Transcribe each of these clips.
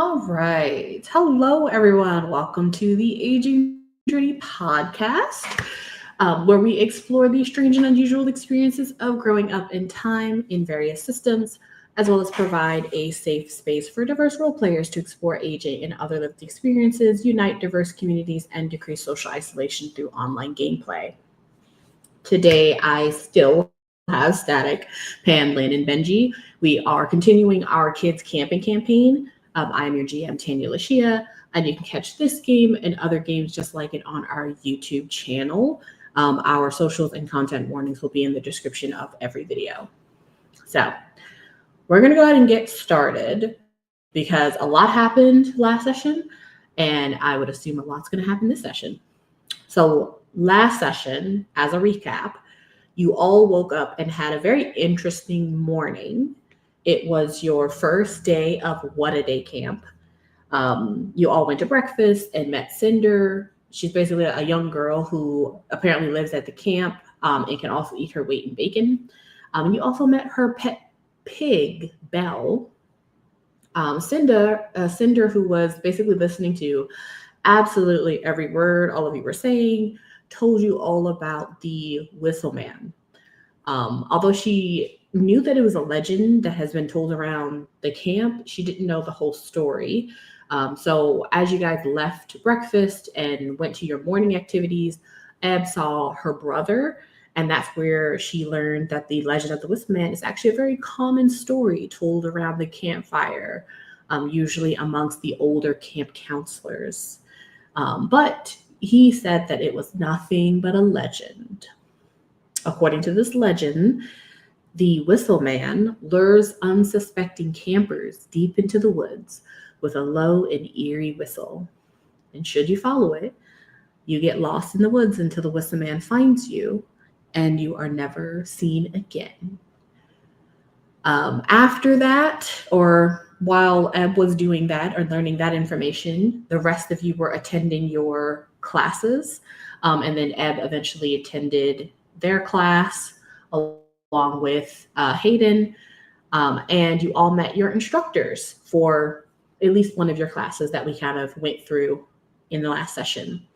All right. Hello, everyone. Welcome to the Aging Journey podcast, where we explore the strange and unusual experiences of growing up in time in various systems, as well as provide a safe space for diverse role players to explore aging and other lived experiences, unite diverse communities, and decrease social isolation through online gameplay. Today, I still have Static, Pam, Lynn, and Benji. We are continuing our Kids Camping campaign. I am your GM, TanyaLashea, and you can catch this game and other games just like it on our YouTube channel. Our socials and content warnings will be in the description of every video. So we're going to go ahead and get started because a lot happened last session, and I would assume a lot's going to happen this session. So last session, as a recap, you all woke up and had a very interesting morning. It was your first day of What a Day camp. You all went to breakfast and met Cinder. She's basically a young girl who apparently lives at the camp and can also eat her weight in bacon. You also met her pet pig, Belle. Cinder, who was basically listening to absolutely every word all of you were saying, told you all about the Whistle Man. Although she knew that it was a legend that has been told around the camp, she didn't know the whole story. So as you guys left breakfast and went to your morning activities, Ebb saw her brother, and that's where she learned that the legend of the Whistle Man is actually a very common story told around the campfire, usually amongst the older camp counselors. But he said that it was nothing but a legend. According to this legend, the Whistle Man lures unsuspecting campers deep into the woods with a low and eerie whistle. And should you follow it, you get lost in the woods until the Whistle Man finds you, and you are never seen again. After that, or while Ebb was doing that or learning that information, the rest of you were attending your classes. And then Ebb eventually attended their class along with Hayden. And you all met your instructors for at least one of your classes that we kind of went through in the last session.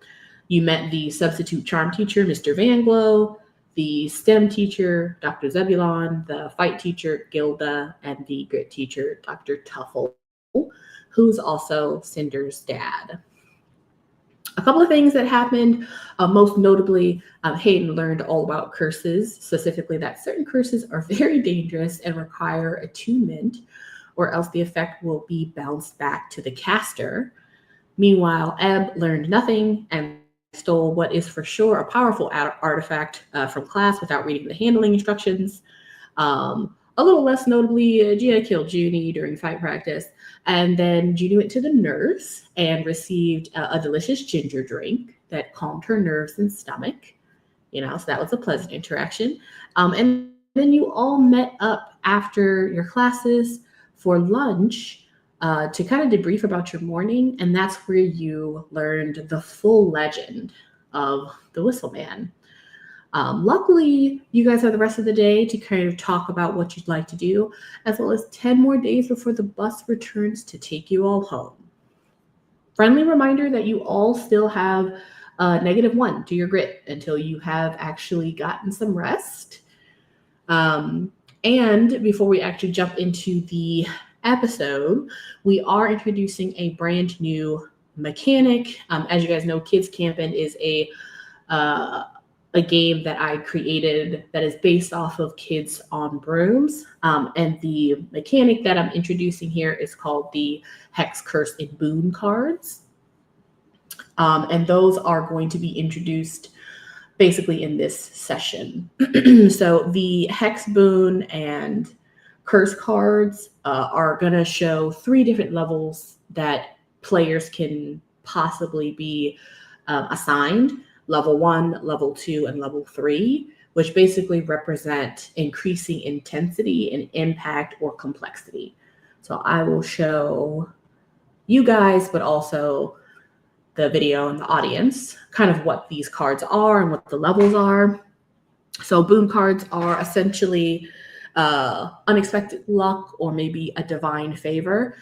You met the substitute charm teacher, Mr. Vanglow, the STEM teacher, Dr. Zebulon, the fight teacher, Gilda, and the grit teacher, Dr. Tuffle, who's also Cinder's dad. A couple of things that happened, most notably, Hayden learned all about curses, specifically that certain curses are very dangerous and require attunement, or else the effect will be bounced back to the caster. Meanwhile, Ebb learned nothing and stole what is for sure a powerful artifact from class without reading the handling instructions. A little less notably, Gia killed Juni during fight practice, and then Juni went to the nurse and received a delicious ginger drink that calmed her nerves and stomach. So that was a pleasant interaction. And then you all met up after your classes for lunch to kind of debrief about your morning, and that's where you learned the full legend of the Whistle Man. Luckily, you guys have the rest of the day to kind of talk about what you'd like to do, as well as 10 more days before the bus returns to take you all home. Friendly reminder that you all still have -1 to your grit until you have actually gotten some rest. And before we actually jump into the episode, we are introducing a brand new mechanic. As you guys know, Kids Campin is a game that I created that is based off of Kids on Brooms. And the mechanic that I'm introducing here is called the Hex, Curse, and Boon cards. And those are going to be introduced basically in this session. So the Hex, Boon, and Curse cards are going to show 3 different levels that players can possibly be assigned. Level 1, level 2, and level 3, which basically represent increasing intensity and impact or complexity. So I will show you guys, but also the video and the audience, kind of what these cards are and what the levels are. So boon cards are essentially unexpected luck or maybe a divine favor.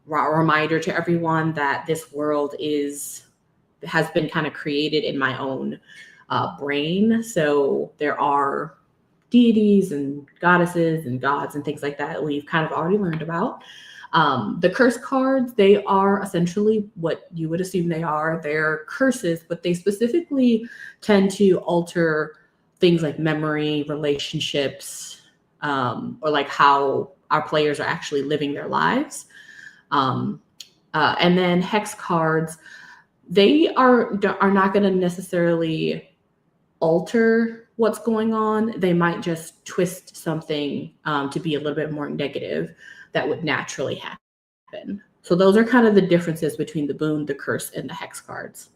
reminder to everyone that this world has been kind of created in my own brain. So there are deities and goddesses and gods and things like that we've kind of already learned about. The curse cards, they are essentially what you would assume they are. They're curses, but they specifically tend to alter things like memory, relationships, or like how our players are actually living their lives. And then hex cards, they are not going to necessarily alter what's going on. They might just twist something to be a little bit more negative that would naturally happen. So those are kind of the differences between the boon, the curse, and the hex cards.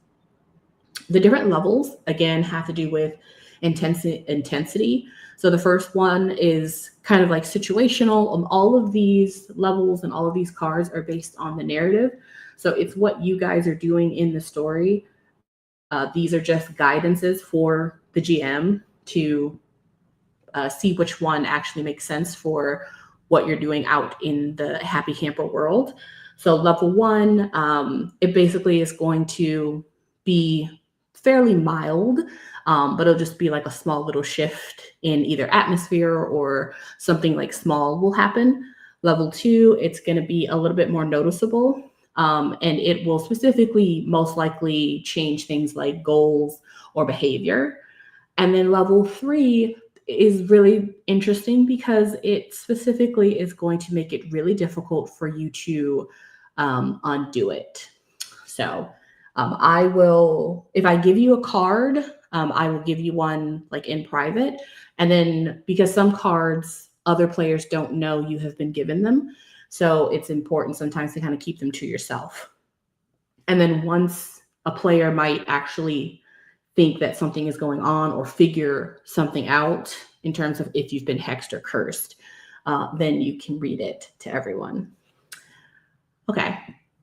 The different levels, again, have to do with intensity. So the first one is kind of like situational. All of these levels and all of these cards are based on the narrative. So it's what you guys are doing in the story. These are just guidances for the GM to see which one actually makes sense for what you're doing out in the happy camper world. So level 1, it basically is going to be fairly mild, but it'll just be like a small little shift in either atmosphere or something like small will happen. Level 2, it's going to be a little bit more noticeable, and it will specifically most likely change things like goals or behavior. And then level 3 is really interesting because it specifically is going to make it really difficult for you to undo it. So I will, if I give you a card, I will give you one like in private. And then because some cards, other players don't know you have been given them. So it's important sometimes to kind of keep them to yourself. And then once a player might actually think that something is going on or figure something out in terms of if you've been hexed or cursed, then you can read it to everyone. Okay.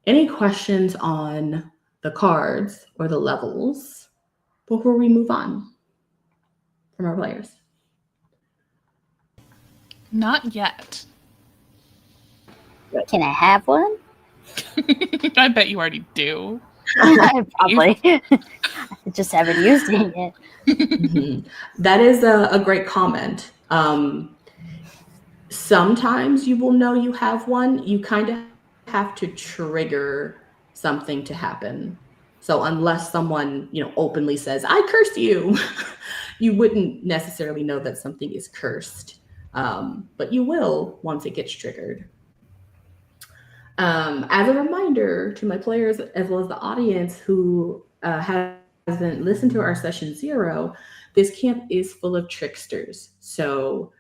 Any questions on the cards or the levels before we move on from our players? Not yet. Can I have one? I bet you already do. Probably. I just haven't used it yet. Mm-hmm. That is a great comment. Sometimes you will know you have one. You kind of have to trigger something to happen. So unless someone, openly says, I curse you, you wouldn't necessarily know that something is cursed. But you will once it gets triggered. As a reminder to my players, as well as the audience who hasn't listened to our session 0, this camp is full of tricksters. So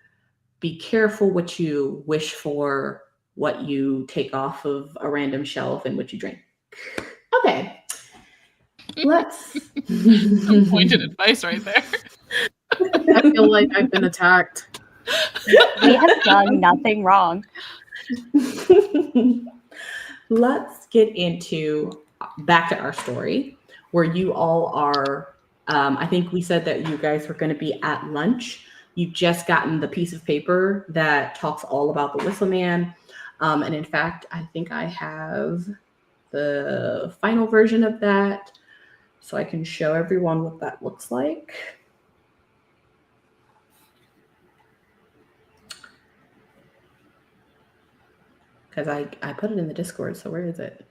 be careful what you wish for, what you take off of a random shelf, and what you drink. Okay. Let's. Some pointed advice right there. I feel like I've been attacked. We have done nothing wrong. Let's get back to our story where you all are. I think we said that you guys were going to be at lunch. You've just gotten the piece of paper that talks all about the Whistle Man. And in fact, I think I have the final version of that so I can show everyone what that looks like. Because I put it in the Discord, so where is it?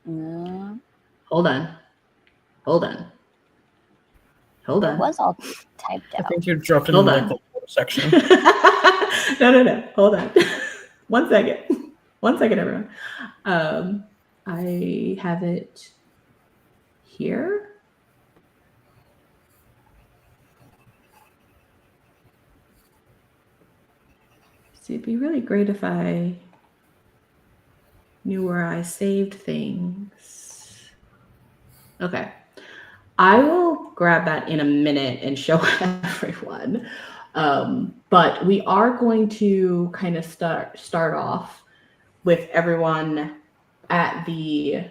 Hold on. It was all typed out. I think you dropped it in the section. No. Hold on. One second, everyone. I have it here. So it'd be really great if I knew where I saved things. Okay. I will grab that in a minute and show everyone. But we are going to kind of start off with everyone at the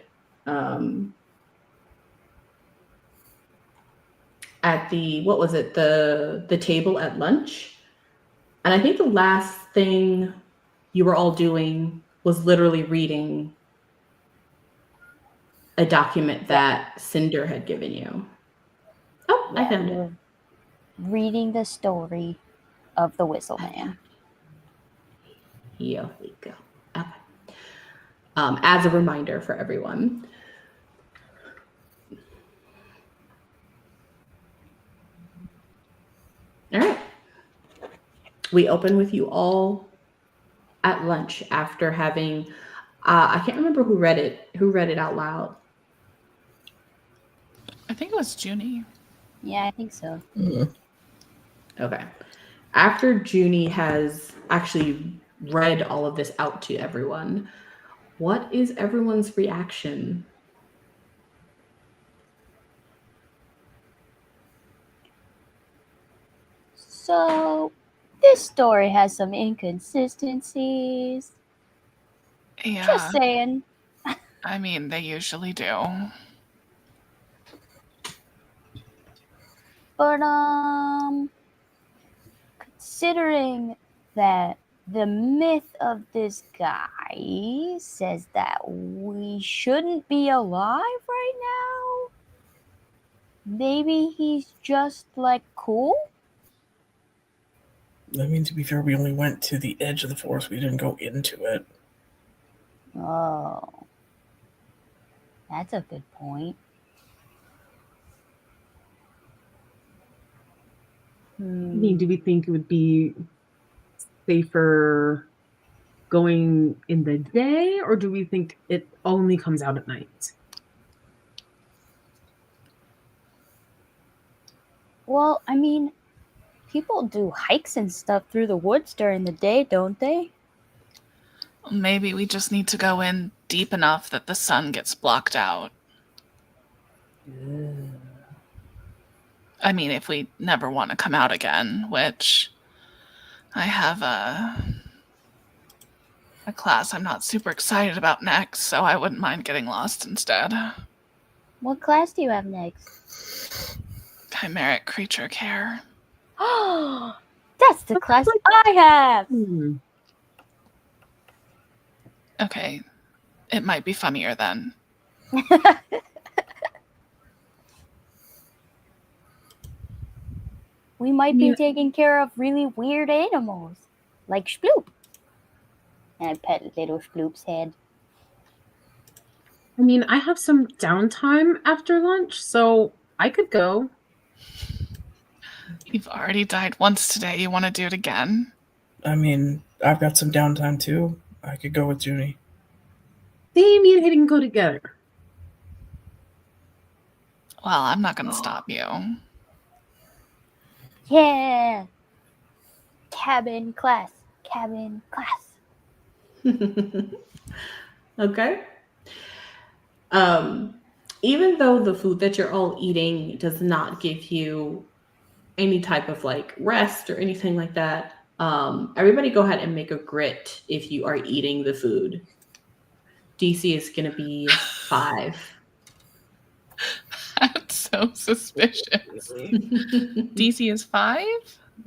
what was it, the table at lunch. And I think the last thing you were all doing was literally reading a document that Cinder had given you. Oh, I found it. Reading the story of the Whistle Man. Here we go. Okay. As a reminder for everyone. All right. We open with you all at lunch after having, I can't remember who read it out loud. I think it was Juni. Yeah, I think so. Okay. After Juni has actually read all of this out to everyone, what is everyone's reaction? So, this story has some inconsistencies. Yeah. Just saying. I mean, they usually do. But, considering that the myth of this guy says that we shouldn't be alive right now, maybe he's just, like, cool? I mean, to be fair, we only went to the edge of the forest. We didn't go into it. Oh. That's a good point. I mean, do we think it would be safer going in the day, or do we think it only comes out at night? Well, I mean, people do hikes and stuff through the woods during the day, don't they? Maybe we just need to go in deep enough that the sun gets blocked out. I mean, if we never want to come out again, which I have a class I'm not super excited about next, so I wouldn't mind getting lost instead. What class do you have next? Chimeric creature care. Oh, that's the class I have! Okay, it might be funnier then. We might be taking care of really weird animals, like Sploop. And I pet little Sploop's head. I mean, I have some downtime after lunch, so I could go. You've already died once today. You want to do it again? I mean, I've got some downtime too. I could go with Juni. See, me and Hayden go together. Well, I'm not going to stop you. Yeah! Cabin class. Cabin class. Okay. Even though the food that you're all eating does not give you any type of like rest or anything like that, everybody go ahead and make a grit if you are eating the food. DC is going to be 5. That's so suspicious. DC is 5?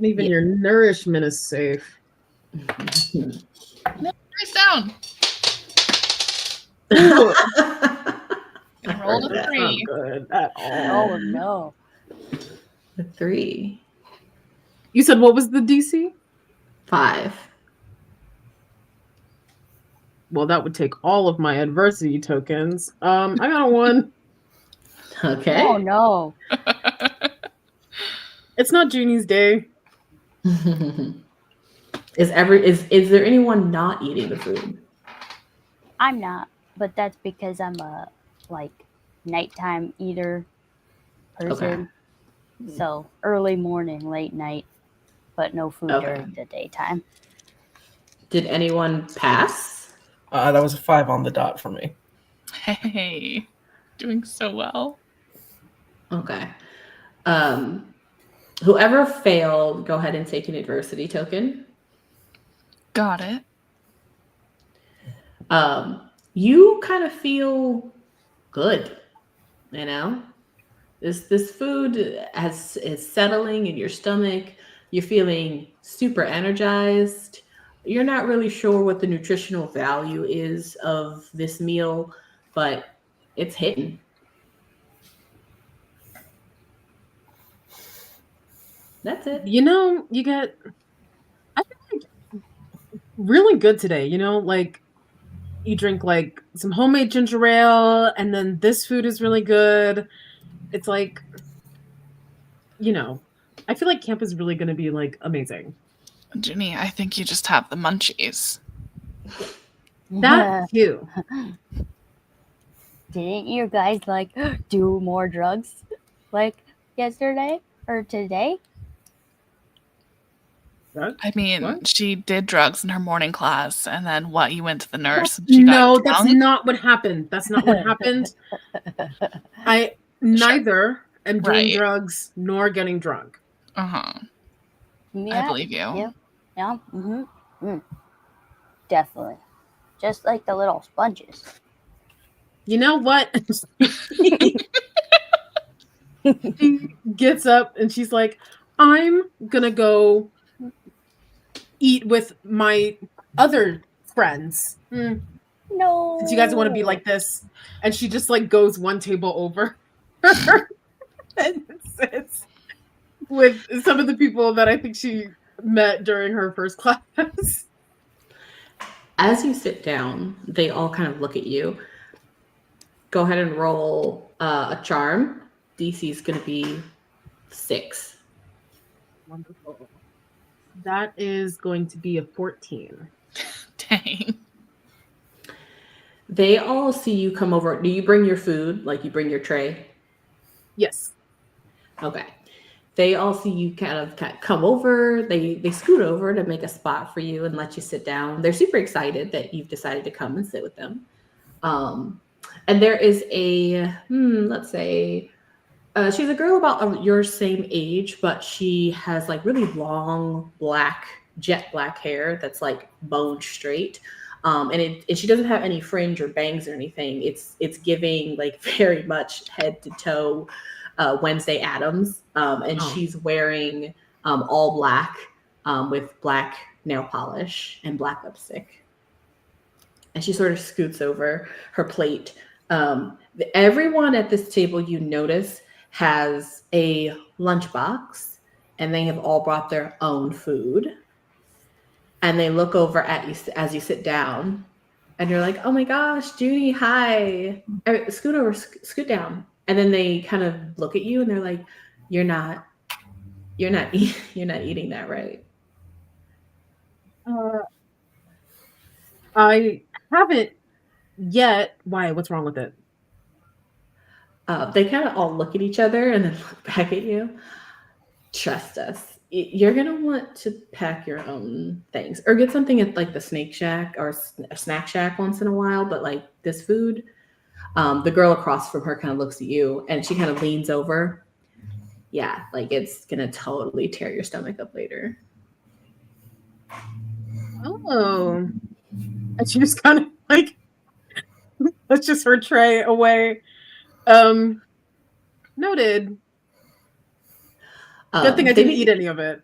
Even your nourishment is safe. No, face down. And rolled a 3. Not good at all. Oh no. A 3. You said what was the DC? 5. Well, that would take all of my adversity tokens. I got a 1. Okay. Oh no. It's not Juni's day. Is there anyone not eating the food? I'm not, but that's because I'm a nighttime eater person. Okay. So early morning, late night, but no food during the daytime. Did anyone pass? That was a 5 on the dot for me. Hey, doing so well. Okay. Whoever failed, go ahead and take an adversity token. Got it. You kind of feel good, you know? This food is settling in your stomach. You're feeling super energized. You're not really sure what the nutritional value is of this meal, but it's hidden. That's it. You get, I feel like really good today. Like you drink like some homemade ginger ale, and then this food is really good. It's like, I feel like camp is really going to be like amazing. Ginny, I think you just have the munchies. That too. Didn't you guys like do more drugs like yesterday or today? I mean, What? she did drugs in her morning class, and then what? You went to the nurse and That's drunk? not what happened. That's not what happened. I neither am doing drugs nor getting drunk. I believe you. Yeah. Definitely. Just like the little sponges. You know what? She gets up and she's like, I'm gonna go eat with my other friends. No. Since you guys want to be like this. And she just like goes one table over and sits with some of the people that I think she met during her first class. As you sit down, they all kind of look at you. Go ahead and roll a charm. DC is going to be 6. Wonderful. That is going to be a 14. Dang. They all see you come over. Do you bring your food? Like you bring your tray? Yes. Okay. They all see you kind of come over. They scoot over to make a spot for you and let you sit down. They're super excited that you've decided to come and sit with them. And there is a, let's say, she's a girl about your same age, but she has like really long jet black hair that's like bone straight. And she doesn't have any fringe or bangs or anything. It's giving like very much head to toe Wednesday Addams. She's wearing all black with black nail polish and black lipstick. And she sort of scoots over her plate. Everyone at this table, you notice, has a lunchbox, and they have all brought their own food. And they look over at you as you sit down, and you're like, "Oh my gosh, Junie, hi! Scoot down." And then they kind of look at you, and they're like, "You're not eating that, right?" I haven't yet. Why? What's wrong with it? They kind of all look at each other and then look back at you. Trust us. You're going to want to pack your own things or get something at like the Snake Shack or a Snack Shack once in a while. But like this food, the girl across from her kind of looks at you and she kind of leans over. Yeah, like it's going to totally tear your stomach up later. Oh. And she just kind of like puts just her tray away. Noted. Good thing I didn't eat any of it.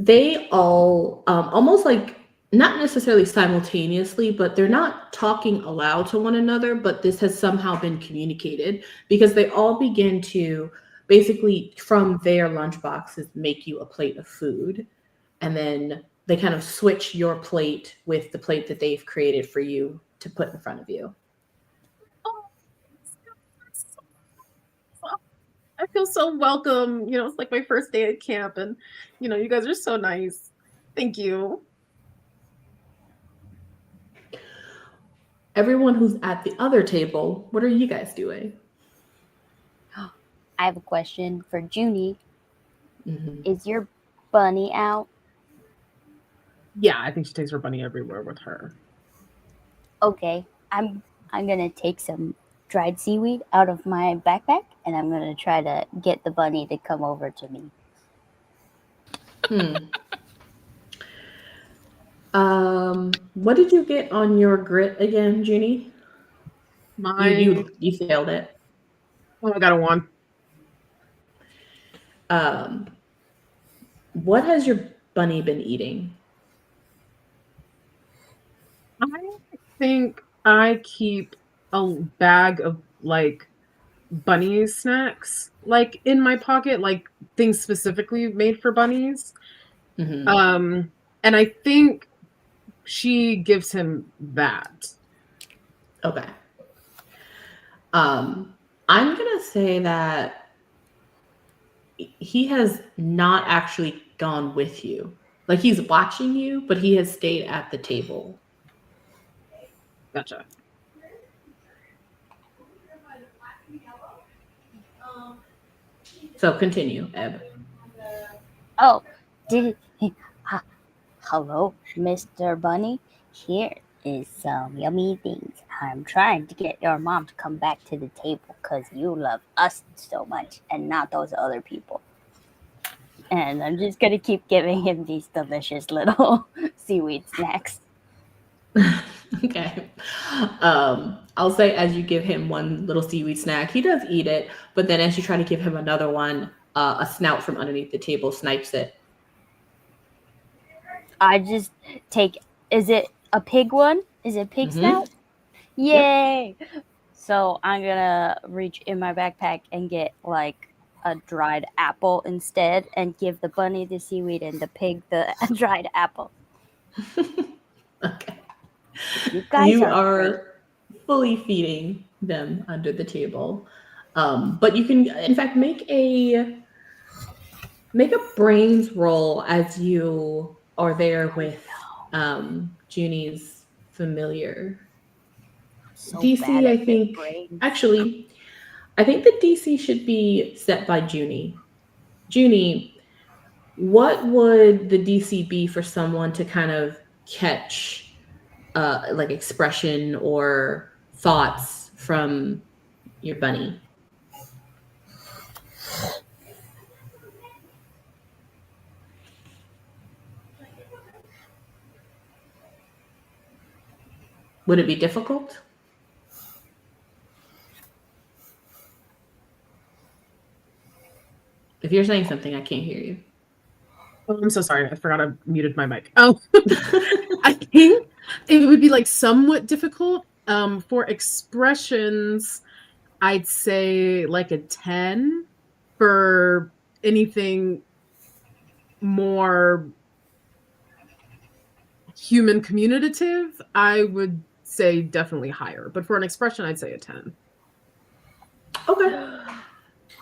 They all almost like not necessarily simultaneously, but they're not talking aloud to one another, but this has somehow been communicated because they all begin to basically from their lunchboxes make you a plate of food. And then they kind of switch your plate with the plate that they've created for you to put in front of you. I feel so welcome. It's like my first day at camp, and you guys are so nice. Thank you. Everyone who's at the other table, what are you guys doing? I have a question for Junie. Mm-hmm. Is your bunny out? Yeah, I think she takes her bunny everywhere with her. Okay, I'm gonna take some dried seaweed out of my backpack, and I'm gonna try to get the bunny to come over to me. What did you get on your grit again, Junie? You failed it. Oh, I got a 1. What has your bunny been eating? think I keep a bag of like bunny snacks like in my pocket, like things specifically made for bunnies. Mhm. And I think she gives him that. Okay. I'm gonna say that he has not actually gone with you. Like he's watching you, but he has stayed at the table. Gotcha. So continue, Ebb. Oh, did it? Hello, Mr. Bunny. Here is some yummy things. I'm trying to get your mom to come back to the table because you love us so much and not those other people. And I'm just going to keep giving him these delicious little seaweed snacks. Okay. I'll say as you give him one little seaweed snack, he does eat it, but then as you try to give him another one, a snout from underneath the table snipes it. I just take, is it a pig one? Is it pig snout? Yay! Yep. So I'm going to reach in my backpack and get like a dried apple instead and give the bunny the seaweed and the pig the dried apple. Okay. You are fully feeding them under the table. But you can, in fact, make a brains roll as you are there with Juni's familiar. So DC, I think. Actually, I think the DC should be set by Juni. Juni, what would the DC be for someone to kind of catch like expression or thoughts from your bunny? Would it be difficult? If you're saying something, I can't hear you. Oh, I'm so sorry. I forgot I muted my mic. Oh, I think it would be like somewhat difficult. For expressions, I'd say like a 10. For anything more human communicative, I would say definitely higher. But for an expression, I'd say a 10. Okay.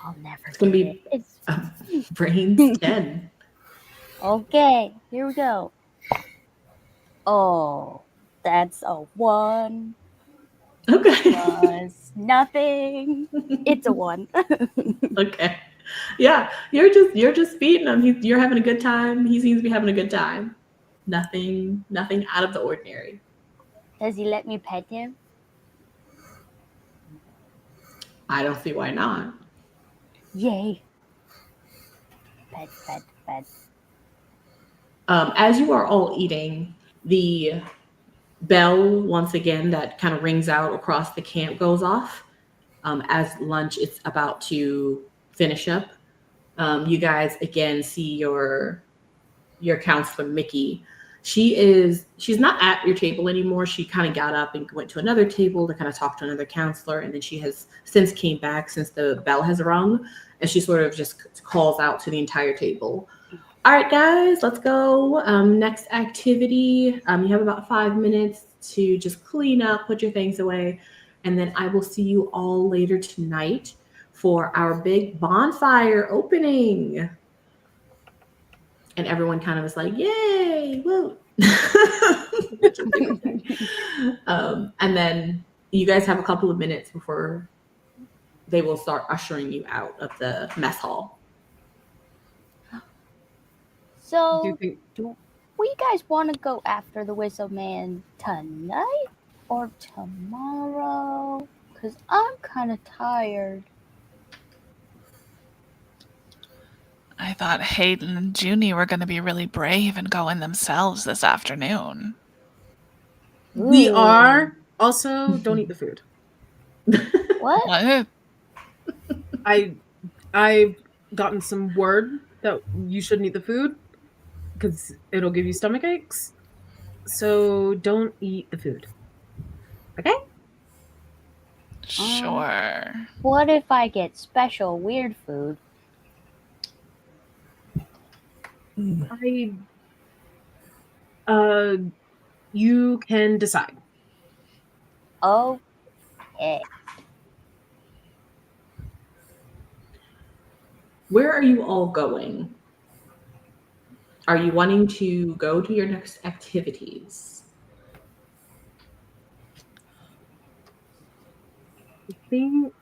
I'll never It's going to be brains 10. Okay, here we go. Oh, that's a 1. Okay. Plus nothing. It's a 1. Okay. Yeah, you're just feeding him. You're having a good time. He seems to be having a good time. Nothing out of the ordinary. Does he let me pet him? I don't see why not. Yay. Pet. As you are all eating, the bell once again that kind of rings out across the camp goes off. As lunch is about to finish up, you guys again see your counselor Mickey. She's not at your table anymore. She kind of got up and went to another table to kind of talk to another counselor, and then she has since came back since the bell has rung, and she sort of just calls out to the entire table. All right, guys, let's go. Next activity. You have about 5 minutes to just clean up, put your things away, and then I will see you all later tonight for our big bonfire opening. And everyone kind of is like, yay, woo. And then you guys have a couple of minutes before they will start ushering you out of the mess hall. So, do we guys want to go after the Whistle Man tonight or tomorrow? Because I'm kind of tired. I thought Hayden and Juni were going to be really brave and go in themselves this afternoon. We are. Also, don't eat the food. What? I've gotten some word that you shouldn't eat the food because it'll give you stomach aches. So don't eat the food. Okay. Sure. What if I get special weird food? You can decide. Okay. Where are you all going? Are you wanting to go to your next activities? I think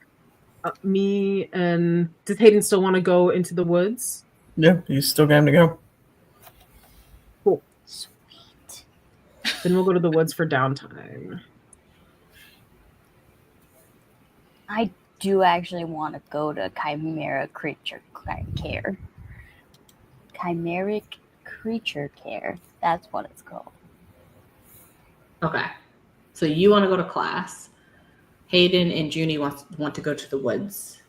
me and does Hayden still want to go into the woods? Yeah, you still got him to go. Cool. Sweet. Then we'll go to the woods for downtime. I do actually want to go to Chimera Creature Care. Chimeric Creature Care. That's what it's called. Okay. So you want to go to class. Hayden and Juni want to go to the woods.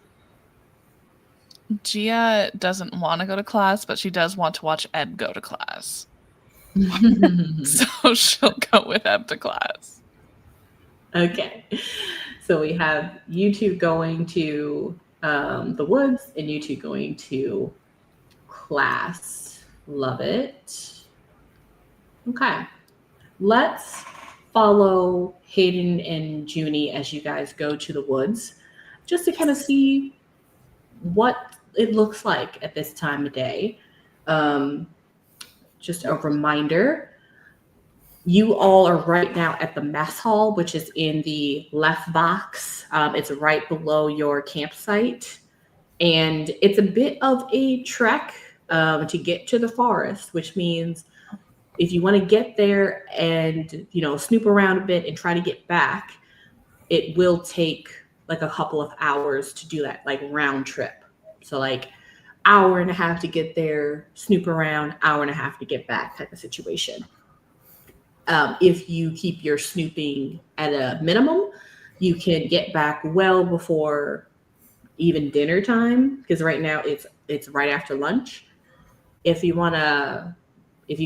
Gia doesn't want to go to class, but she does want to watch Ebb go to class. So she'll go with Ebb to class. Okay. So we have you two going to the woods and you two going to class. Love it. Okay. Let's follow Hayden and Juni as you guys go to the woods just to kind of see what it looks like at this time of day. Just a reminder, you all are right now at the mess hall, which is in the left box. It's right below your campsite. And it's a bit of a trek to get to the forest, which means if you want to get there and, snoop around a bit and try to get back, it will take like a couple of hours to do that, like round trip. So like hour and a half to get there, snoop around, hour and a half to get back type of situation. If you keep your snooping at a minimum, you can get back well before even dinner time, because right now it's right after lunch. If you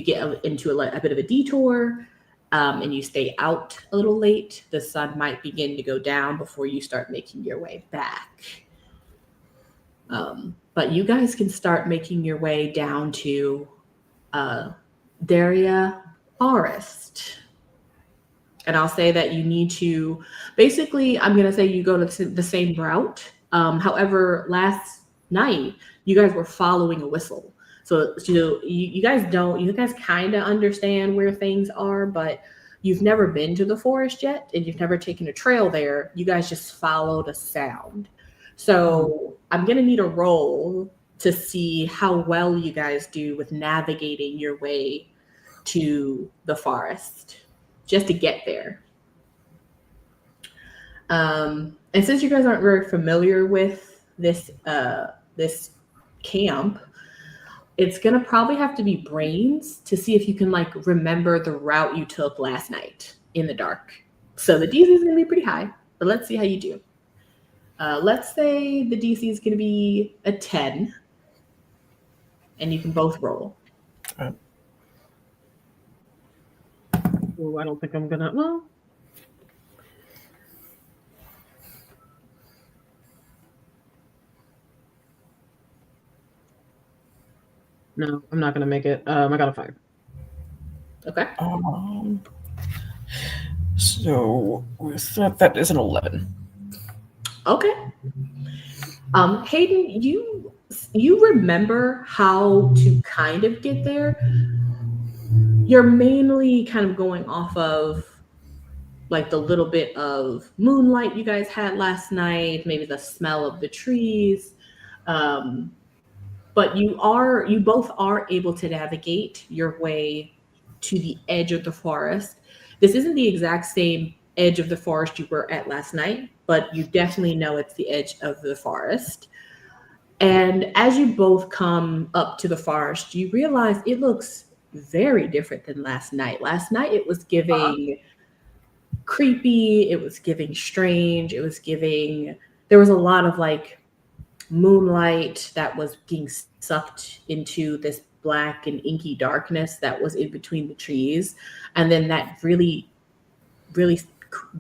get into a bit of a detour and you stay out a little late, the sun might begin to go down before you start making your way back. But you guys can start making your way down to Daria Forest. And I'll say that you need to, basically, I'm going to say you go to the same route. However, last night, you guys were following a whistle. So you guys kind of understand where things are, but you've never been to the forest yet, and you've never taken a trail there. You guys just followed a sound. So I'm going to need a roll to see how well you guys do with navigating your way to the forest, just to get there. And since you guys aren't very familiar with this camp, it's going to probably have to be brains to see if you can remember the route you took last night in the dark. So the DC is going to be pretty high, but let's see how you do. Let's say the DC is going to be a 10, and you can both roll. Oh, I don't think I'm going to. Well. No, I'm not going to make it. I got a 5. Okay. So with that is an 11. Okay. Hayden, you remember how to kind of get there. You're mainly kind of going off of the little bit of moonlight you guys had last night, maybe the smell of the trees. But you both are able to navigate your way to the edge of the forest. This isn't the exact same edge of the forest you were at last night, but you definitely know it's the edge of the forest. And as you both come up to the forest, you realize it looks very different than last night. Last night it was giving creepy, it was giving strange, there was a lot of moonlight that was being sucked into this black and inky darkness that was in between the trees. And then that really, really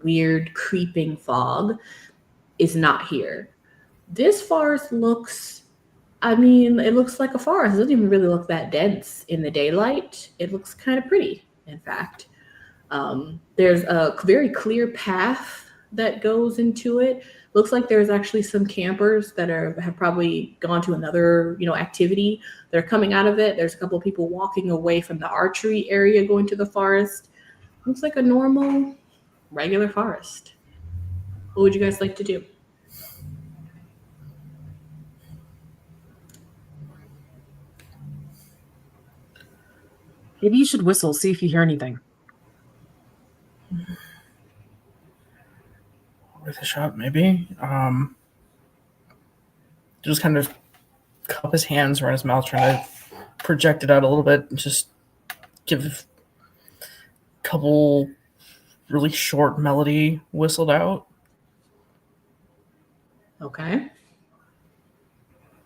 weird creeping fog is not here. This forest looks, I mean, it looks like a forest. It doesn't even really look that dense in the daylight. It looks kind of pretty, in fact. There's a very clear path that goes into it. Looks like there's actually some campers that have probably gone to another, activity. They're coming out of it. There's a couple of people walking away from the archery area going to the forest. Looks like a normal, regular forest. What would you guys like to do? Maybe you should whistle, see if you hear anything. Worth a shot, maybe. Just kind of cup his hands around his mouth, trying to project it out a little bit, and just give a couple really short melody whistled out. Okay.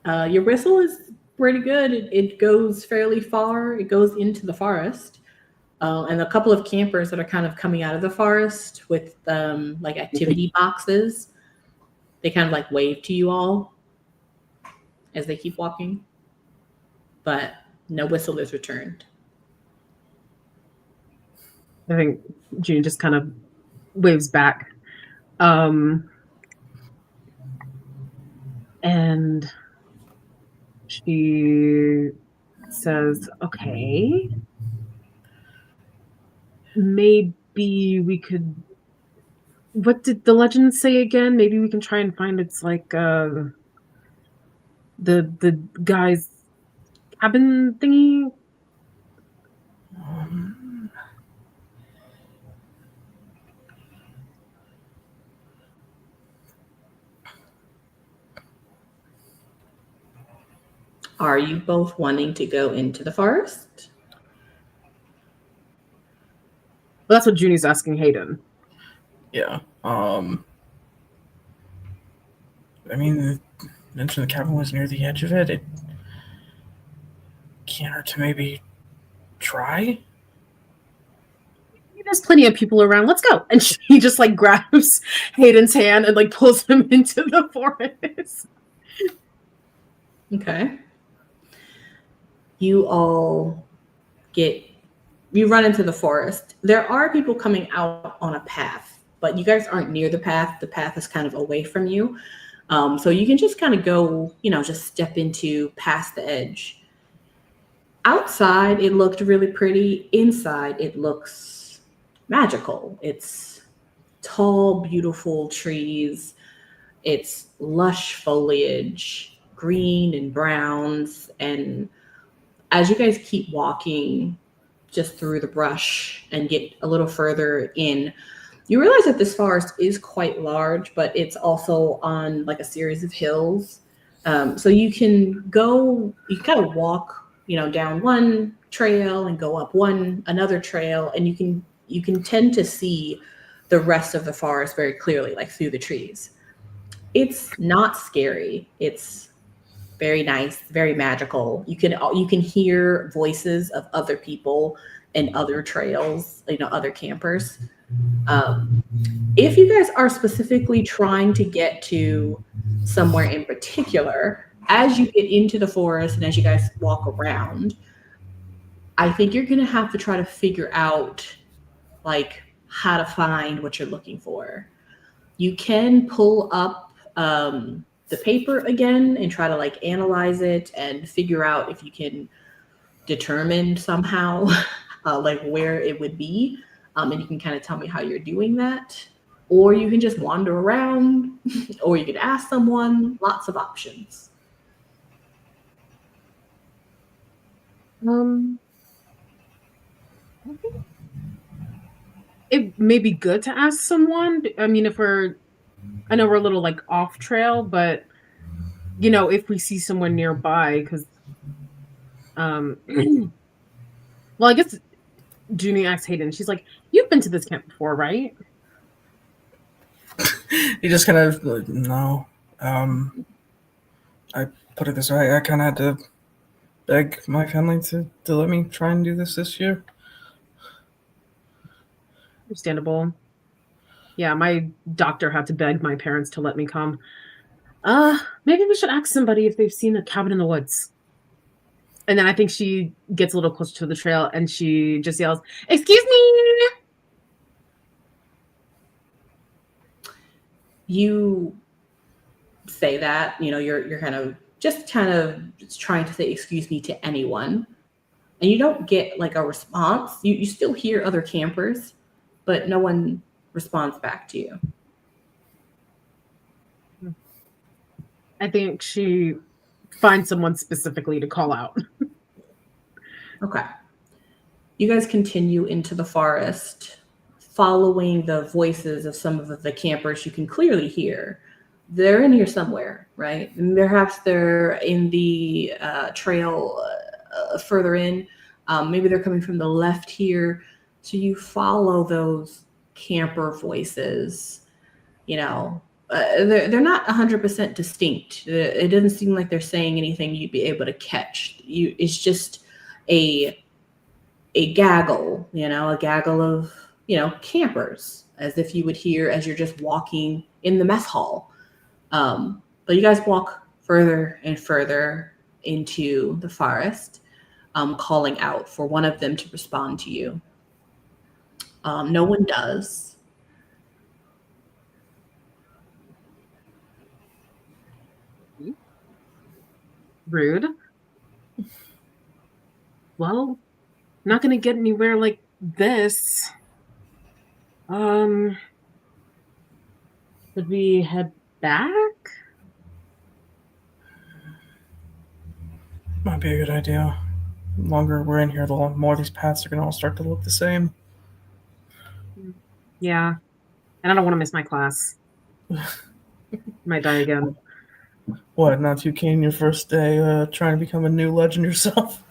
Your whistle is pretty good. It goes fairly far. It goes into the forest. And a couple of campers that are kind of coming out of the forest with like activity boxes. They kind of like wave to you all as they keep walking. But no whistle is returned. I think June just kind of waves back. And she says, okay, maybe we could, what did the legend say again? Maybe we can try and find it's like the guy's cabin thingy. Are you both wanting to go into the forest? Well, that's what Junie's asking Hayden. Yeah. I mean, mentioned the cabin was near the edge of it. It can't hurt to maybe try. There's plenty of people around. Let's go. And she just like grabs Hayden's hand and like pulls him into the forest. Okay. You all you run into the forest. There are people coming out on a path, but you guys aren't near the path. The path is kind of away from you. So you can just kind of go, just step into past the edge. Outside, it looked really pretty. Inside, it looks magical. It's tall, beautiful trees. It's lush foliage, green and browns. And as you guys keep walking just through the brush and get a little further in, you realize that this forest is quite large, but it's also on like a series of hills. So you can kind of walk, down one trail and go up another trail, and you can tend to see the rest of the forest very clearly, like through the trees. It's not scary. It's very nice, very magical. You can hear voices of other people and other trails, other campers. If you guys are specifically trying to get to somewhere in particular, as you get into the forest and as you guys walk around, I think you're going to have to try to figure out like how to find what you're looking for. You can pull up the paper again and try to like analyze it and figure out if you can determine somehow like where it would be. And you can kind of tell me how you're doing that. Or you can just wander around, or you could ask someone. Lots of options. It may be good to ask someone. I mean, I know we're a little like off trail, but if we see someone nearby, because well, I guess Juni asked Hayden, she's like, you've been to this camp before, right? He just kind of no. I put it this way, I kind of had to beg my family to let me try and do this year. Understandable. Yeah, my doctor had to beg my parents to let me come. Maybe we should ask somebody if they've seen a cabin in the woods. And then I think she gets a little closer to the trail and she just yells, "Excuse me!" You say that, you're kind of trying to say excuse me to anyone, and you don't get like a response. You still hear other campers, but no one responds back to you. I think she finds someone specifically to call out. Okay. You guys continue into the forest, following the voices of some of the campers you can clearly hear. They're in here somewhere, right? And perhaps they're in the trail further in. Maybe they're coming from the left here. So you follow those camper voices. They're not 100% distinct. It doesn't seem like they're saying anything you'd be able to catch. It's just a gaggle, a gaggle of, campers, as if you would hear as you're just walking in the mess hall. But you guys walk further and further into the forest, calling out for one of them to respond to you. No one does. Rude. Well, not going to get anywhere like this. Should we head back? Might be a good idea. The longer we're in here, the more these paths are going to all start to look the same. Yeah. And I don't want to miss my class. Might die again. What, not too keen your first day trying to become a new legend yourself?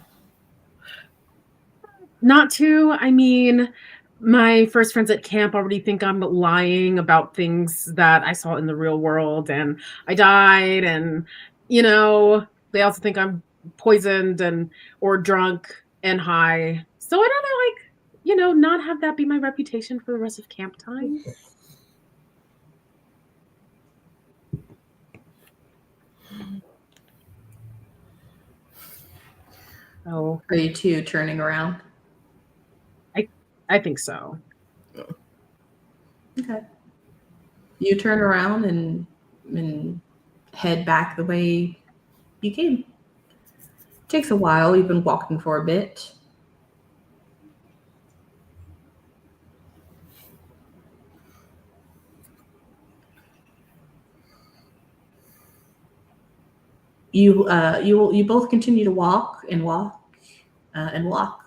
Not too. I mean, my first friends at camp already think I'm lying about things that I saw in the real world and I died, and they also think I'm poisoned or drunk and high. So I don't know, not have that be my reputation for the rest of camp time. Oh, Are you two turning around? I think so. Okay. You turn around and head back the way you came. Takes a while. You've been walking for a bit. You both continue to walk and walk and walk.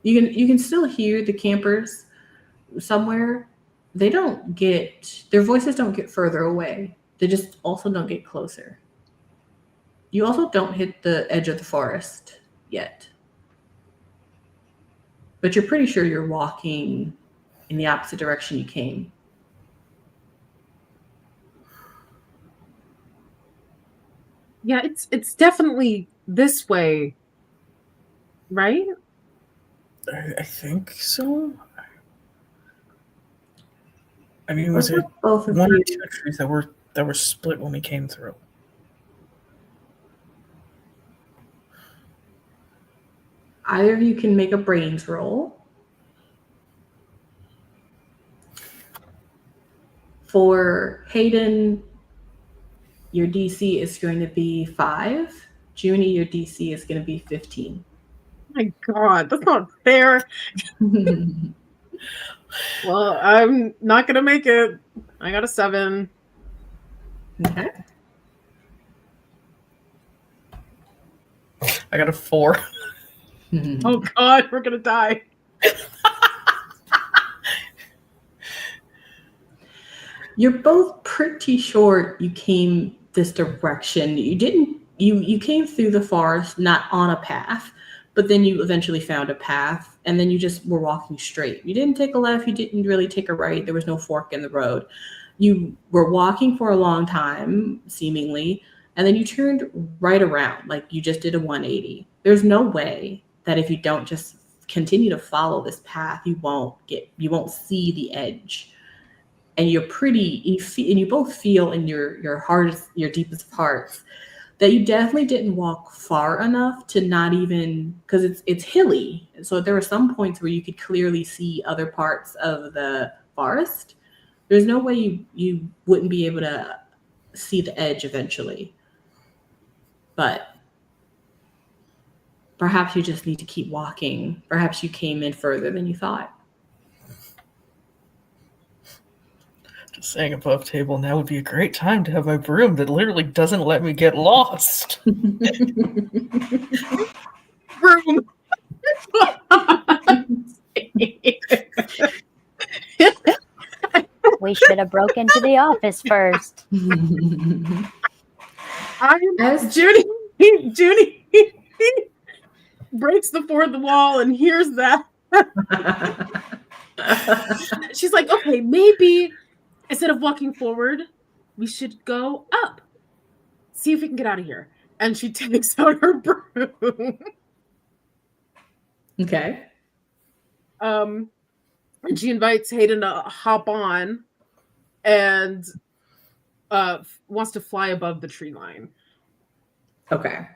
You can still hear the campers somewhere. Their voices don't get further away. They just also don't get closer. You also don't hit the edge of the forest yet. But you're pretty sure you're walking in the opposite direction you came. Yeah, it's definitely this way, right? I think so. I mean, was it both of one you? or two trees that were split when we came through? Either of you can make a brains roll. For Hayden, your DC is going to be 5. Juni, your DC is going to be 15. My God, that's not fair. Well, I'm not going to make it. I got a 7. Okay. I got a 4. Oh God, we're going to die. You're both pretty sure you came this direction. You came through the forest, not on a path, but then you eventually found a path, and then you just were walking straight. You didn't take a left, you didn't really take a right. There was no fork in the road. You were walking for a long time, seemingly, and then you turned right around, like you just did a 180. There's no way that if you don't just continue to follow this path, you won't see the edge. and you're pretty, and you both feel in your hearts, your deepest of hearts, that you definitely didn't walk far enough to not even, because it's hilly. So there were some points where you could clearly see other parts of the forest. There's no way you wouldn't be able to see the edge eventually. But perhaps you just need to keep walking. Perhaps you came in further than you thought. Just saying above table, now would be a great time to have my broom that literally doesn't let me get lost. Broom. We should have broke into the office first. Judy breaks the fourth wall and hears that. She's like, okay, maybe instead of walking forward, we should go up. See if we can get out of here. And she takes out her broom. Okay. And she invites Hayden to hop on and wants to fly above the tree line. Okay.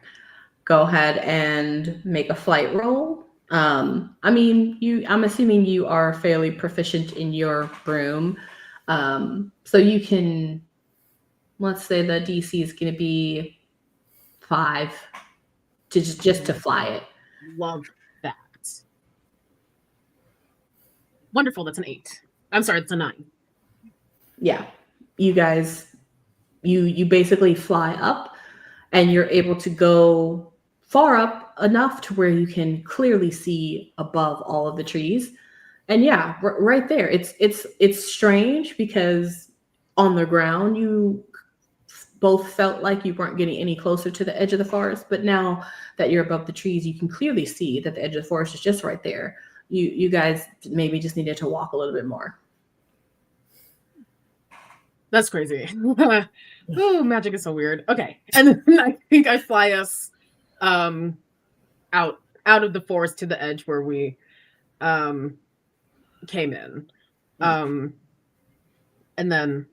Go ahead and make a flight roll. I'm assuming you are fairly proficient in your broom. So you can, let's say the DC is going to be 5 to just to fly it. Love that. Wonderful. That's an 8. I'm sorry, it's a 9. Yeah. You guys, you basically fly up and you're able to go far up enough to where you can clearly see above all of the trees. And yeah, right there. It's strange because on the ground you both felt like you weren't getting any closer to the edge of the forest, but now that you're above the trees, you can clearly see that the edge of the forest is just right there. You guys maybe just needed to walk a little bit more. That's crazy. Oh, magic is so weird. Okay. And then I think I fly us out of the forest to the edge where we came in. And then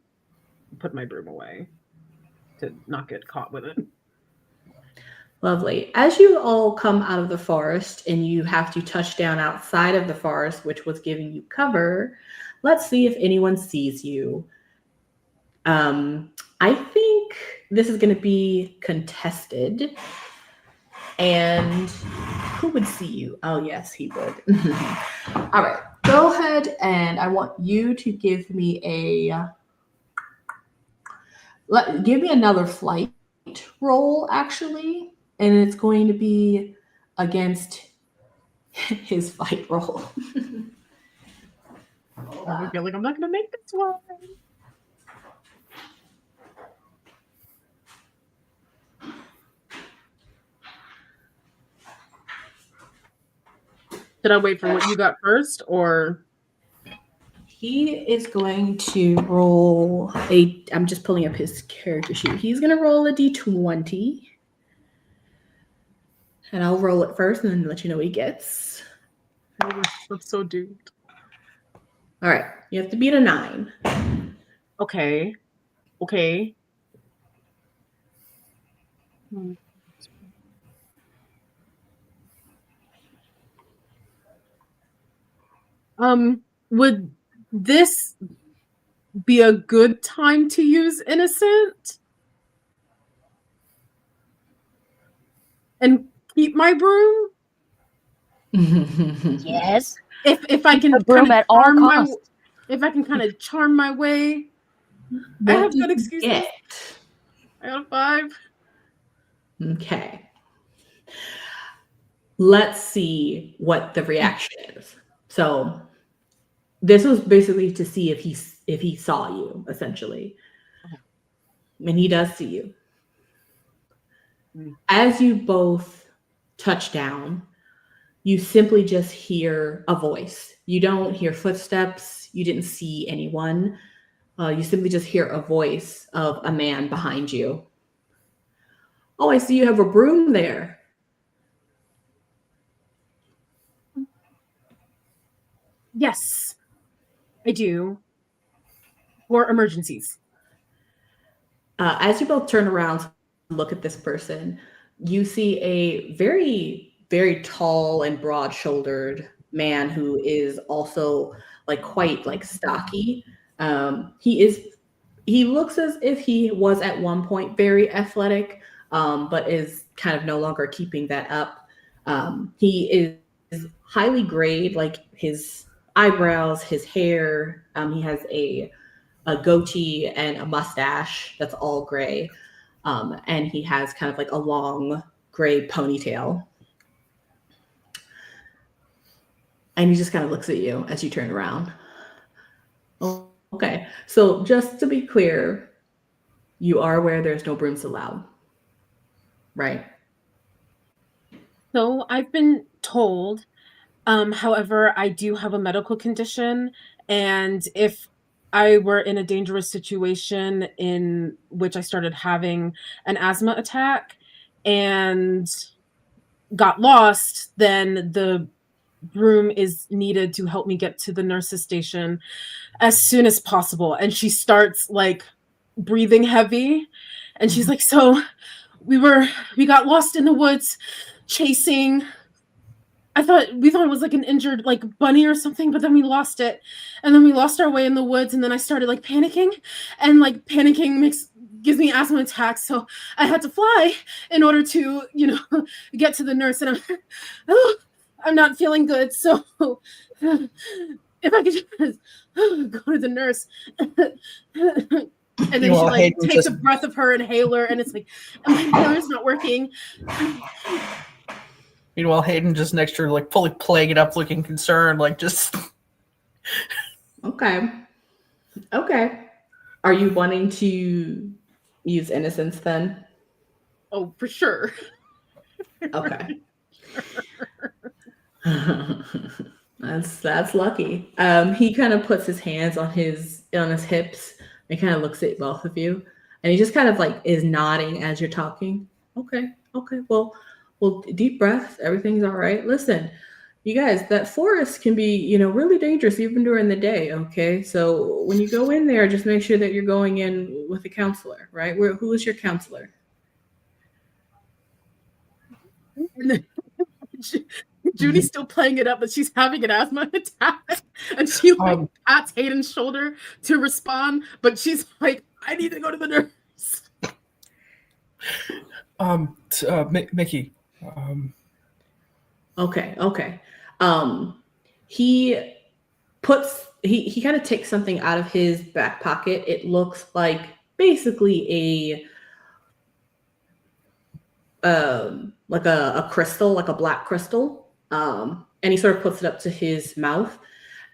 put my broom away to not get caught with it. Lovely. As you all come out of the forest and you have to touch down outside of the forest, which was giving you cover, let's see if anyone sees you. I think this is going to be contested. And who would see you? Oh, yes, he would. All right. Go ahead, and I want you to give me give me another flight roll, actually. And it's going to be against his fight roll. I feel like I'm not going to make this one. Did I wait for what you got first, or? He is going to roll I'm just pulling up his character sheet. He's going to roll a d20. And I'll roll it first and then let you know what he gets. Oh, that's so doomed. All right. You have to beat a 9. Okay. Would this be a good time to use innocent and keep my broom? Yes. If I can The broom at all costs. If I can kind of charm my way, I have good excuses. I got a 5. Okay. Let's see what the reaction is. So this was basically to see if he saw you, essentially. And he does see you. As you both touch down, you simply just hear a voice. You don't hear footsteps. You didn't see anyone. You simply just hear a voice of a man behind you. Oh, I see you have a broom there. Yes, I do. for emergencies. As you both turn around to look at this person, you see a very, very tall and broad-shouldered man who is also like quite like stocky. He looks as if he was at one point very athletic, but is kind of no longer keeping that up. He is highly grayed, like his eyebrows, his hair. He has a goatee and a mustache that's all gray. And he has kind of like a long gray ponytail. And he just kind of looks at you as you turn around. Oh, okay. So just to be clear, you are aware there's no brooms allowed, right? So I've been told. However, I do have a medical condition, and if I were in a dangerous situation in which I started having an asthma attack and got lost, then the broom is needed to help me get to the nurse's station as soon as possible. And she starts like breathing heavy, and she's like, so we got lost in the woods chasing. We thought it was like an injured like bunny or something, but then we lost it. And then we lost our way in the woods, and then I started like panicking, and like panicking gives me asthma attacks. So I had to fly in order to, get to the nurse, and I'm not feeling good. So if I could just go to the nurse. And then she like takes a breath of her inhaler, and it's like, my inhaler's not working. Meanwhile, Hayden just next to her, like fully playing it up, looking concerned, like just. Okay. Are you wanting to use innocence then? Oh, for sure. Okay. That's lucky. He kind of puts his hands on his hips and kind of looks at both of you, and he just kind of like is nodding as you're talking. Okay. Well, deep breaths. Everything's all right. Listen, you guys, that forest can be, really dangerous even during the day. Okay, so when you go in there, just make sure that you're going in with a counselor, right? Who is your counselor? Judy's still playing it up, but she's having an asthma attack, and she like pats Hayden's shoulder to respond, but she's like, I need to go to the nurse. Mickey. Okay. He kind of takes something out of his back pocket. It looks like basically a crystal, like a black crystal. And he sort of puts it up to his mouth,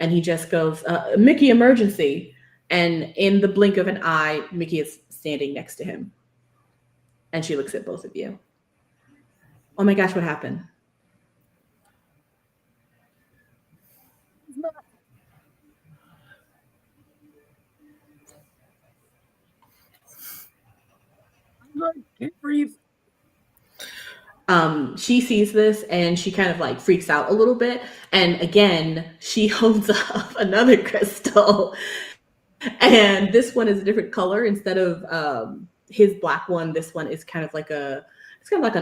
and he just goes, Mickey, emergency. And in the blink of an eye, Mickey is standing next to him. And she looks at both of you. Oh my gosh, what happened? I can't breathe. She sees this and she kind of like freaks out a little bit. And again, she holds up another crystal. And this one is a different color. Instead of his black one, this one is kind of like an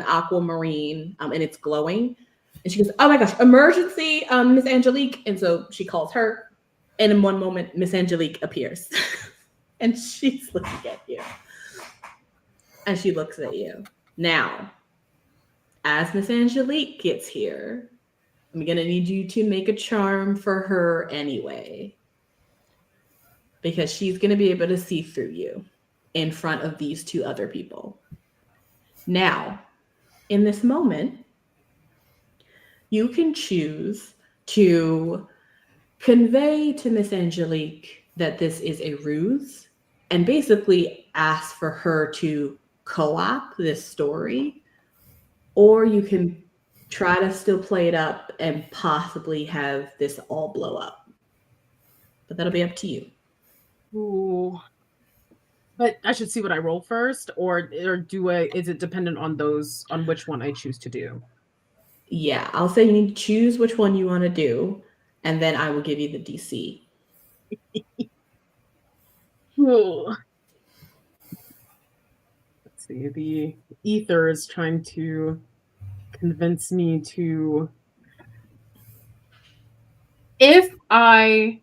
aquamarine, and it's glowing. And she goes, oh my gosh, emergency, Miss Angelique. And so she calls her. And in one moment, Miss Angelique appears. And she's looking at you. And she looks at you. Now, as Miss Angelique gets here, I'm going to need you to make a charm for her anyway. Because she's going to be able to see through you in front of these two other people. Now, in this moment, you can choose to convey to Miss Angelique that this is a ruse and basically ask for her to co-op this story, or you can try to still play it up and possibly have this all blow up. But that'll be up to you. Ooh. But I should see what I roll first, or is it dependent on which one I choose to do? Yeah, I'll say you need to choose which one you want to do, and then I will give you the DC. Ooh. Let's see. The ether is trying to convince me to. If I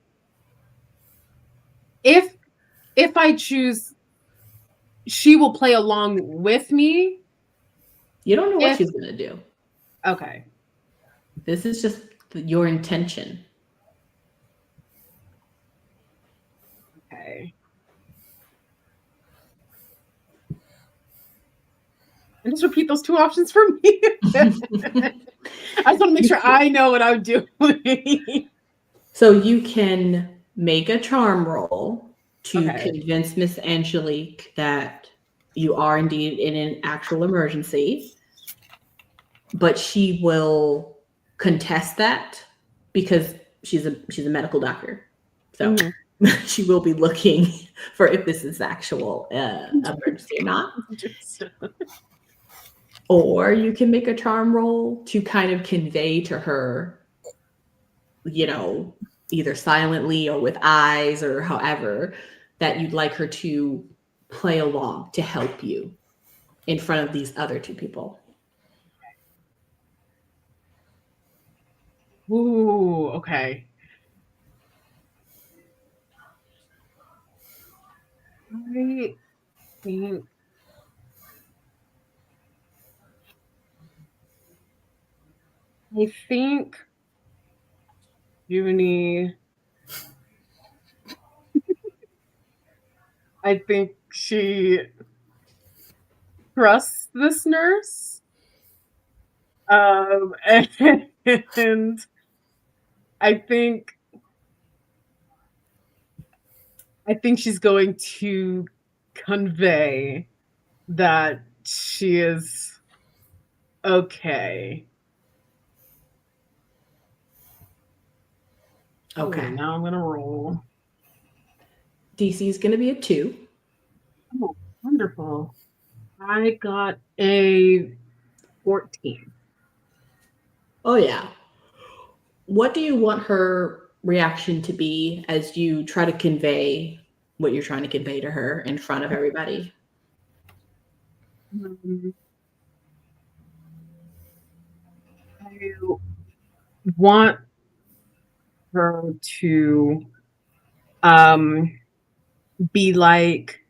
choose, she will play along with me. You don't know what she's going to do. Okay. This is just your intention. Okay. And just repeat those two options for me. I just want to make sure I know what I'm doing. So you can make a charm roll to Okay. convince Miss Angelique that you are indeed in an actual emergency, but she will contest that because she's a medical doctor. So she will be looking for if this is actual emergency or not. Or you can make a charm roll to kind of convey to her, either silently or with eyes or however, that you'd like her to play along to help you in front of these other two people. Ooh, okay. I think Juni. I think she trusts this nurse. And I think she's going to convey that she is okay. Okay. Now I'm gonna roll. DC is going to be a 2. Oh, wonderful. I got a 14. Oh, yeah. What do you want her reaction to be as you try to convey what you're trying to convey to her in front of everybody? I want her to be like,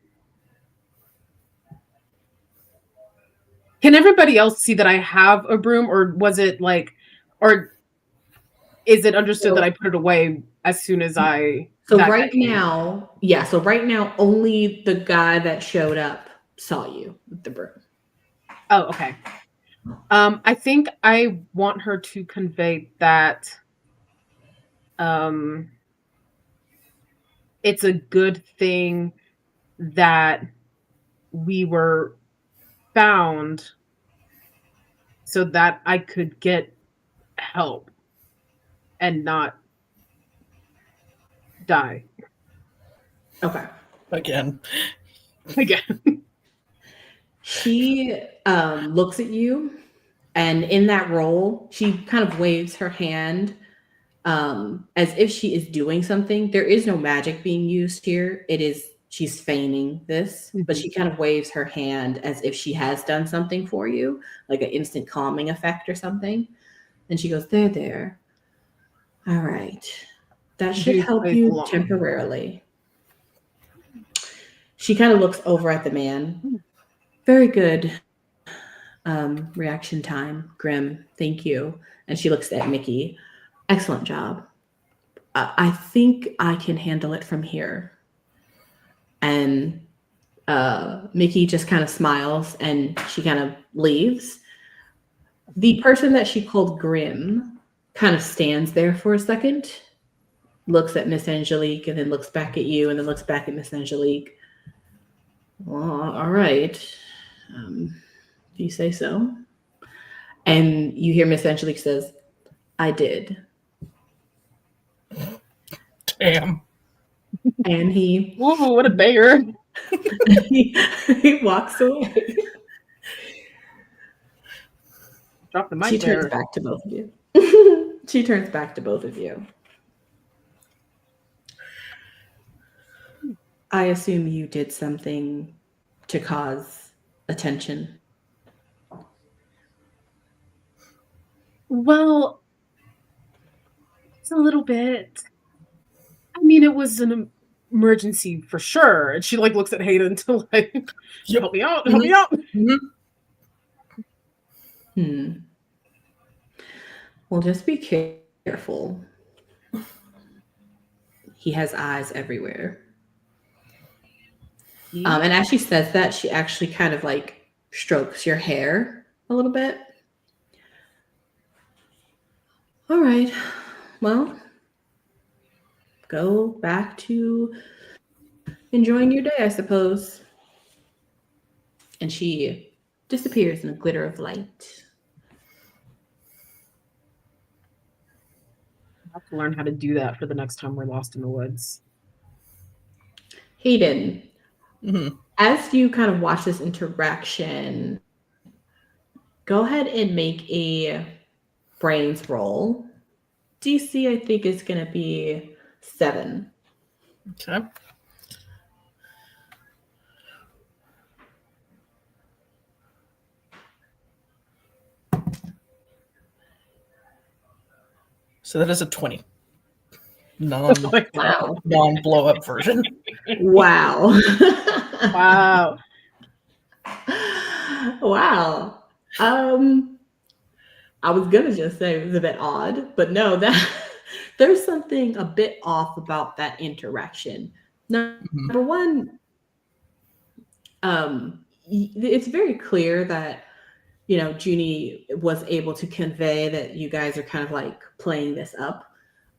can everybody else see that I have a broom, or was it like, or is it understood that I put it away as soon as I? So right now, only the guy that showed up saw you with the broom. Oh, okay. I think I want her to convey that it's a good thing that we were found so that I could get help and not die. Okay. Again. She looks at you, and in that role, she kind of waves her hand as if she is doing something. There is no magic being used here. She's feigning this, but she kind of waves her hand as if she has done something for you, like an instant calming effect or something. And she goes, there. All right. That should help you temporarily. She kind of looks over at the man. Very good reaction time, Grim. Thank you. And she looks at Mickey. Excellent job. I think I can handle it from here. And Mickey just kind of smiles and she kind of leaves. The person that she called Grim kind of stands there for a second, looks at Miss Angelique, and then looks back at you, and then looks back at Miss Angelique. Well, all right. Do you say so? And you hear Miss Angelique says, I did. Damn. And he... Whoa, what a banger. he walks away. Drop the mic. She turns back to both of you. She turns back to both of you. I assume you did something to cause attention. Well, it's a little bit. I mean, it was an emergency for sure. And she like looks at Hayden to like help me out, help me out. Mhm. Well, just be careful. He has eyes everywhere. And as she says that, she actually kind of like strokes your hair a little bit. All right. Well, go back to enjoying your day, I suppose. And she disappears in a glitter of light. I have to learn how to do that for the next time we're lost in the woods. Hayden, Mm-hmm. as you kind of watch this interaction, go ahead and make a brains roll. DC, I think, is going to be 7. Okay. So that is a 20. Wow. Non-blow up version. Wow. Wow. Wow. I was gonna just say it was a bit odd, but no, that there's something a bit off about that interaction. Number one, it's very clear that Juni was able to convey that you guys are kind of like playing this up.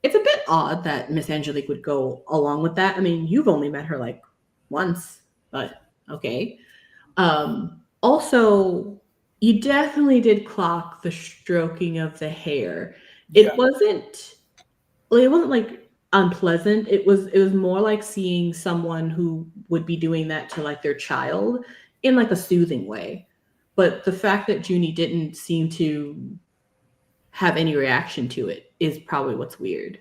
It's a bit odd that Miss Angelique would go along with that. I mean, you've only met her like once, but okay. Also, you definitely did clock the stroking of the hair. It wasn't like unpleasant. It was more like seeing someone who would be doing that to like their child in like a soothing way. But the fact that Juni didn't seem to have any reaction to it is probably what's weird.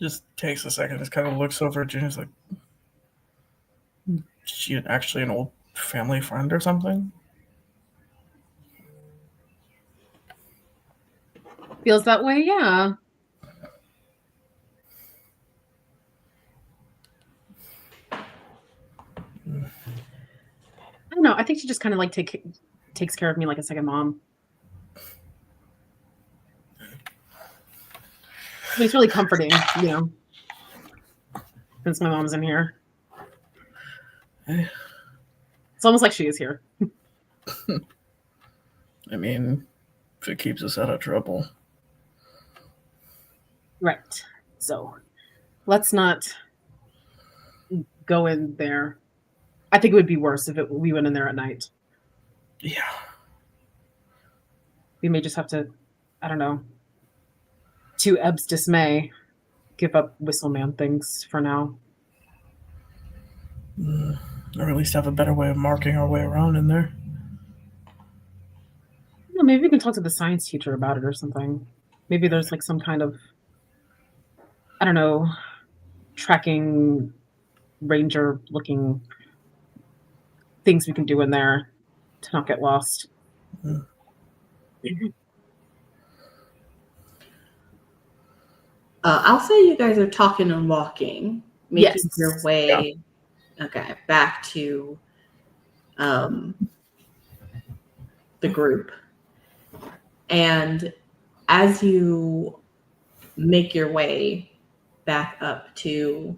Just takes a second, just kind of looks over at Juni's like, is she actually an old family friend or something? Feels that way, yeah. I don't know. I think she just kind of like takes care of me like a second mom. But it's really comforting, since my mom's in here. It's almost like she is here. I mean, if it keeps us out of trouble. Right. So let's not go in there. I think it would be worse if we went in there at night. Yeah. We may just have to, I don't know, to Ebb's dismay, give up Whistleman things for now. Or at least have a better way of marking our way around in there. Maybe we can talk to the science teacher about it or something. Maybe there's like some kind of, I don't know, tracking ranger looking things we can do in there to not get lost. I'll say you guys are talking and walking, making your way back to the group. And as you make your way back up to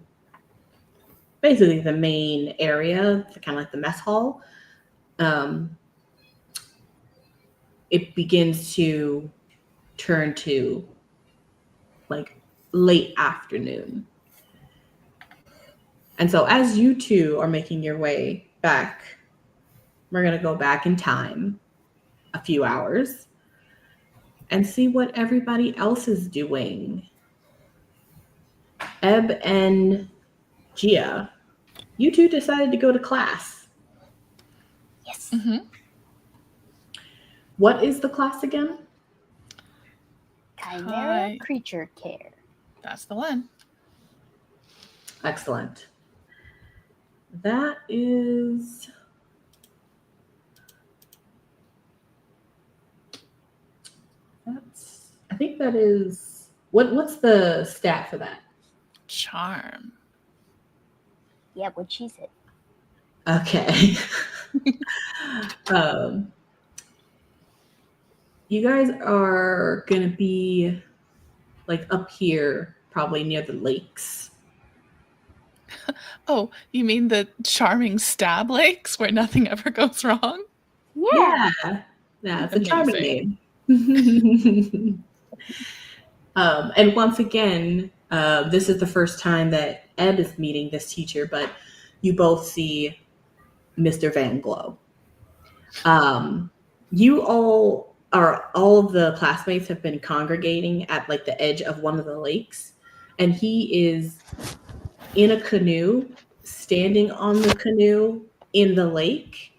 basically the main area, kind of like the mess hall, it begins to turn to like late afternoon. And so as you two are making your way back, we're going to go back in time a few hours and see what everybody else is doing. Ebb and Gia, you two decided to go to class. Yes. Mm-hmm. What is the class again? Chimera creature care. That's the one. Excellent. That is... I think that is... What's the stat for that? Charm. Yeah, what she said. Okay. You guys are going to be like up here, probably near the lakes. Oh, you mean the charming stab lakes where nothing ever goes wrong? Yeah. Yeah, it's a charming Amazing. name. And once again, this is the first time that Ebb is meeting this teacher, but you both see Mr. Van Glow. You all of the classmates have been congregating at like the edge of one of the lakes, and he is in a canoe, standing on the canoe in the lake,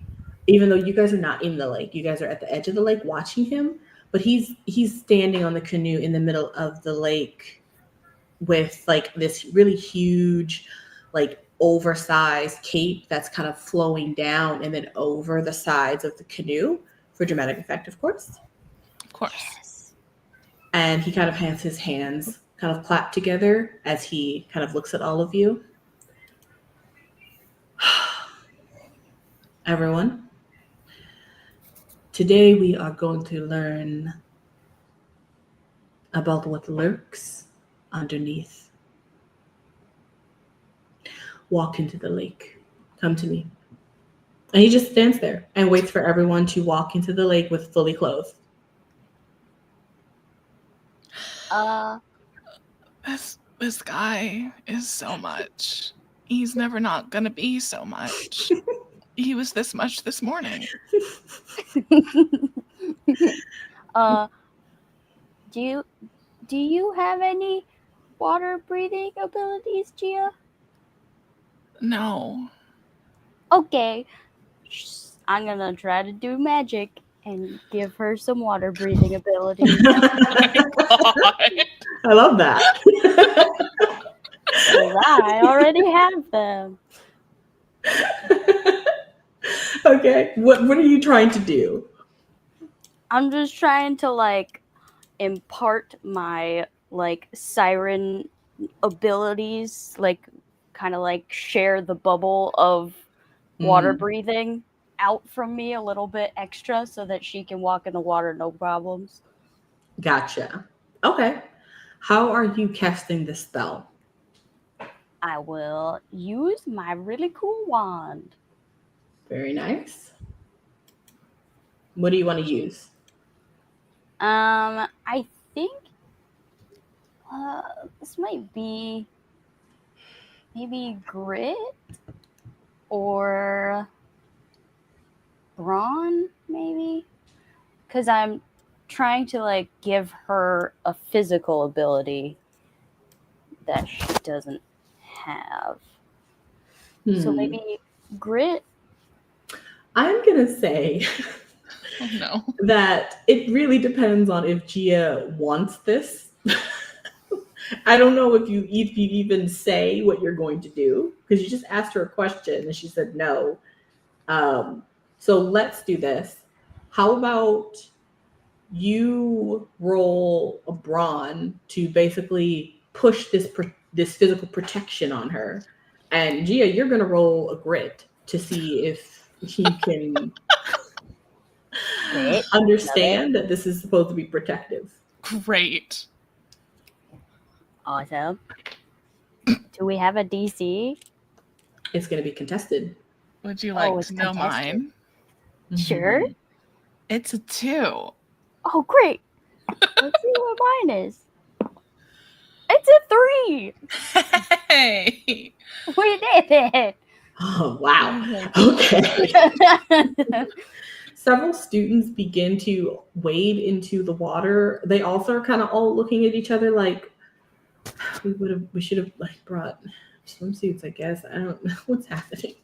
even though you guys are not in the lake. You guys are at the edge of the lake watching him, but he's standing on the canoe in the middle of the lake with like this really huge, like oversized cape that's kind of flowing down and then over the sides of the canoe for dramatic effect, of course. Of course. Yes. And he kind of has his hands kind of clapped together as he kind of looks at all of you. Everyone, today we are going to learn about what lurks underneath. Walk into the lake. Come to me. And he just stands there and waits for everyone to walk into the lake with fully clothed. This guy is so much. He's never not gonna be so much. He was this much this morning. Do you have any water breathing abilities, Gia? No. Okay. I'm gonna try to do magic and give her some water breathing abilities. I love that. 'Cause I already have them. Okay. What are you trying to do? I'm just trying to like impart my like siren abilities, like kind of like share the bubble of water breathing out from me a little bit extra so that she can walk in the water no problems. Gotcha. Okay. How are you casting this spell? I will use my really cool wand. Very nice. What do you want to use? I think this might be maybe grit or brawn, maybe, because I'm trying to like give her a physical ability that she doesn't have. So maybe grit. I'm gonna say Oh no. that it really depends on if Gia wants this. I don't know if you even say what you're going to do, because you just asked her a question and she said no. So let's do this. How about you roll a brawn to basically push this physical protection on her, and Gia, you're gonna roll a grit to see if you can understand that this is supposed to be protective. Great. Awesome. Do we have a DC? It's gonna be contested. Would you like it's to know contested. mine? Sure. It's a 2. Oh, great. Let's see what mine is. It's a 3. Hey. We did it. Oh, wow. Okay. Several students begin to wade into the water. They also are kind of all looking at each other like, we should have like brought swimsuits, I guess. I don't know what's happening.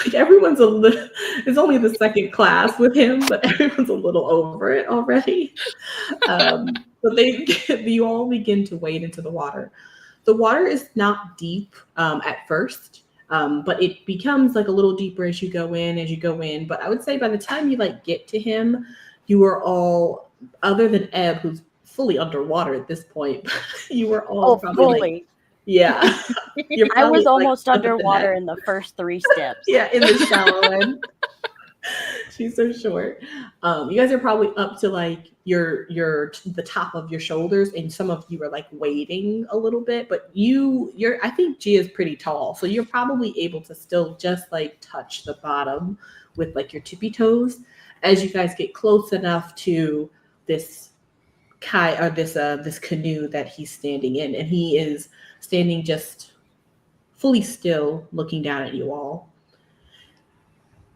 Like everyone's a little, it's only the second class with him, but everyone's a little over it already. But you all begin to wade into the water. The water is not deep at first, but it becomes like a little deeper as you go in. But I would say by the time you like get to him, you are all, other than Ebb, who's fully underwater at this point, you were all probably like, fully. yeah. You're I was probably, like, almost up at the underwater neck. in the first 3 steps. Yeah, in the shallow end. She's so short. You guys are probably up to like your the top of your shoulders, and some of you are like wading a little bit, but you're I think Gia's pretty tall, so you're probably able to still just like touch the bottom with like your tippy toes as you guys get close enough to this this canoe that he's standing in, and he is standing just fully still, looking down at you all.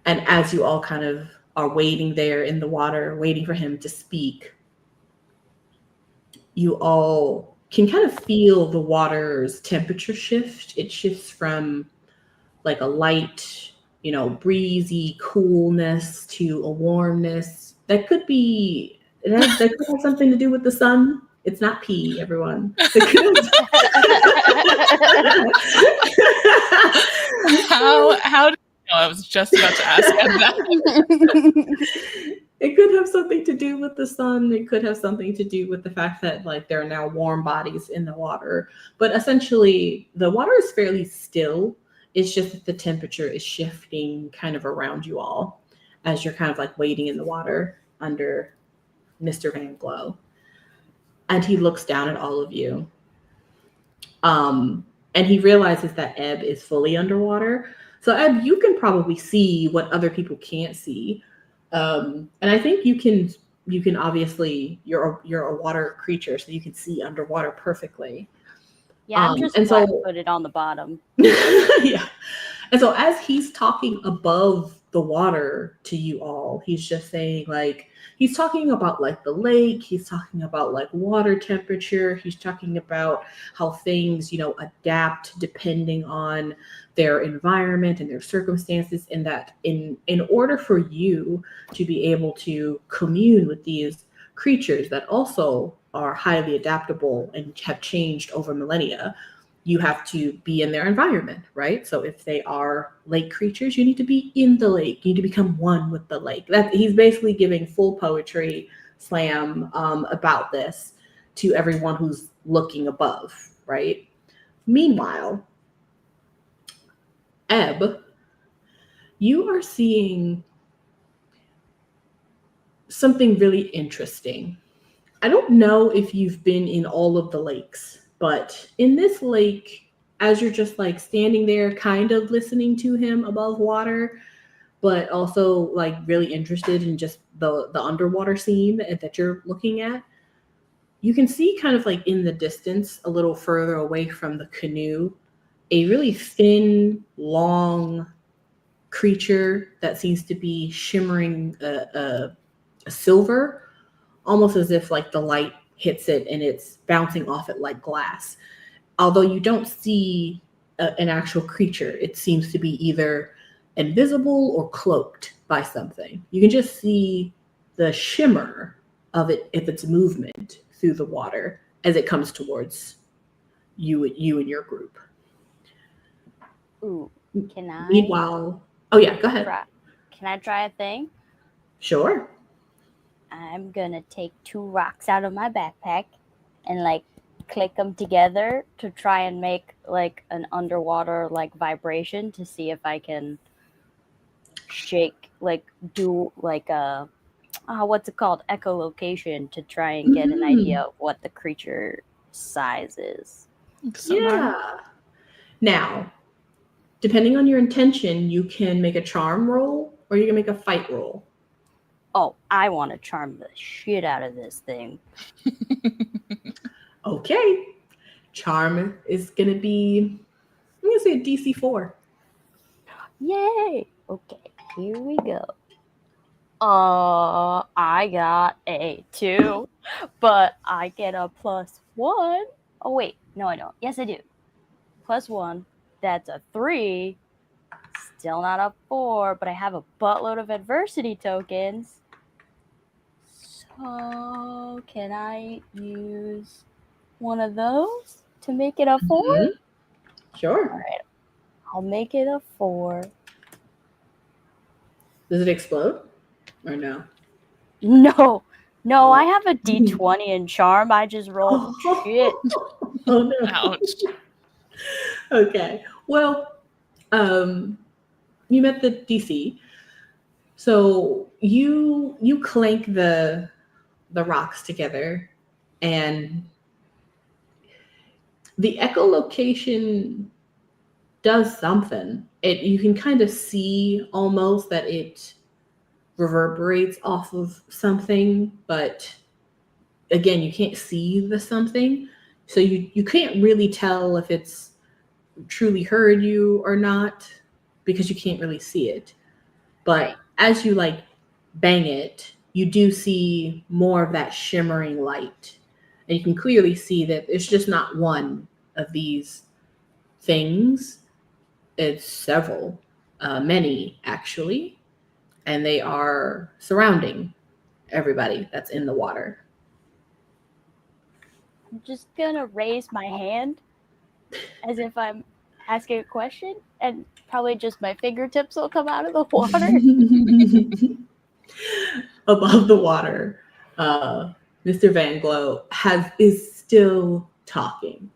And as you all kind of are waiting there in the water, waiting for him to speak, you all can kind of feel the water's temperature shift. It shifts from like a light, breezy coolness to a warmness. That could have something to do with the sun. It's not pee, everyone. How did you know? I was just about to ask him that. It could have something to do with the sun. It could have something to do with the fact that like there are now warm bodies in the water. But essentially, the water is fairly still. It's just that the temperature is shifting kind of around you all as you're kind of like wading in the water under Mr. Van Glow. And he looks down at all of you. And he realizes that Ebb is fully underwater. So Ebb, you can probably see what other people can't see. And I think you can obviously, you're a water creature, so you can see underwater perfectly. Yeah, I'm just flat-footed on the bottom. Yeah. And so as he's talking above the water to you all, he's just saying like, he's talking about like the lake, he's talking about like water temperature, he's talking about how things, adapt depending on their environment and their circumstances, and that in order for you to be able to commune with these creatures that also are highly adaptable and have changed over millennia, you have to be in their environment, right? So if they are lake creatures, you need to be in the lake. You need to become one with the lake. He's basically giving full poetry slam about this to everyone who's looking above, right? Meanwhile, Ebb, you are seeing something really interesting. I don't know if you've been in all of the lakes, but in this lake, as you're just like standing there kind of listening to him above water, but also like really interested in just the underwater scene that you're looking at, you can see kind of like in the distance, a little further away from the canoe, a really thin, long creature that seems to be shimmering a silver, almost as if like the light hits it and it's bouncing off it like glass. Although you don't see an actual creature, it seems to be either invisible or cloaked by something. You can just see the shimmer of it, if it's movement through the water as it comes towards you and your group. Ooh, can I? Meanwhile, oh yeah, go ahead. Can I try a thing? Sure. I'm gonna take 2 rocks out of my backpack and like click them together to try and make like an underwater like vibration to see if I can shake, like do like a what's it called, echolocation, to try and get an idea of what the creature size is. Yeah. Now, depending on your intention, you can make a charm roll or you can make a fight roll. Oh, I want to charm the shit out of this thing. Okay. Charm is going to be, I'm going to say a DC 4. Yay! Okay, here we go. I got a 2, but I get a +1. Oh, wait. No, I don't. Yes, I do. +1. That's a 3. Still not a 4, but I have a buttload of adversity tokens. So, can I use one of those to make it a 4? Mhm. Sure. All right. I'll make it a 4. Does it explode or no? No. No, Oh. I have a D20 in charm. I just rolled shit. Oh no. Ouch. Okay. Well, you met the DC. So you clank the rocks together, and the echolocation does something. You can kind of see almost that it reverberates off of something, but again, you can't see the something. So you can't really tell if it's truly heard you or not because you can't really see it. But as you like bang it, you do see more of that shimmering light. And you can clearly see that it's just not one of these things. It's several, many actually. And they are surrounding everybody that's in the water. I'm just gonna raise my hand as if I'm asking a question, and probably just my fingertips will come out of the water. Above the water, Mr. Van Glow is still talking.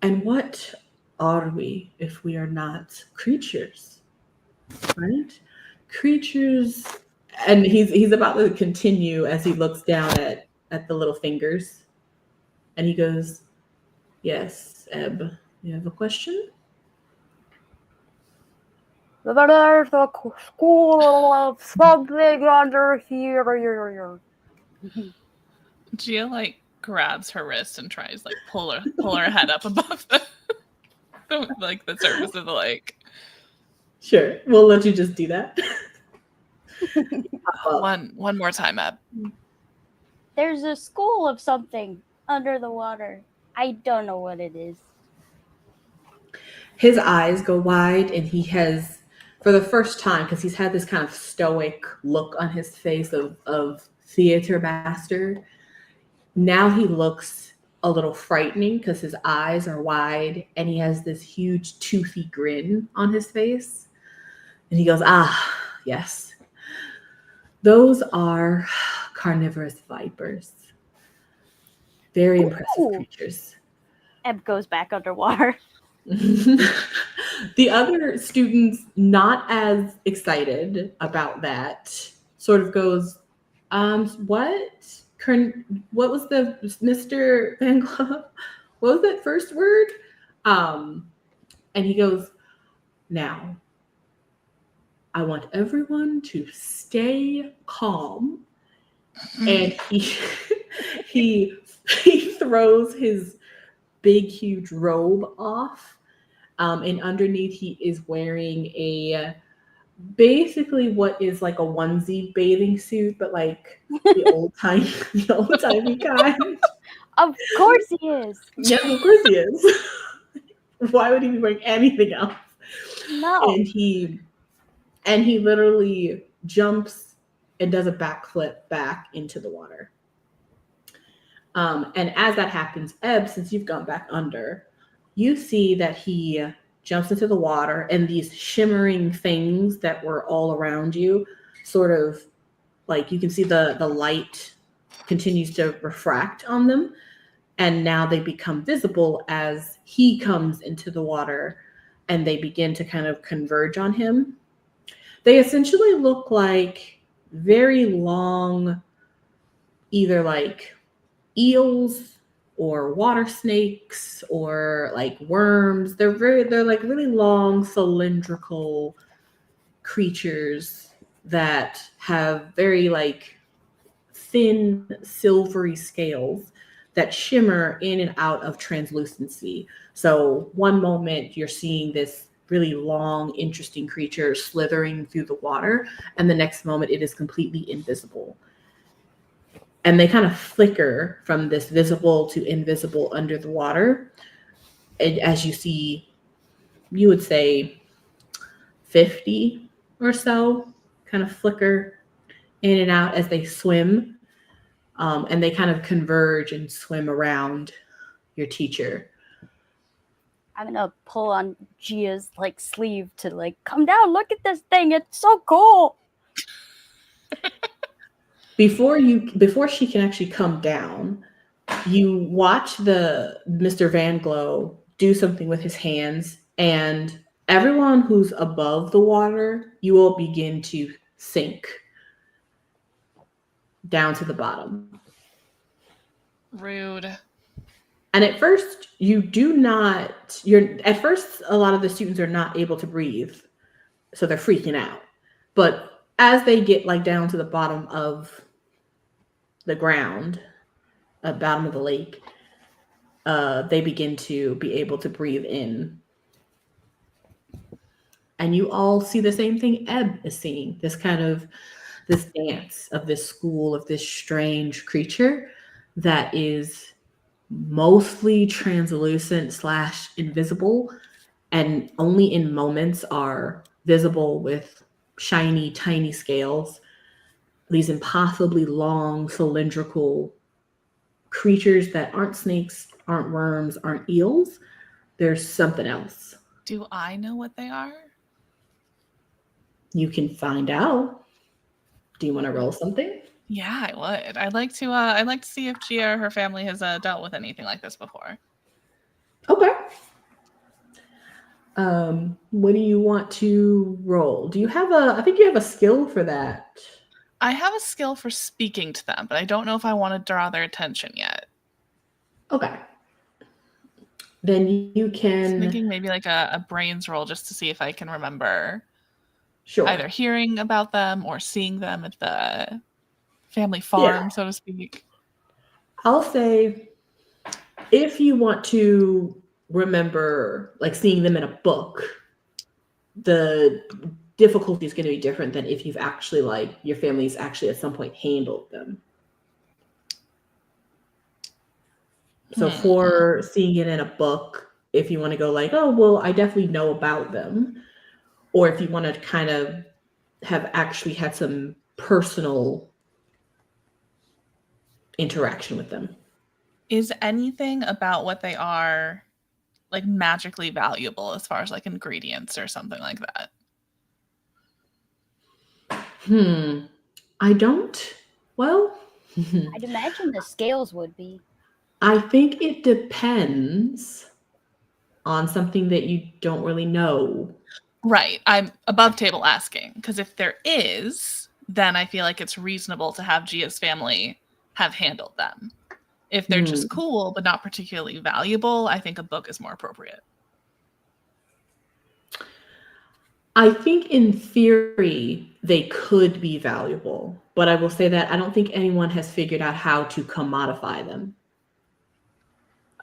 And what are we if we are not creatures? Right? Creatures, and he's about to continue as he looks down at the little fingers. And he goes, "Yes, Ebb, you have a question?" There's a school of something under here. Gia like grabs her wrist and tries like pull her head up above the like the surface of the lake. Sure, we'll let you just do that. One more time, Ebb. There's a school of something under the water. I don't know what it is. His eyes go wide, and he has, for the first time, because he's had this kind of stoic look on his face of theater master. Now he looks a little frightening because his eyes are wide, and he has this huge toothy grin on his face. And he goes, "Ah, yes. Those are carnivorous vipers. Very impressive creatures." Ebb goes back underwater. The other students, not as excited about that, sort of goes, what? What was the Mr. Van Gogh? What was that first word? And he goes, "Now, I want everyone to stay calm." And he throws his big, huge robe off. And underneath, he is wearing basically what is like a onesie bathing suit, but like the old timey kind. Of course he is. Yes, of course he is. Why would he be wearing anything else? No. And he literally jumps and does a backflip back into the water. And as that happens, Ebb, since you've gone back under, you see that he jumps into the water, and these shimmering things that were all around you sort of like you can see the light continues to refract on them. And now they become visible as he comes into the water, and they begin to kind of converge on him. They essentially look like very long, either like eels or water snakes or like worms. They're like really long cylindrical creatures that have very like thin silvery scales that shimmer in and out of translucency. So one moment you're seeing this really long, interesting creature slithering through the water, and the next moment it is completely invisible. And they kind of flicker from this visible to invisible under the water. And as you see, you would say 50 or so kind of flicker in and out as they swim. And they kind of converge and swim around your teacher. I'm gonna pull on Gia's like sleeve to like come down. Look at this thing. It's so cool. Before she can actually come down, you watch the Mr. Van Glow do something with his hands, and everyone who's above the water, you will begin to sink down to the bottom. Rude. And at first, a lot of the students are not able to breathe, so they're freaking out. But as they get like down to the bottom of the ground, bottom of the lake, they begin to be able to breathe in. And you all see the same thing Ebb is seeing, this dance of this school of this strange creature that is mostly translucent / invisible, and only in moments are visible with shiny, tiny scales. These impossibly long, cylindrical creatures that aren't snakes, aren't worms, aren't eels. There's something else. Do I know what they are? You can find out. Do you want to roll something? Yeah, I would. I'd like to see if Gia or her family has dealt with anything like this before. Okay. What do you want to roll? Do you have I think you have a skill for that. I have a skill for speaking to them, but I don't know if I want to draw their attention yet. Okay. Then you can... I was thinking maybe like a brains roll just to see if I can remember either hearing about them or seeing them at the family farm, so to speak. I'll say if you want to remember like seeing them in a book, the difficulty is going to be different than if you've actually like your family's actually at some point handled them. So for seeing it in a book, if you want to go like, oh, well, I definitely know about them. Or if you want to kind of have actually had some personal interaction with them. Is anything about what they are like magically valuable as far as like ingredients or something like that? I don't. Well, I'd imagine the scales would be. I think it depends on something that you don't really know. Right. I'm above table asking, because if there is, then I feel like it's reasonable to have Gia's family have handled them. If they're just cool but not particularly valuable, I think a book is more appropriate. I think in theory they could be valuable, but I will say that I don't think anyone has figured out how to commodify them.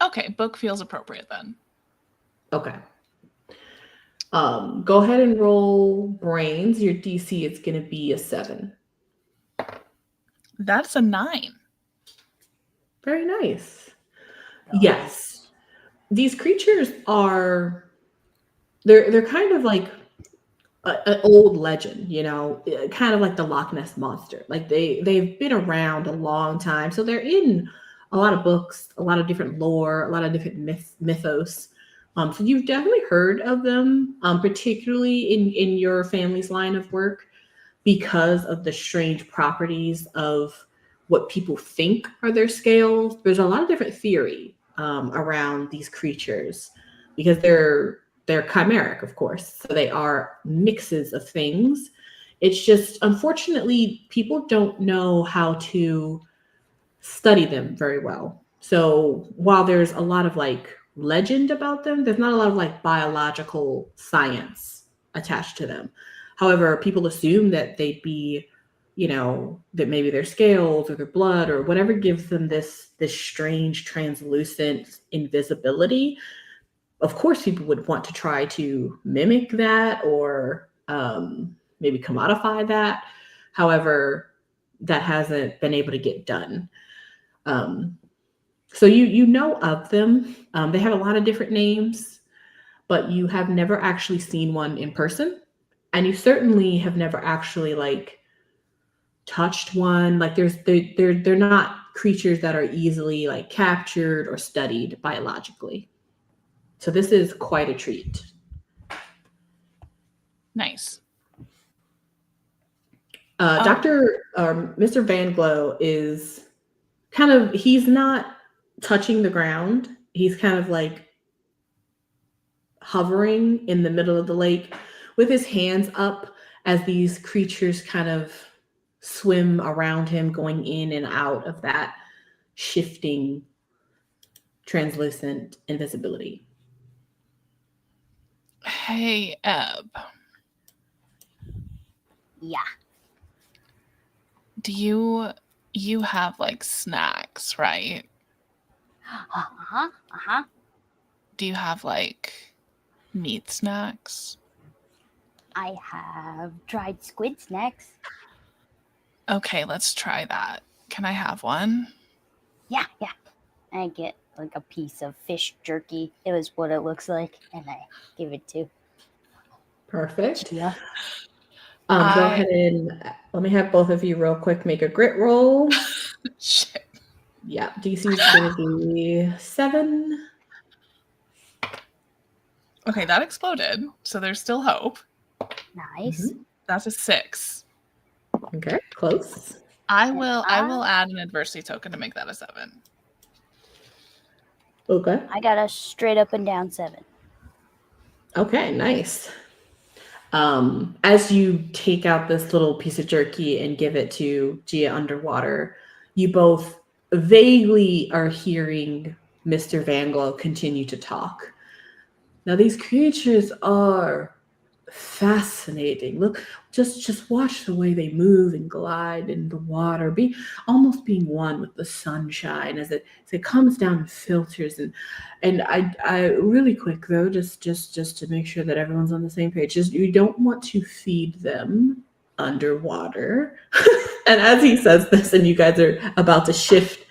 Okay, book feels appropriate then. Okay. Go ahead and roll brains. Your DC is going to be a 7. That's a 9. Very nice. Yes. These creatures are, they're kind of like an old legend, you know, kind of like the Loch Ness Monster. Like they've been around a long time. So they're in a lot of books, a lot of different lore, a lot of different mythos. So you've definitely heard of them, particularly in your family's line of work, because of the strange properties of what people think are their scales. There's a lot of different theory around these creatures because they're chimeric, of course. So they are mixes of things. It's just, unfortunately, people don't know how to study them very well. So while there's a lot of like legend about them, there's not a lot of like biological science attached to them. However, people assume that they'd be, you know, that maybe their scales or their blood or whatever gives them this strange translucent invisibility. Of course, people would want to try to mimic that or maybe commodify that. However, that hasn't been able to get done. So you know of them. They have a lot of different names, but you have never actually seen one in person. And you certainly have never actually like touched one. Like they're not creatures that are easily like captured or studied biologically. So this is quite a treat. Nice. Mr. Van Glow is kind of, he's not touching the ground. He's kind of like hovering in the middle of the lake with his hands up as these creatures kind of swim around him, going in and out of that shifting, translucent invisibility. Hey, Ebb. Yeah. Do you have like snacks, right? Do you have like meat snacks? I have tried squid snacks. Okay, let's try that. Can I have one? Yeah. I get like a piece of fish jerky. It was what it looks like, and I give it to. Perfect. Yeah. Go ahead and let me have both of you real quick make a grit roll. Shit. Yeah, DC is going to be 7. Okay, that exploded, so there's still hope. Nice. That's a 6. Okay, close. I will add an adversity token to make that a 7. Okay. I got a straight up and down 7. Okay, nice. As you take out this little piece of jerky and give it to Gia underwater, you both vaguely are hearing Mr. Van Glow continue to talk. Now, these creatures are fascinating. Look, just watch the way they move and glide in the water, almost being one with the sunshine as it comes down and filters. And I really quick though, just to make sure that everyone's on the same page, you don't want to feed them underwater. And as he says this, and you guys are about to shift,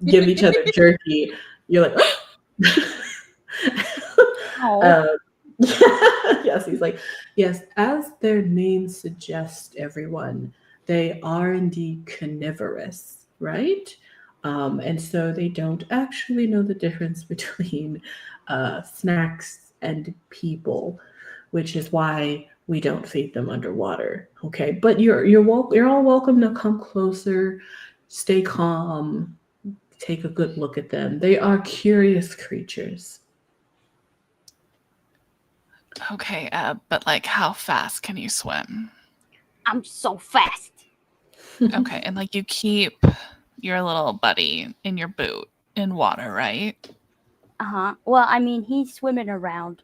give each other jerky, you're like, oh. Yes, he's like, yes, as their names suggest, everyone, they are indeed carnivorous, right? And so they don't actually know the difference between snacks and people, which is why we don't feed them underwater. Okay, but you're all welcome to come closer, stay calm, take a good look at them. They are curious creatures. Okay, but like how fast can you swim? I'm so fast. Okay, and like you keep your little buddy in your boot in water, right? Well, I mean, he's swimming around.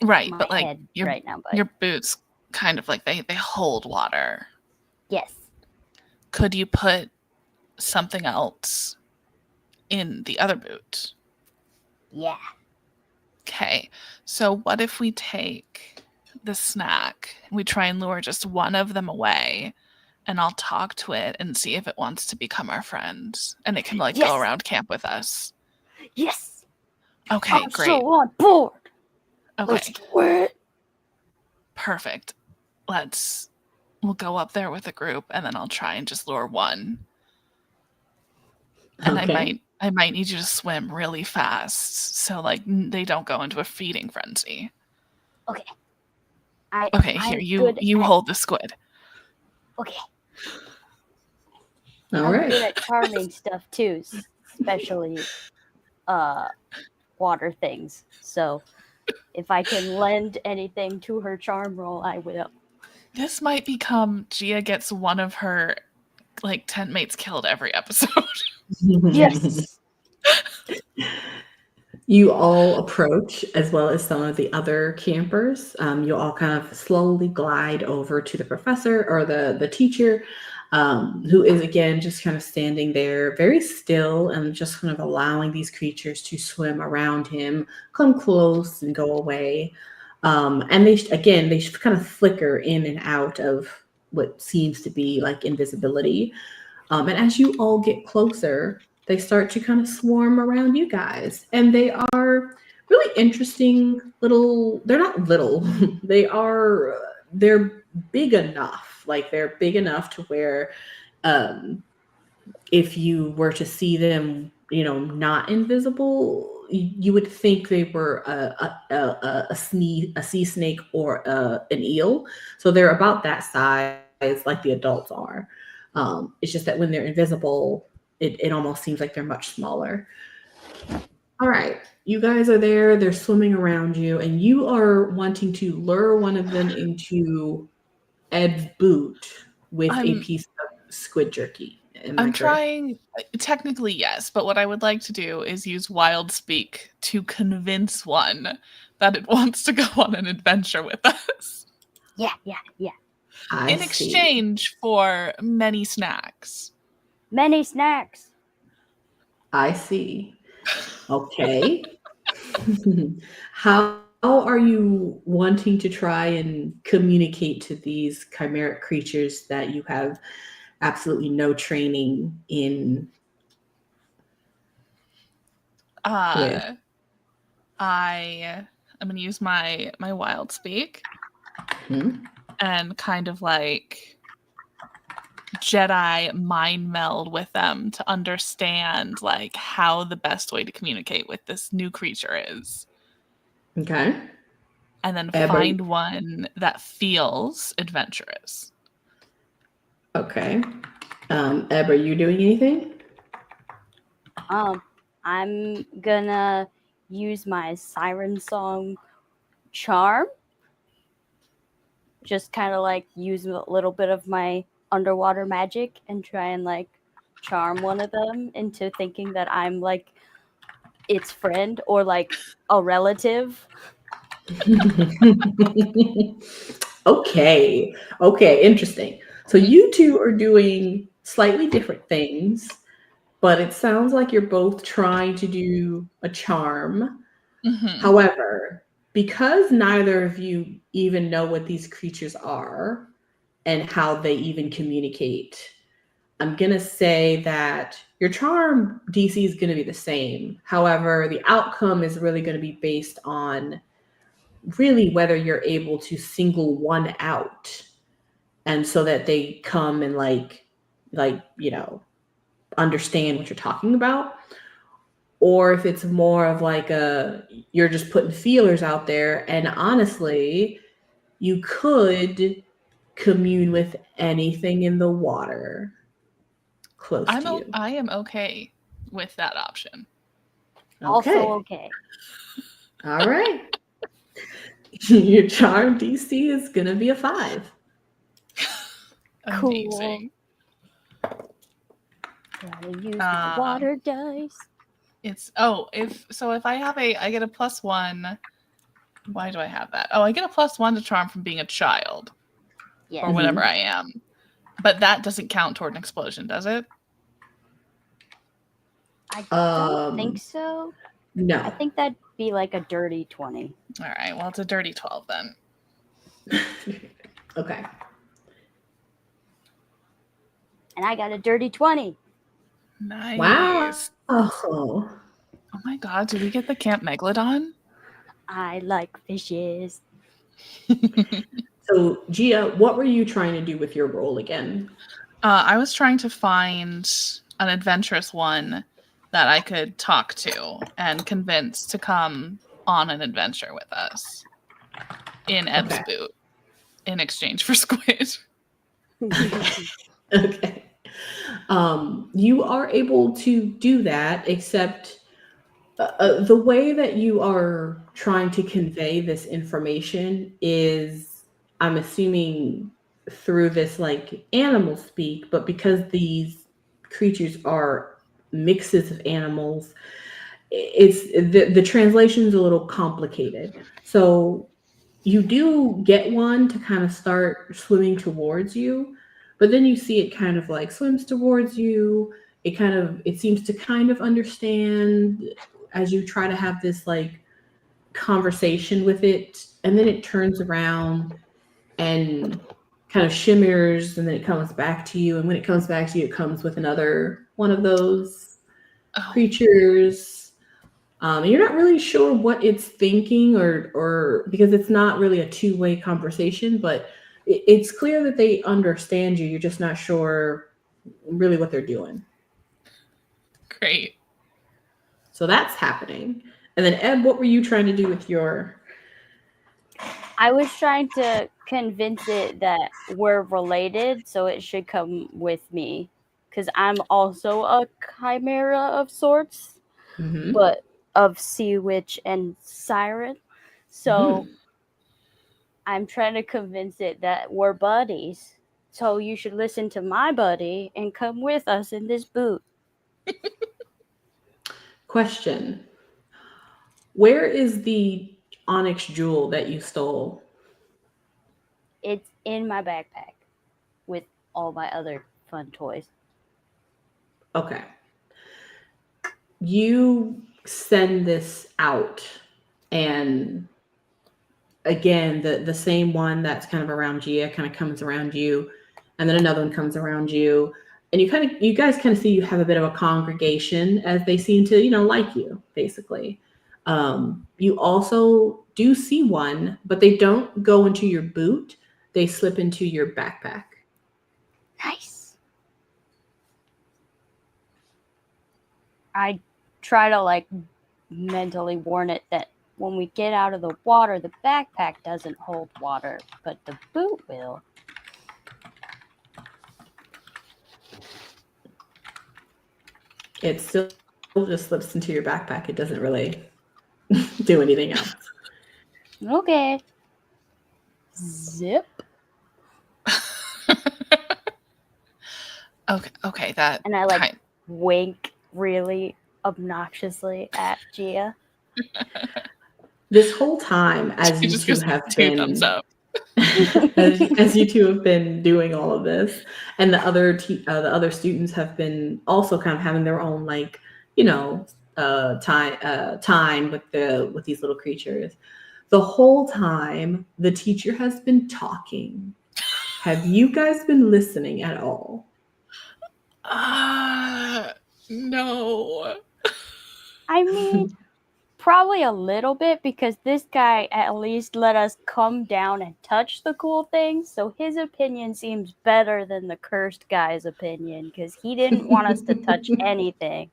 Right, my but like head your right now, but your boots kind of like they hold water. yes. Could you put something else in the other boot? Yeah. Okay, so what if we take the snack, we try and lure just one of them away, and I'll talk to it and see if it wants to become our friend, and it can like Yes. go around camp with us. Yes. Okay, I'm great. so on board. Okay, Let's do it. perfect. We'll go up there with a group, and then I'll try and just lure one. And Okay. I might need you to swim really fast, so like they don't go into a feeding frenzy. Okay. Okay, here you hold the squid. Okay. All I'm right. good at charming stuff too, especially water things. So if I can lend anything to her charm roll, I will. This might become Gia gets one of her like tent mates killed every episode. Yes. You all approach, as well as some of the other campers. You all kind of slowly glide over to the professor or the teacher, who is again just kind of standing there very still and just kind of allowing these creatures to swim around him, come close and go away. And they kind of flicker in and out of what seems to be like invisibility. And as you all get closer, they start to kind of swarm around you guys. And they are really interesting they're not little, they're big enough. Like they're big enough to where if you were to see them, not invisible, you would think they were a sea snake or an eel. So they're about that size, like the adults are. It's just that when they're invisible, it almost seems like they're much smaller. All right, you guys are there. They're swimming around you, and you are wanting to lure one of them into Ed's boot with a piece of squid jerky. I'm trying, technically yes, but what I would like to do is use wild speak to convince one that it wants to go on an adventure with us. Yeah. In exchange for many snacks. Many snacks. I see. Okay. How are you wanting to try and communicate to these chimeric creatures that you have absolutely no training in? I'm going to use my wild speak and kind of like Jedi mind meld with them to understand like how the best way to communicate with this new creature is. Okay. And then find one that feels adventurous. Okay. Ebb, are you doing anything? I'm gonna use my siren song charm. Just kind of like use a little bit of my underwater magic and try and like charm one of them into thinking that I'm like its friend or like a relative. Okay, interesting. So you two are doing slightly different things, but it sounds like you're both trying to do a charm. However, because neither of you even know what these creatures are and how they even communicate, I'm going to say that your charm DC is going to be the same. However, the outcome is really going to be based on really whether you're able to single one out, and so that they come and like understand what you're talking about, or if it's more of like you're just putting feelers out there. And honestly, you could commune with anything in the water close to you. I am okay with that option. Okay. Also okay. All right. Your charm DC is gonna be a 5. Amazing. Cool. Gotta use my water dice. If I have I get a +1. Why do I have that? Oh, I get a +1 to charm from being a child. Yeah. Or whatever I am. But that doesn't count toward an explosion, does it? I don't think so. No. I think that'd be like a dirty 20. All right. Well, it's a dirty 12 then. Okay. And I got a dirty 20. Nice. Wow. Oh my god, did we get the Camp Megalodon? I like fishes. So, Gia, what were you trying to do with your roll again? I was trying to find an adventurous one that I could talk to and convince to come on an adventure with us in Ebb's boot in exchange for squid. Okay. You are able to do that, except the way that you are trying to convey this information is, I'm assuming, through this like animal speak, but because these creatures are mixes of animals, it's the translation's a little complicated. So you do get one to kind of start swimming towards you, but then you see it kind of like swims towards you. It seems to kind of understand as you try to have this like conversation with it, and then it turns around and kind of shimmers, and then it comes back to you. And when it comes back to you, it comes with another one of those creatures. You're not really sure what it's thinking, or because it's not really a two-way conversation, but it's clear that they understand you. You're just not sure really what they're doing. Great. So that's happening. And then Ebb, what were you trying to do with your? I was trying to convince it that we're related, so it should come with me. Because I'm also a chimera of sorts, Mhm. but of Sea Witch and Siren. So I'm trying to convince it that we're buddies. So you should listen to my buddy and come with us in this boot. Question: where is the onyx jewel that you stole? It's in my backpack with all my other fun toys. Okay. You send this out, and again, the same one that's kind of around Gia kind of comes around you, and then another one comes around you, and you guys kind of see you have a bit of a congregation as they seem to like you basically. You also do see one, but they don't go into your boot; they slip into your backpack. Nice. I try to mentally warn it that when we get out of the water, the backpack doesn't hold water, but the boot will. It still just slips into your backpack. It doesn't really do anything else. Okay. Zip. Okay, that. And I wink really obnoxiously at Gia. This whole time, as She you just two gives have two been, thumbs up. as you two have been doing all of this, and the other students have been also kind of having their own time with these little creatures. The whole time, the teacher has been talking. Have you guys been listening at all? No. I mean, probably a little bit, because this guy at least let us come down and touch the cool things, so his opinion seems better than the cursed guy's opinion, because he didn't want us to touch anything.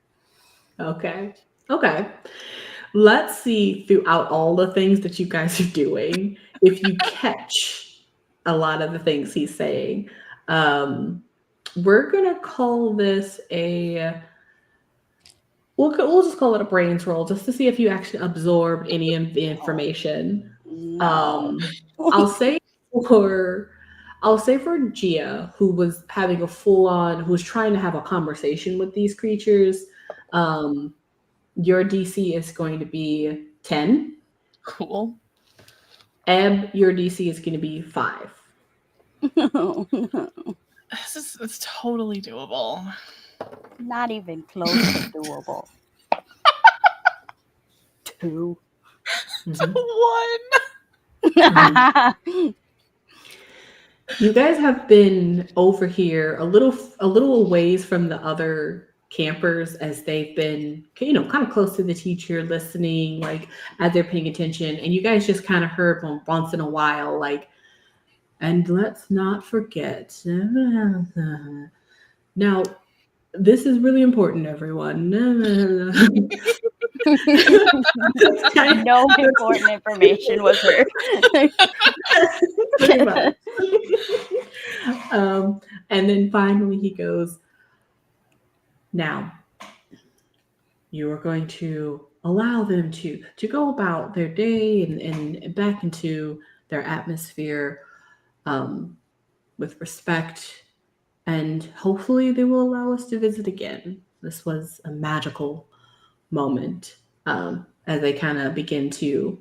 Okay. Let's see, throughout all the things that you guys are doing, if you catch a lot of the things he's saying. We're gonna call this we'll just call it a brains roll, just to see if you actually absorbed any of the information. No. I'll say for Gia, who was having who was trying to have a conversation with these creatures. Your DC is going to be 10. Cool. Ebb, your DC is going to be 5. It's totally doable. Not even close to doable. 2. One. You guys have been over here a little ways from the other campers, as they've been kind of close to the teacher, listening, as they're paying attention, and you guys just kind of heard once in a while, and let's not forget, now this is really important, everyone. No important information was heard. Pretty much. And then finally he goes, now you are going to allow them to go about their day and back into their atmosphere with respect, and hopefully they will allow us to visit again. This was a magical moment, as they kind of begin to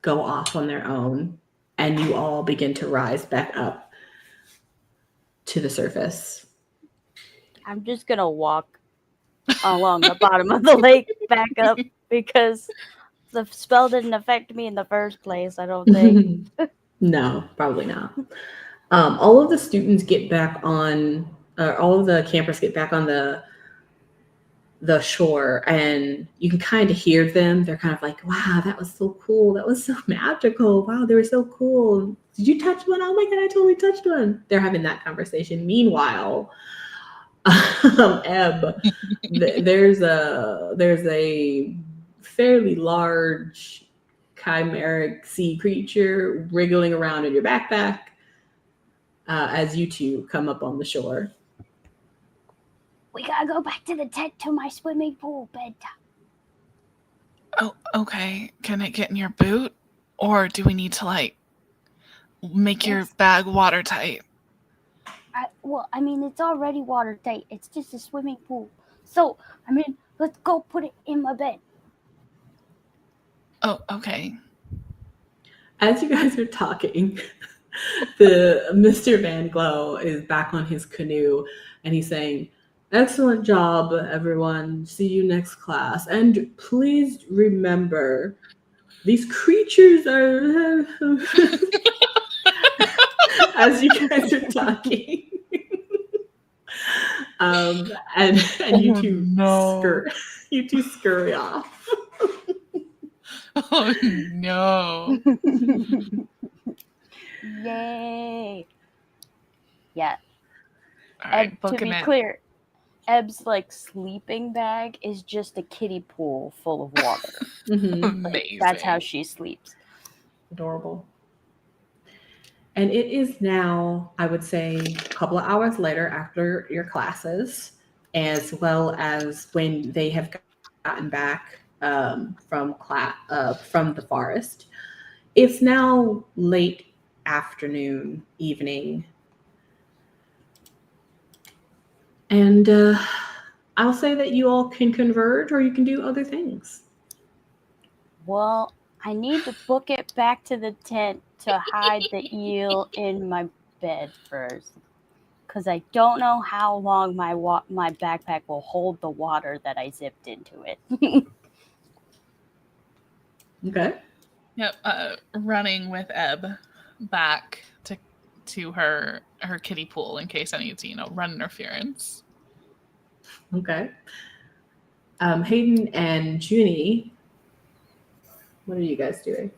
go off on their own, and you all begin to rise back up to the surface. I'm just gonna walk along the bottom of the lake back up, because the spell didn't affect me in the first place, I don't think. No, probably not. All of the students get back on, all of the campers get back on the shore, and you can kind of hear them. They're kind of like, wow, that was so cool. That was so magical. Wow, they were so cool. Did you touch one? Oh my God, I totally touched one. They're having that conversation. Meanwhile, Ebb, there's a fairly large chimeric sea creature wriggling around in your backpack as you two come up on the shore. We gotta go back to the tent to my swimming pool bedtime. Oh, okay. Can I get in your boot? Or do we need to, like, make your bag watertight? I mean, it's already watertight. It's just a swimming pool. So, I mean, let's go put it in my bed. Oh, okay. As you guys are talking, the Mr. Van Glow is back on his canoe and he's saying, "Excellent job, everyone. See you next class. And please remember, these creatures are..." As you guys are talking. And you two scurry off. Oh, no. Yay. Yeah. All right, Ebb, to be clear, Ebb's like sleeping bag is just a kiddie pool full of water. Amazing. That's how she sleeps. Adorable. And it is now, I would say, a couple of hours later after your classes, as well as when they have gotten back from the forest. It's now late afternoon, evening. And I'll say that you all can converge or you can do other things. Well, I need to book it back to the tent to hide the eel in my bed first. Because I don't know how long my backpack will hold the water that I zipped into it. Okay. Yep. Running with Ebb back to her kiddie pool in case I need to, run interference. Okay. Hayden and Juni, what are you guys doing?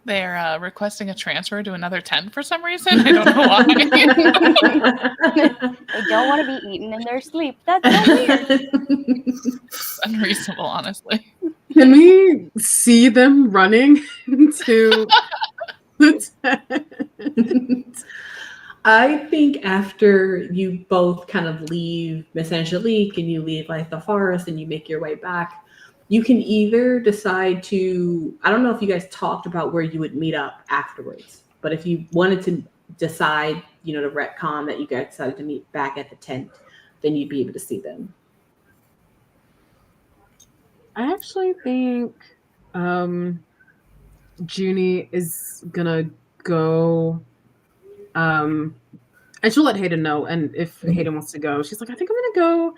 They're requesting a transfer to another tent for some reason. I don't know why. They don't want to be eaten in their sleep. That's so weird. It's unreasonable, honestly. Can we see them running into the tent? I think after you both kind of leave Miss Angelique and you leave like the forest and you make your way back, you can either decide to, I don't know if you guys talked about where you would meet up afterwards, but if you wanted to decide, to retcon that you guys decided to meet back at the tent, then you'd be able to see them. I actually think Juni is gonna go, and she'll let Hayden know. And if Hayden wants to go, she's like, I think I'm gonna go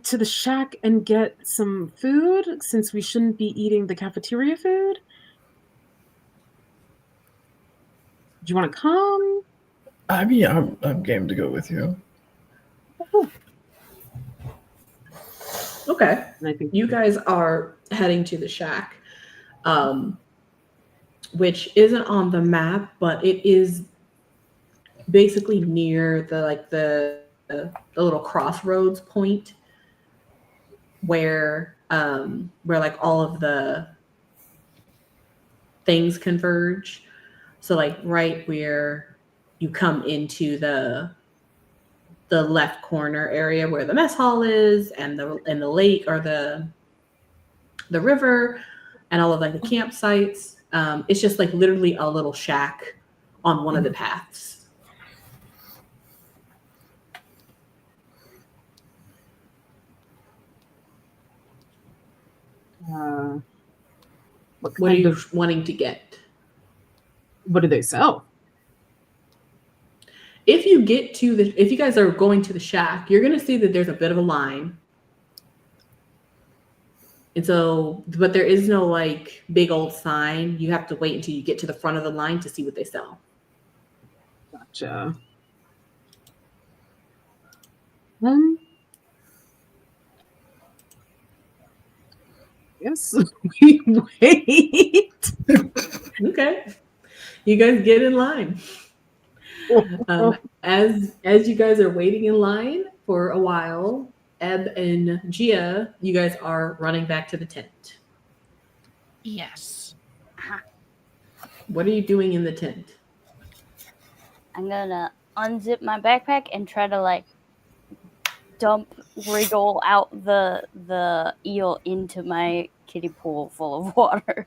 to the shack and get some food since we shouldn't be eating the cafeteria food. Do you want to come? I mean, I'm game to go with you. Okay. And I think you guys are heading to the shack, which isn't on the map, but it is basically near the little crossroads point where like all of the things converge. So like right where you come into the left corner area where the mess hall is and the lake or the river and all of like the campsites. It's just like literally a little shack on one of the paths. What are you wanting to get? What do they sell? If you guys are going to the shack, you're going to see that there's a bit of a line. And so, but there is no like big old sign. You have to wait until you get to the front of the line to see what they sell. Gotcha. Yes, we wait. Okay. You guys get in line. As you guys are waiting in line for a while, Ebb and Gia, you guys are running back to the tent. Yes. What are you doing in the tent? I'm gonna unzip my backpack and try to like wriggle out the eel into my kiddie pool full of water.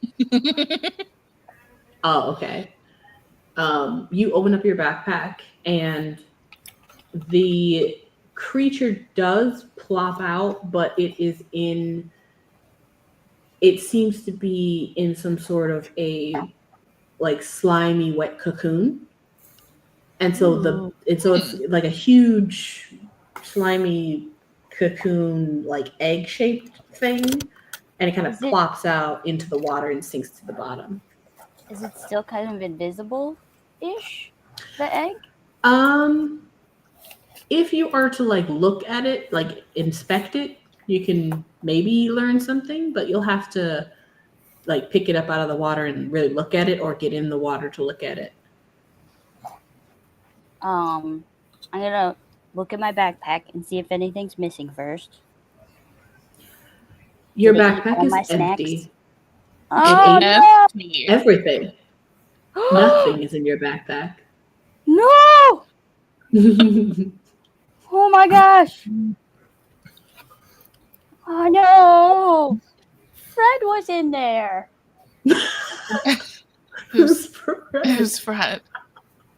Oh, okay. You open up your backpack and the creature does plop out, but it seems to be in some sort of a like slimy wet cocoon. And so it's like a huge slimy cocoon, like egg shaped thing, and it kind of plops out into the water and sinks to the bottom. Is it still kind of invisible-ish, the egg? If you are to like look at it, like inspect it, you can maybe learn something, but you'll have to like pick it up out of the water and really look at it, or get in the water to look at it. I'm gonna look at my backpack and see if anything's missing first. Your Did it eat backpack all is my empty. snacks? Oh no! Everything. Nothing is in your backpack. No! Oh my gosh! Oh no! Fred was in there. Who's Fred? Who's Fred?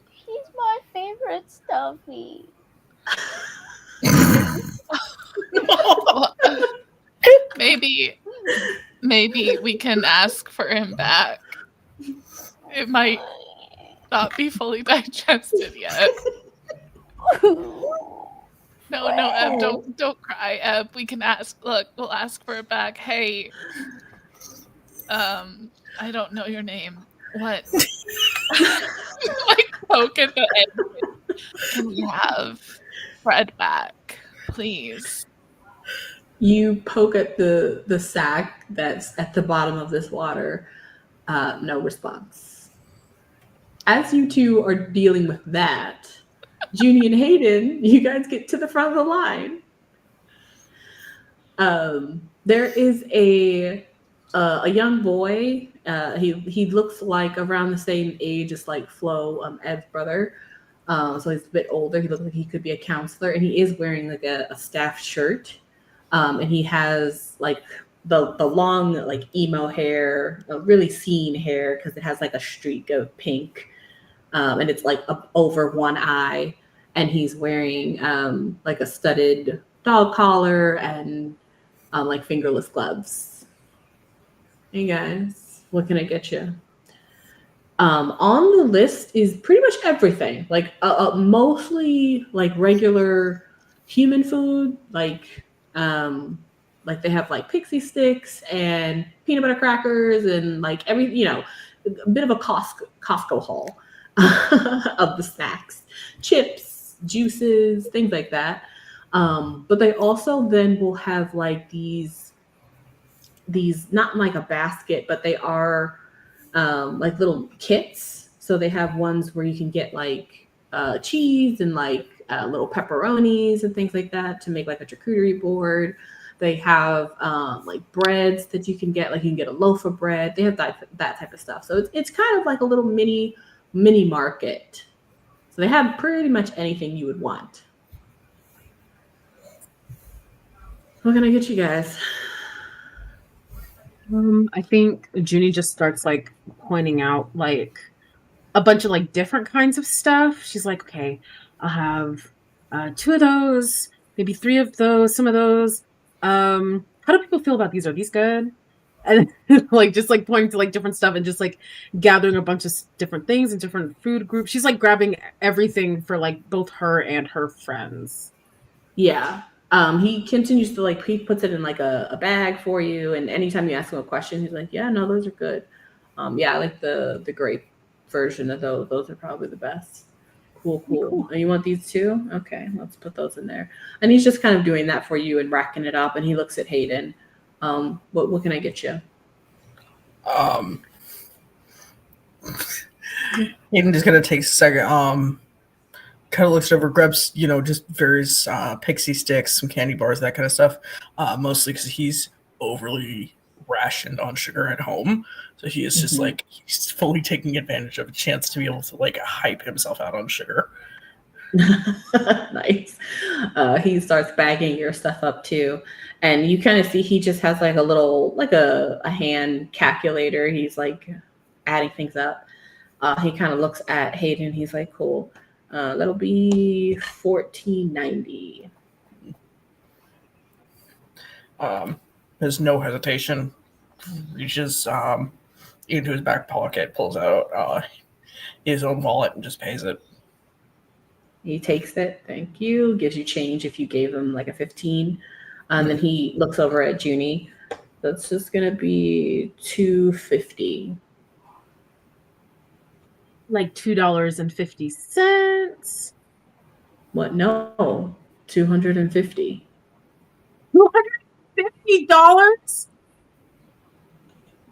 He's my favorite stuffy. Maybe we can ask for him back. It might not be fully digested yet. No, Ebb, don't cry, Ebb. We can ask. Look, we'll ask for it back. Hey, I don't know your name. What? Like poke at the egg. Can we have Fred back, please? You poke at the sack that's at the bottom of this water. No response. As you two are dealing with that, Juni and Hayden, you guys get to the front of the line. There is a young boy. He looks like around the same age as like Flo, Ed's brother. So he's a bit older. He looks like he could be a counselor, and he is wearing like a staff shirt. And he has like the long like emo hair, really seen hair because it has like a streak of pink, and it's like up over one eye. And he's wearing like a studded dog collar and like fingerless gloves. Hey guys, what can I get you? On the list is pretty much everything, like mostly like regular human food, like they have like pixie sticks and peanut butter crackers and like a bit of a Costco haul of the snacks, chips, juices, things like that. But they also then will have like these not like a basket, but they are like little kits. So they have ones where you can get like cheese and like little pepperonis and things like that to make like a charcuterie board. They have like breads that you can get, like you can get a loaf of bread. They have that type of stuff. So it's kind of like a little mini market. So they have pretty much anything you would want. What can I get you guys? I think Juni just starts like pointing out like a bunch of like different kinds of stuff. She's like, okay, I'll have 2 of those, maybe 3 of those, some of those. How do people feel about these? Are these good? And like just like pointing to like different stuff and just like gathering a bunch of different things and different food groups. She's like grabbing everything for like both her and her friends. Yeah. He continues to like, he puts it in like a bag for you, and anytime you ask him a question, he's like, yeah, no, those are good. Yeah, I like the grape version of those. Those are probably the best. Cool. And you want these too? Okay, let's put those in there. And he's just kind of doing that for you and racking it up, and he looks at Hayden. What can I get you? Hayden just gonna take a second. kind of looks over, grabs, just various pixie sticks, some candy bars, that kind of stuff. Mostly because he's overly rationed on sugar at home. So he is just he's fully taking advantage of a chance to be able to hype himself out on sugar. Nice. He starts bagging your stuff up too. And you kind of see he just has a little, a hand calculator. He's adding things up. He kind of looks at Hayden. He's like, cool. That'll be $14.90. There's no hesitation. Reaches into his back pocket, pulls out his own wallet, and just pays it. He takes it. Thank you. Gives you change if you gave him a 15. And then he looks over at Juni. That's just gonna be $2.50. $2.50. What? No, $250. $250?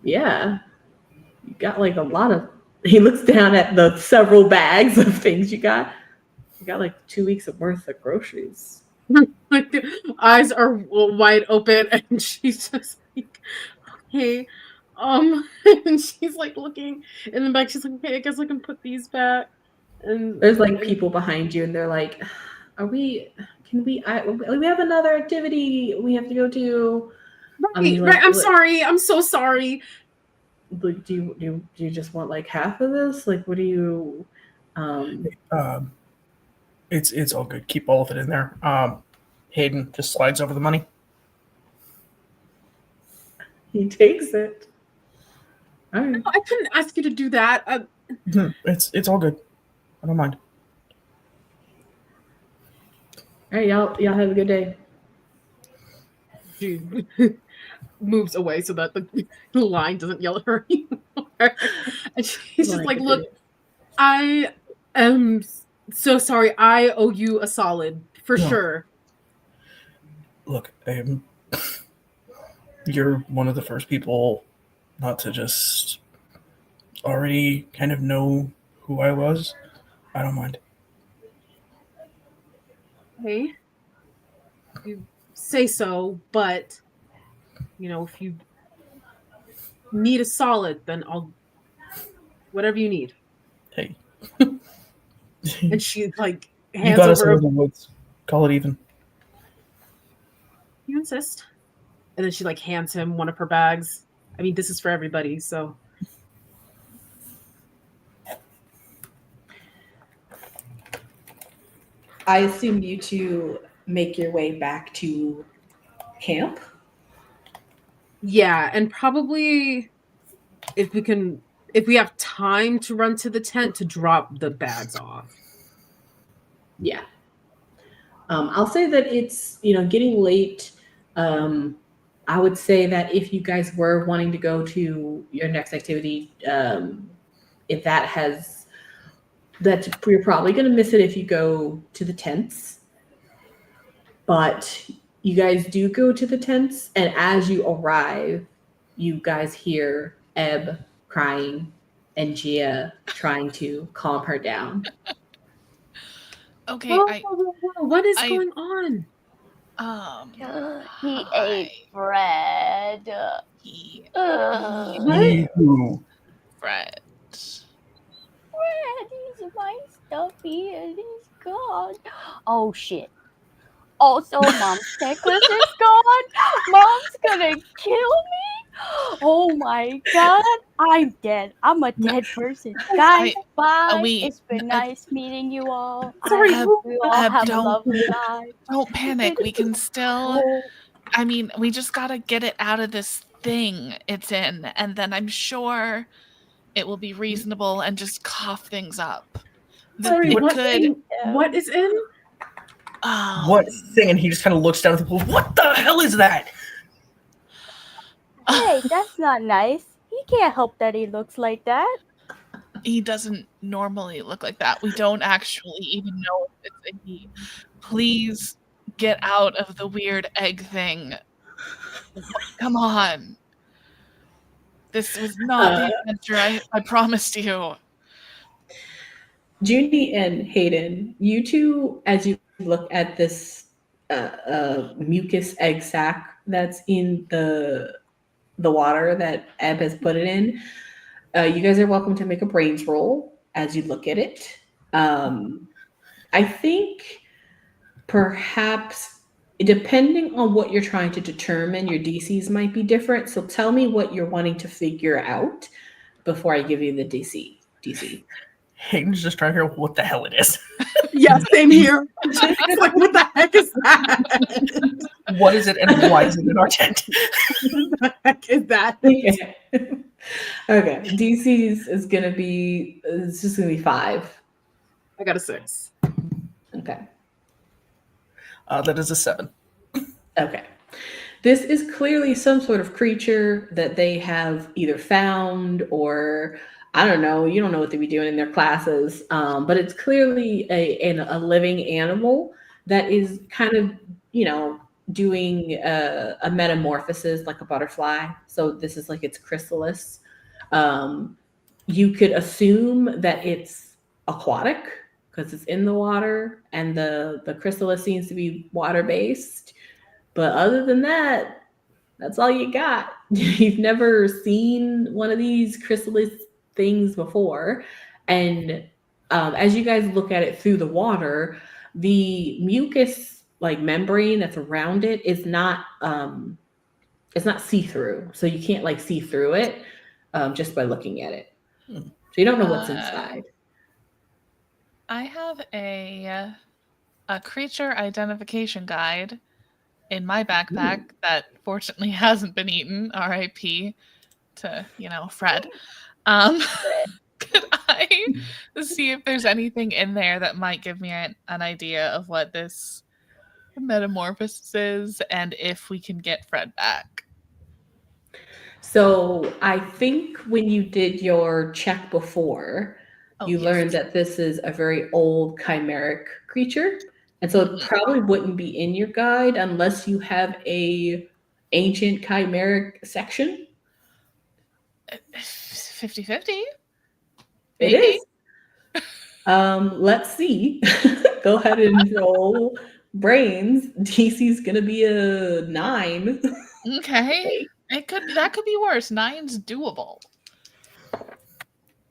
Yeah, you got a lot of. He looks down at the several bags of things you got. You got 2 weeks of worth of groceries. The eyes are wide open, and she's just okay. And she's looking in the back. She's like, okay, I guess I can put these back. And there's people behind you, and they're like, we have another activity we have to go to. Right. I'm sorry. I'm so sorry. Do you just want half of this? What do you? It's all good. Keep all of it in there. Hayden just slides over the money. He takes it. All right. No, I couldn't ask you to do that. It's all good. I don't mind. All right, y'all have a good day. She moves away so that the line doesn't yell at her anymore. And she's just look, I am so sorry. I owe you a solid for sure. Look, you're one of the first people not to just already kind of know who I was. I don't mind. Hey, you say so, but if you need a solid, then I'll whatever you need. Hey. And she hands you got over. Us in the woods. Call it even. You insist. And then she hands him one of her bags. I mean, this is for everybody, so. I assume you two make your way back to camp. Yeah, and probably if we have time to run to the tent to drop the bags off. Yeah. I'll say that it's, getting late. I would say that if you guys were wanting to go to your next activity, if you're probably going to miss it if you go to the tents. But you guys do go to the tents, and as you arrive, you guys hear Ebb crying and Gia trying to calm her down. Okay, what is going on? He ate bread. Bread. Bread, he's my stuffy and he's gone. Oh shit. Also, Mom's necklace is gone. Mom's gonna kill me. Oh my god. I'm dead. I'm a dead person. Guys, bye. It's been nice meeting you all. Sorry, we all have a lovely life. Don't panic. We can still... I mean, we just gotta get it out of this thing it's in, and then I'm sure it will be reasonable and just cough things up. Sorry, what is in? What thing? And he just kind of looks down at the pool. What the hell is that? Hey, that's not nice. He can't help that he looks like that. He doesn't normally look like that. We don't actually even know if it's a he. Please get out of the weird egg thing. Come on. This was not the adventure I promised you. Junie and Hayden, you two, as you look at this mucus egg sac that's in the water that Ebb has put it in, you guys are welcome to make a brains roll as you look at it. I think perhaps depending on what you're trying to determine, your DCs might be different. So tell me what you're wanting to figure out before I give you the DC. Hayden's just trying to figure out what the hell it is. Yeah, same here. It's like, what the heck is that? What is it and why is it in our tent? What the heck is that? Okay. Okay. DC's is gonna be, it's just gonna be 5. I got a 6. Okay. That is a 7. Okay. This is clearly some sort of creature that they have either found or I don't know. You don't know what they be doing in their classes, but it's clearly a living animal that is kind of, doing a metamorphosis like a butterfly. So this is like its chrysalis. You could assume that it's aquatic because it's in the water and the chrysalis seems to be water-based. But other than that, that's all you got. You've never seen one of these chrysalis things before. And as you guys look at it through the water, the mucus like membrane that's around it is not it's not see-through. So you can't like see through it just by looking at it. So you don't know what's inside. I have a creature identification guide in my backpack that fortunately hasn't been eaten. R.I.P. to, Fred. Could I see if there's anything in there that might give me an idea of what this metamorphosis is and if we can get Fred back? So I think when you did your check before, you learned that this is a very old chimeric creature. And so it probably wouldn't be in your guide unless you have a ancient chimeric section. 50-50. It is. Let's see. Go ahead and roll brains. DC's gonna be a 9. Okay. That could be worse. 9's doable.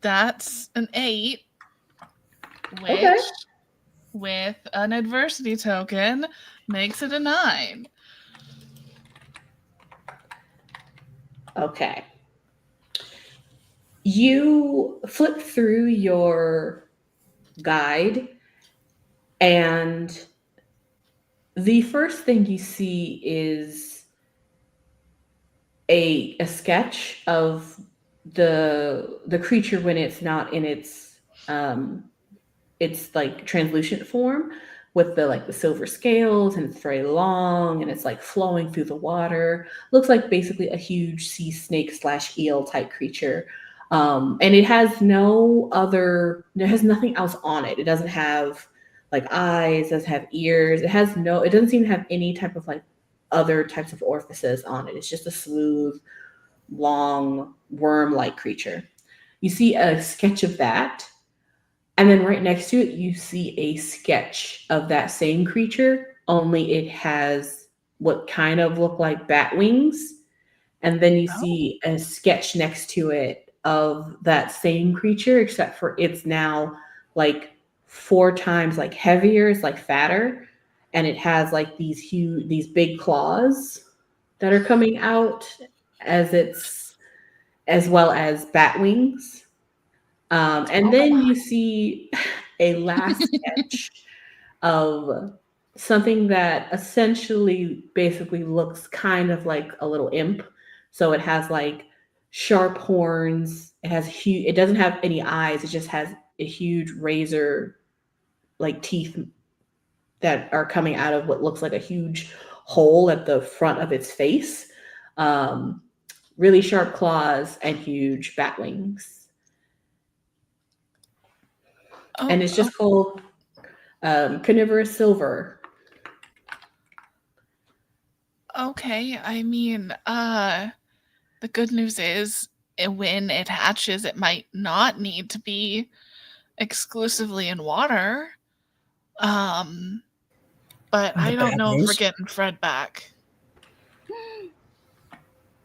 That's an 8, which with an adversity token makes it a 9. Okay. You flip through your guide, and the first thing you see is a sketch of the creature when it's not in its like translucent form with the silver scales, and it's very long and it's like flowing through the water. Looks like basically a huge sea snake / eel type creature. And it has nothing else on it. It doesn't have like eyes, it doesn't have ears. It doesn't seem to have any type of like other types of orifices on it. It's just a smooth, long, worm-like creature. You see a sketch of that. And then right next to it, you see a sketch of that same creature, only it has what kind of look like bat wings. And then you see a sketch next to it of that same creature, except for it's now like 4 times like heavier, it's like fatter, and it has like these big claws that are coming out as well as bat wings. And then you see a last sketch of something that essentially basically looks kind of like a little imp. So it has like sharp horns. It doesn't have any eyes. It just has a huge razor like teeth that are coming out of what looks like a huge hole at the front of its face. Really sharp claws and huge bat wings. And it's just called carnivorous silver. Okay, I mean, the good news is when it hatches, it might not need to be exclusively in water. But I don't bad know if we're news. getting Fred back.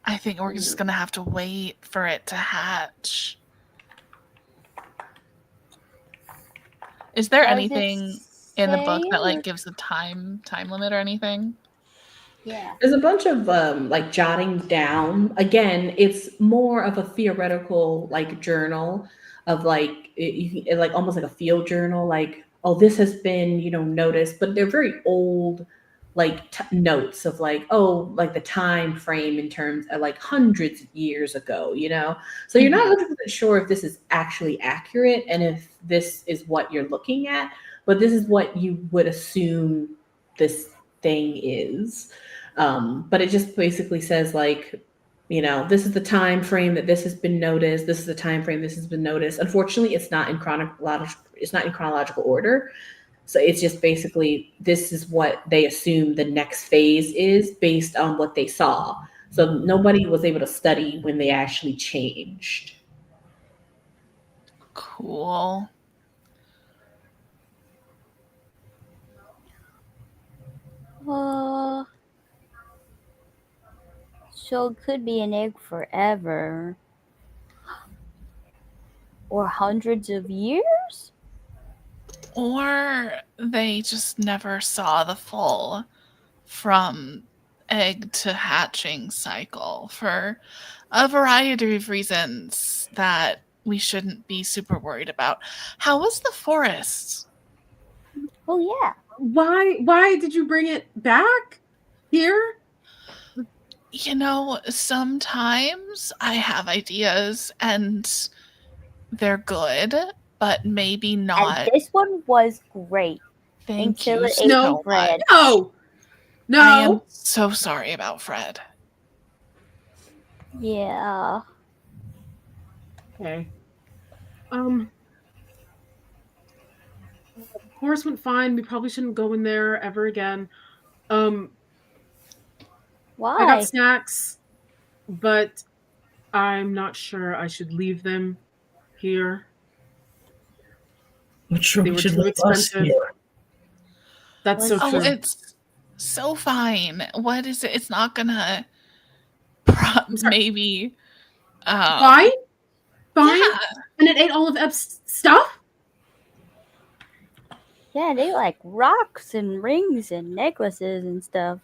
I think we're just gonna have to wait for it to hatch. Is there Does it anything in the book say that or- like gives a time limit or anything? Yeah. There's a bunch of like jotting down. Again, it's more of a theoretical like journal of like like almost like a field journal. Like, oh, this has been noticed, but they're very old like notes of like, oh, like the time frame in terms of like hundreds of years ago. So you're not 100% sure if this is actually accurate and if this is what you're looking at, but this is what you would assume this thing is. But it just basically says like, this is the time frame that this has been noticed. This is the time frame this has been noticed. Unfortunately, it's not in chronological order. So it's just basically this is what they assume the next phase is based on what they saw. So nobody was able to study when they actually changed. Cool. So it could be an egg forever. Or hundreds of years? Or they just never saw the full from egg to hatching cycle for a variety of reasons that we shouldn't be super worried about. How was the forest? Oh, yeah. Why did you bring it back here? Sometimes I have ideas and they're good, but maybe not. And this one was great. Thank until you it so ate much. Fred. No. I am so sorry about Fred. Yeah. Okay. The forest went fine. We probably shouldn't go in there ever again. Why? I got snacks, but I'm not sure I should leave them here. I'm sure They we were should too leave us expensive. here. That's so Oh, true. it's so fine. What is it? It's not gonna maybe Fine? Yeah. And it ate all of Ebb's stuff? Yeah, they like rocks and rings and necklaces and stuff.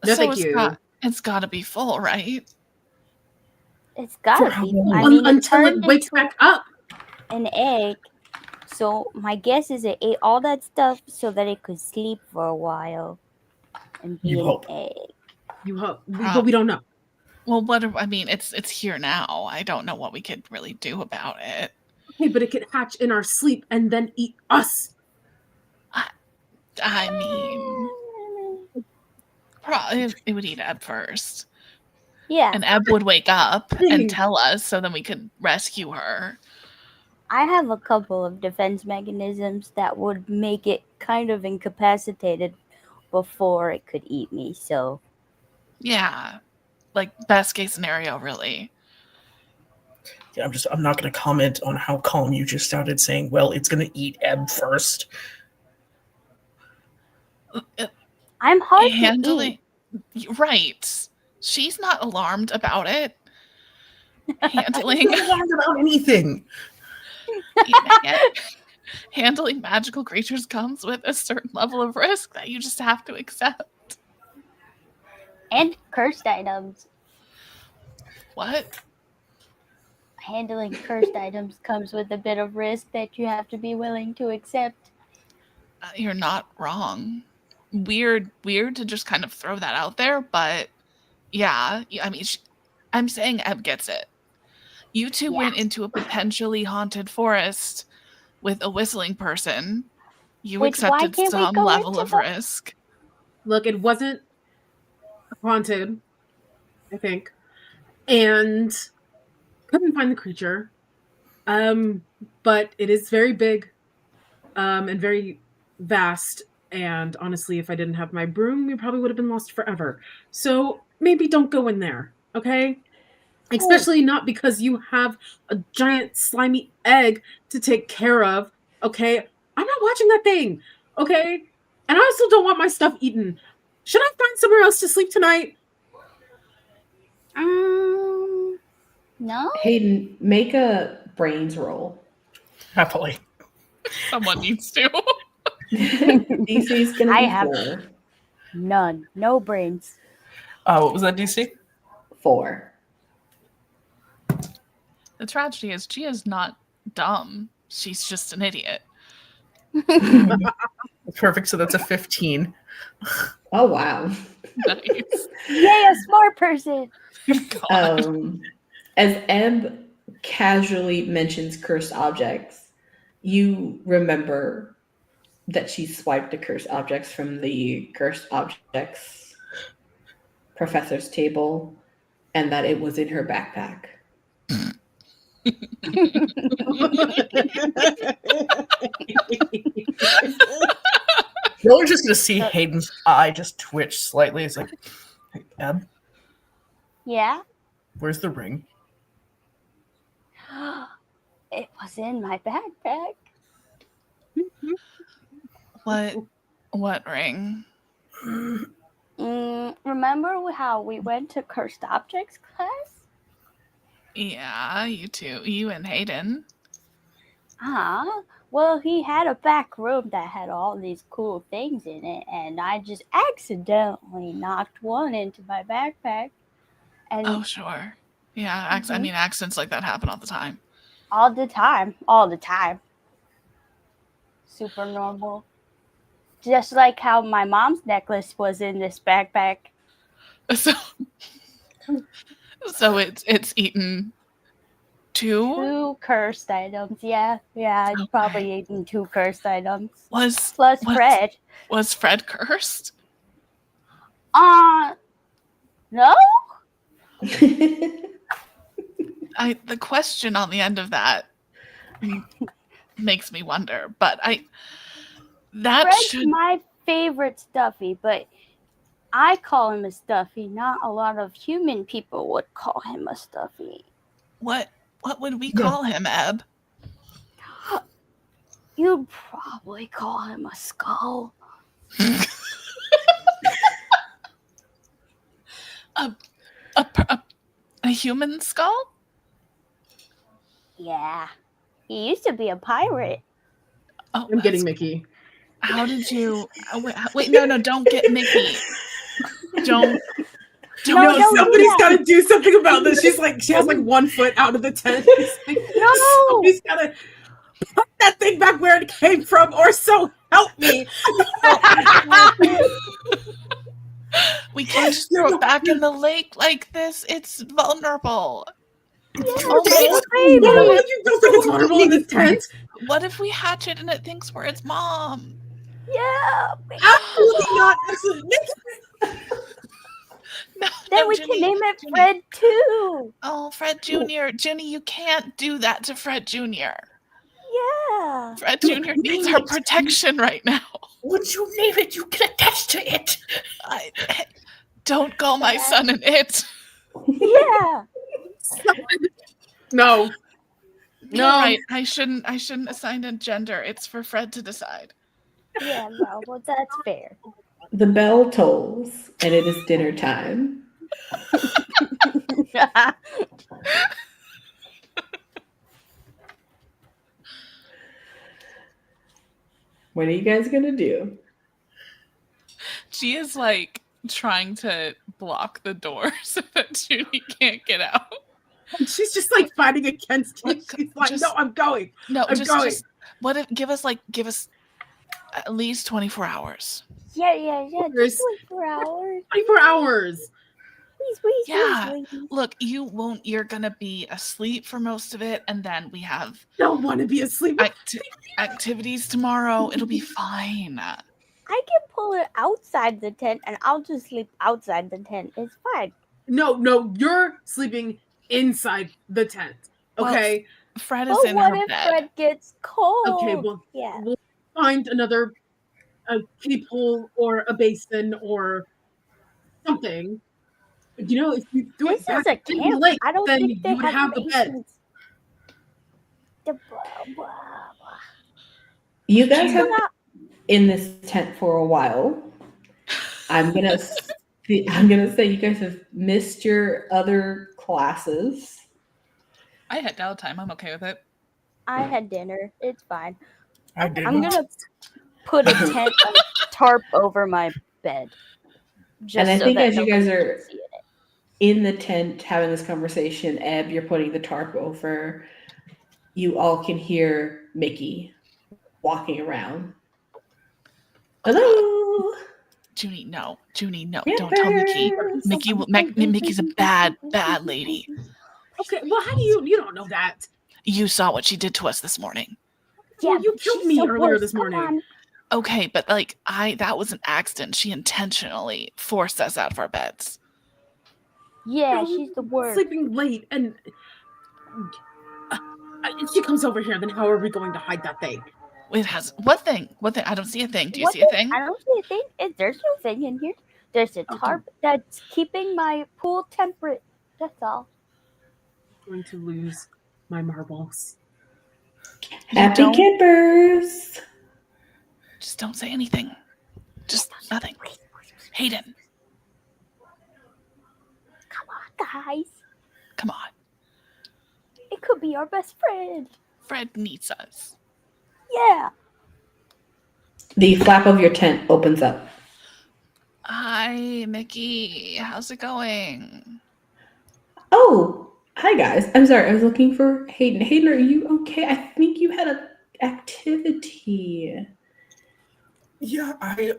No, so thank you. it's gotta be full, right? It's gotta how be. long? I mean, Until it turned wakes into back up. an egg. So my guess is it ate all that stuff so that it could sleep for a while and be You an hope. egg. You hope, but we don't know. Well, it's here now. I don't know what we could really do about it. Okay, but it could hatch in our sleep and then eat us. I mean, probably it would eat Ebb first. Yeah. And Ebb would wake up and tell us so then we could rescue her. I have a couple of defense mechanisms that would make it kind of incapacitated before it could eat me, so. Yeah. Like, best case scenario, really. Yeah, I'm not going to comment on how calm you just sounded saying, well, it's going to eat Ebb first. I'm hard to eat. Right. She's not alarmed about it. Handling Not alarmed about anything. Handling magical creatures comes with a certain level of risk that you just have to accept. And cursed items. What? Handling cursed items comes with a bit of risk that you have to be willing to accept. You're not wrong. Weird to just kind of throw that out there, but yeah, I mean, I'm saying Ebb gets it. You two went into a potentially haunted forest with a whistling person. You accepted some level of risk. Look, it wasn't haunted, I think, and couldn't find the creature. But it is very big, and very vast. And honestly, if I didn't have my broom, we probably would have been lost forever. So maybe don't go in there, okay? Especially not because you have a giant slimy egg to take care of Okay? I'm not watching that thing. Okay? And I also don't want my stuff eaten. Should I find somewhere else to sleep tonight? No? Hayden, make a brains roll. Happily. Someone needs to. DC is going to I be have 4. none. No brains. What was that, DC? 4. The tragedy is Gia's not dumb. She's just an idiot. Perfect. So that's a 15. Oh, wow. Nice. Yay, a smart person. God. As Ebb casually mentions cursed objects, you remember that she swiped the cursed objects from the cursed objects professor's table and that it was in her backpack. You're just gonna see Hayden's eye just twitch slightly. It's like, hey, Ebb, Yeah? where's the ring? It was in my backpack. What ring? Remember how we went to cursed objects class? Yeah, you two. You and Hayden. Well, he had a back room that had all these cool things in it, and I just accidentally knocked one into my backpack. And Oh, sure. Yeah, I mean, accidents like that happen all the time. all the time. Super normal. Just like how my mom's necklace was in this backpack. So it's eaten 2? 2 cursed items. Yeah, I'd Okay. probably eaten 2 cursed items. Was Fred. Was Fred cursed? No? The question on the end of that makes me wonder, but Fred's my favorite stuffy, but I call him a stuffy. Not a lot of human people would call him a stuffy. What would we call him, Ebb? You'd probably call him a skull. A human skull? Yeah. He used to be a pirate. Oh, I'm getting Mickey. How did you? Wait, no, don't get Mickey. Don't. No, don't do somebody's that. got to do something about this. She has like 1 foot out of the tent. It's like, No. Somebody's got to put that thing back where it came from, or so help me. We can't just throw it back in the lake like this. It's vulnerable. Oh, No, you don't think it's vulnerable in this tent? What if we hatch it and it thinks we're its mom? yeah. Absolutely not. Absolutely. Then we can name it Fred too. Oh, Fred Jr. Ginny, you can't do that to Fred Jr. Yeah. Fred Jr. needs our protection right now. Once you name it, you get attached to it. Don't call my son an it. Yeah. No. You're right. I shouldn't assign a gender. It's for Fred to decide. Yeah, well, that's fair. The bell tolls, and it is dinner time. What are you guys gonna do? She is like trying to block the door so that Junie can't get out. She's just like fighting against it. She's like, no, I'm going. No, I'm going. just what if give us at least 24 hours. Yeah. There's- Just 24 hours. 24 hours. Please. Yeah. Look, you're gonna be asleep for most of it, and then we have Don't want to be asleep. activities tomorrow. It'll be fine. I can pull it outside the tent, and I'll just sleep outside the tent. It's fine. No, you're sleeping inside the tent. Okay. Fred is But in what her if bed. Fred gets cold? Okay, well, yeah. we'll find another peephole or a basin or something. You know, if you do This it is back a in the camp. lake, I don't then think they you would have the bed. basements. The blah, blah, blah. You guys have been in this tent for a while. I'm gonna say you guys have missed your other classes. I had downtime. I'm okay with it. I had dinner. It's fine. I did. I'm gonna put a tent, a tarp over my bed. Just And I so think that as you nobody guys are can see it. in the tent having this conversation, Ebb, you're putting the tarp over. You all can hear Mickey walking around. Hello, Junie, no. Junie, no. Campers. Don't tell Mickey. Mickey's a bad lady. Okay, well, how do you don't know that? You saw what she did to us this morning. Well, you but killed she's me the earlier worst. this Come morning. on. Okay, but like that was an accident. She intentionally forced us out of our beds. Yeah, she's the worst. Sleeping late, and if she comes over here, then how are we going to hide that thing? It has what thing? What thing? I don't see a thing. Do you What see a thing? I don't see a thing. There's no thing in here. There's a tarp that's keeping my pool temperate. That's all. I'm going to lose my marbles. Happy campers. Just don't say anything. Just nothing. Hayden, Come on, guys. come on. It could be our best friend. Fred needs us. Yeah. The flap of your tent opens up. Hi, Mickey. How's it going? Oh, hi guys. I'm sorry. I was looking for Hayden. Hayden, are you okay? I think you had an activity. Yeah, I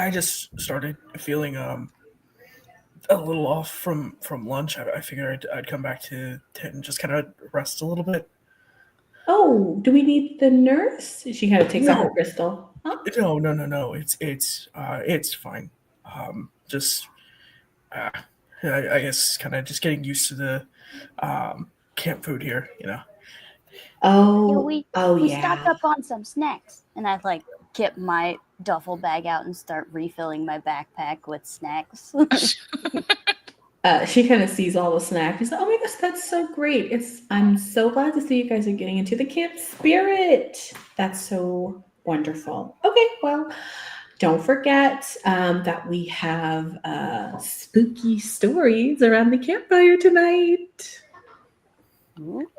just started feeling a little off from lunch. I figured I'd come back to tent and just kind of rest a little bit. Oh, do we need the nurse? She kind of takes off her No. crystal. Huh? No. It's fine. Just I guess kind of just getting used to the camp food here. Oh, we yeah. stocked up on some snacks, and I get my duffel bag out and start refilling my backpack with snacks. She kind of sees all the snacks. She's like, "Oh my gosh, that's so great! I'm so glad to see you guys are getting into the camp spirit. That's so wonderful." Okay, well, don't forget that we have spooky stories around the campfire tonight. Ooh.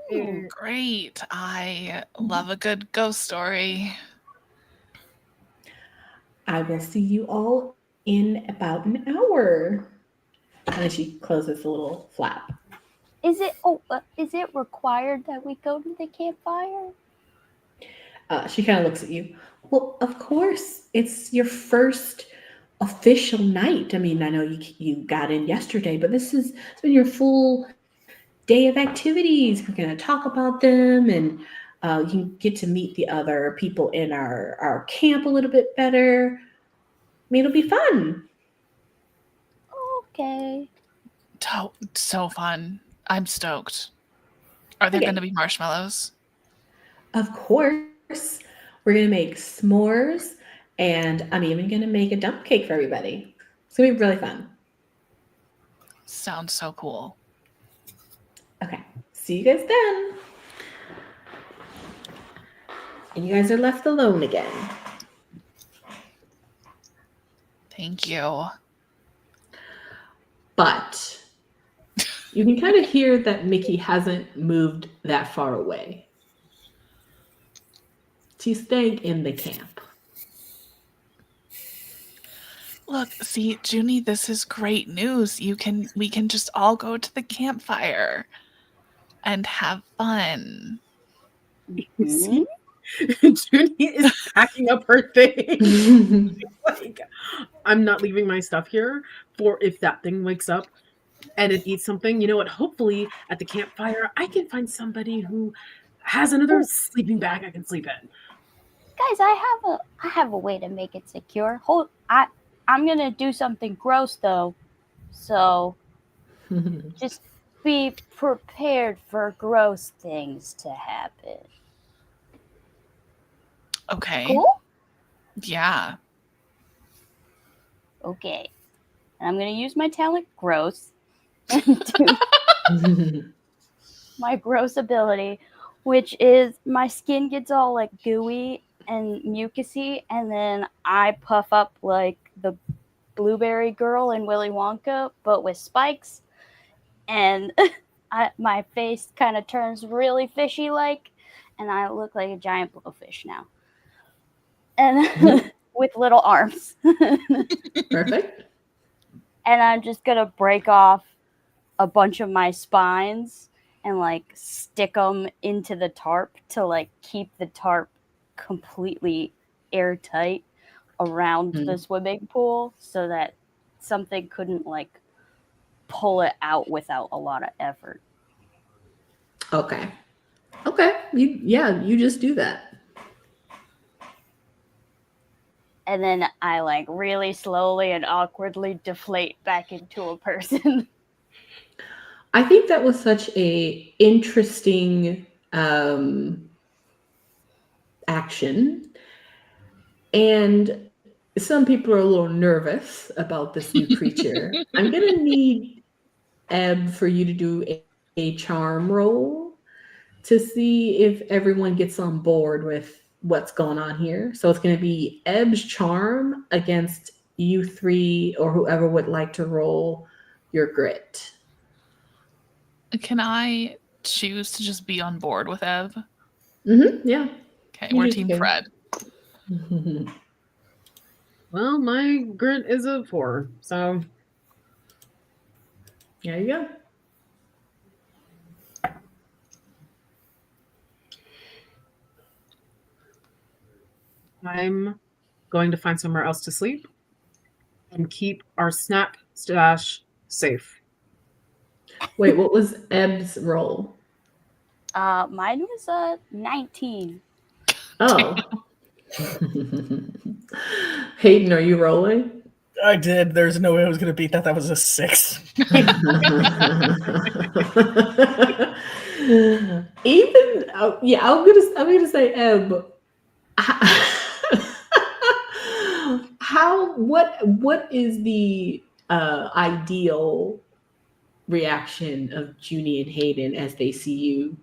Great. I love a good ghost story. I will see you all in about an hour. And then she closes the little flap. Is it required that we go to the campfire? She kind of looks at you. Well, of course, it's your first official night. I mean, I know you got in yesterday, but it's been your full day of activities. We're going to talk about them, and you can get to meet the other people in our camp a little bit better. I mean, it'll be fun. Okay. So fun. I'm stoked. Are there going to be marshmallows? Of course. We're going to make s'mores, and I'm even going to make a dump cake for everybody. It's going to be really fun. Sounds so cool. Okay. See you guys then. And you guys are left alone again. Thank you. But you can kind of hear that Mickey hasn't moved that far away. She's staying in the camp. Look, see, Juni, this is great news. We can just all go to the campfire and have fun. See? Junie is packing up her thing. Like, I'm not leaving my stuff here for if that thing wakes up and it eats something. You know what? Hopefully at the campfire, I can find somebody who has another sleeping bag I can sleep in. Guys, I have a way to make it secure. I'm gonna do something gross though, so just be prepared for gross things to happen. Okay. Cool? Yeah. Okay. And I'm gonna use my talent gross. My gross ability. which is my skin gets all like gooey and mucusy, and then I puff up like the blueberry girl in Willy Wonka, but with spikes, and my face kind of turns really fishy like, and I look like a giant blowfish now, and with little arms. Perfect. And I'm just gonna break off a bunch of my spines and like stick them into the tarp to like keep the tarp completely airtight around the swimming pool so that something couldn't like pull it out without a lot of effort. Okay. You just do that. And then I like really slowly and awkwardly deflate back into a person. I think that was such a interesting action, and some people are a little nervous about this new creature. I'm gonna need Ebb for you to do a charm roll to see if everyone gets on board with what's going on here. So it's going to be Ebb's charm against you three or whoever would like to roll your grit. Can I choose to just be on board with Ebb? Yeah. Okay, You we're just Team can. Fred. Well, my grit is a 4, so There you go. I'm going to find somewhere else to sleep and keep our snack stash safe. Wait, what was Ebb's roll? Mine was 19. Oh. Hayden, are you rolling? I did. There's no way I was going to beat that. That was a 6. Even I'm gonna say Ebb. What is the ideal reaction of Juni and Hayden as they see you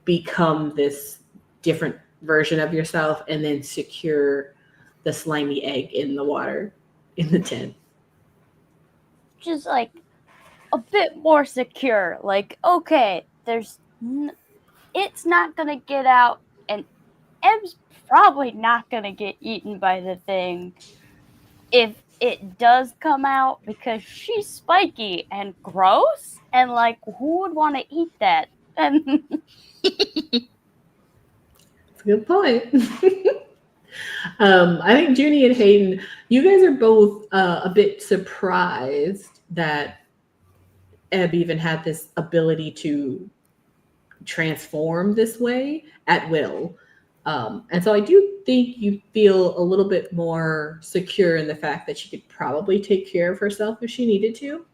become this different version of yourself and then secure the slimy egg in the water in the tent? Just like a bit more secure. Like, okay, it's not gonna get out, and Ebb's probably not gonna get eaten by the thing if it does come out, because she's spiky and gross, and like, who would want to eat that? And That's a good point. I think Juni and Hayden, you guys are both a bit surprised that Ebb even had this ability to transform this way at will. And so I do think you feel a little bit more secure in the fact that she could probably take care of herself if she needed to.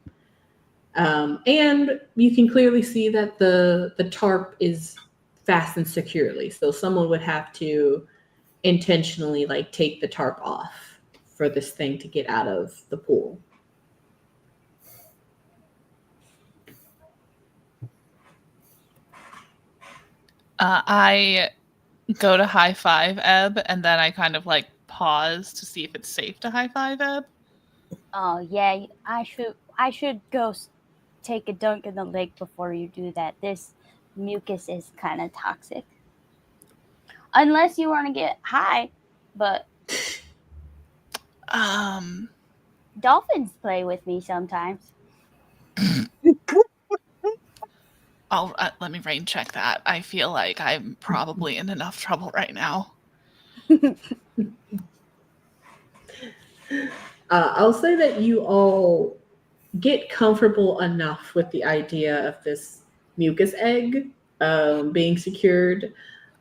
And you can clearly see that the tarp is fastened securely. So someone would have to intentionally like take the tarp off for this thing to get out of the pool. I go to high five Ebb, and then I kind of like pause to see if it's safe to high five Ebb. oh yeah, I should go take a dunk in the lake before you do that. This mucus is kind of toxic. Unless you want to get high, but dolphins play with me sometimes. Let me rain check that. I feel like I'm probably in enough trouble right now. I'll say that you all get comfortable enough with the idea of this mucus egg being secured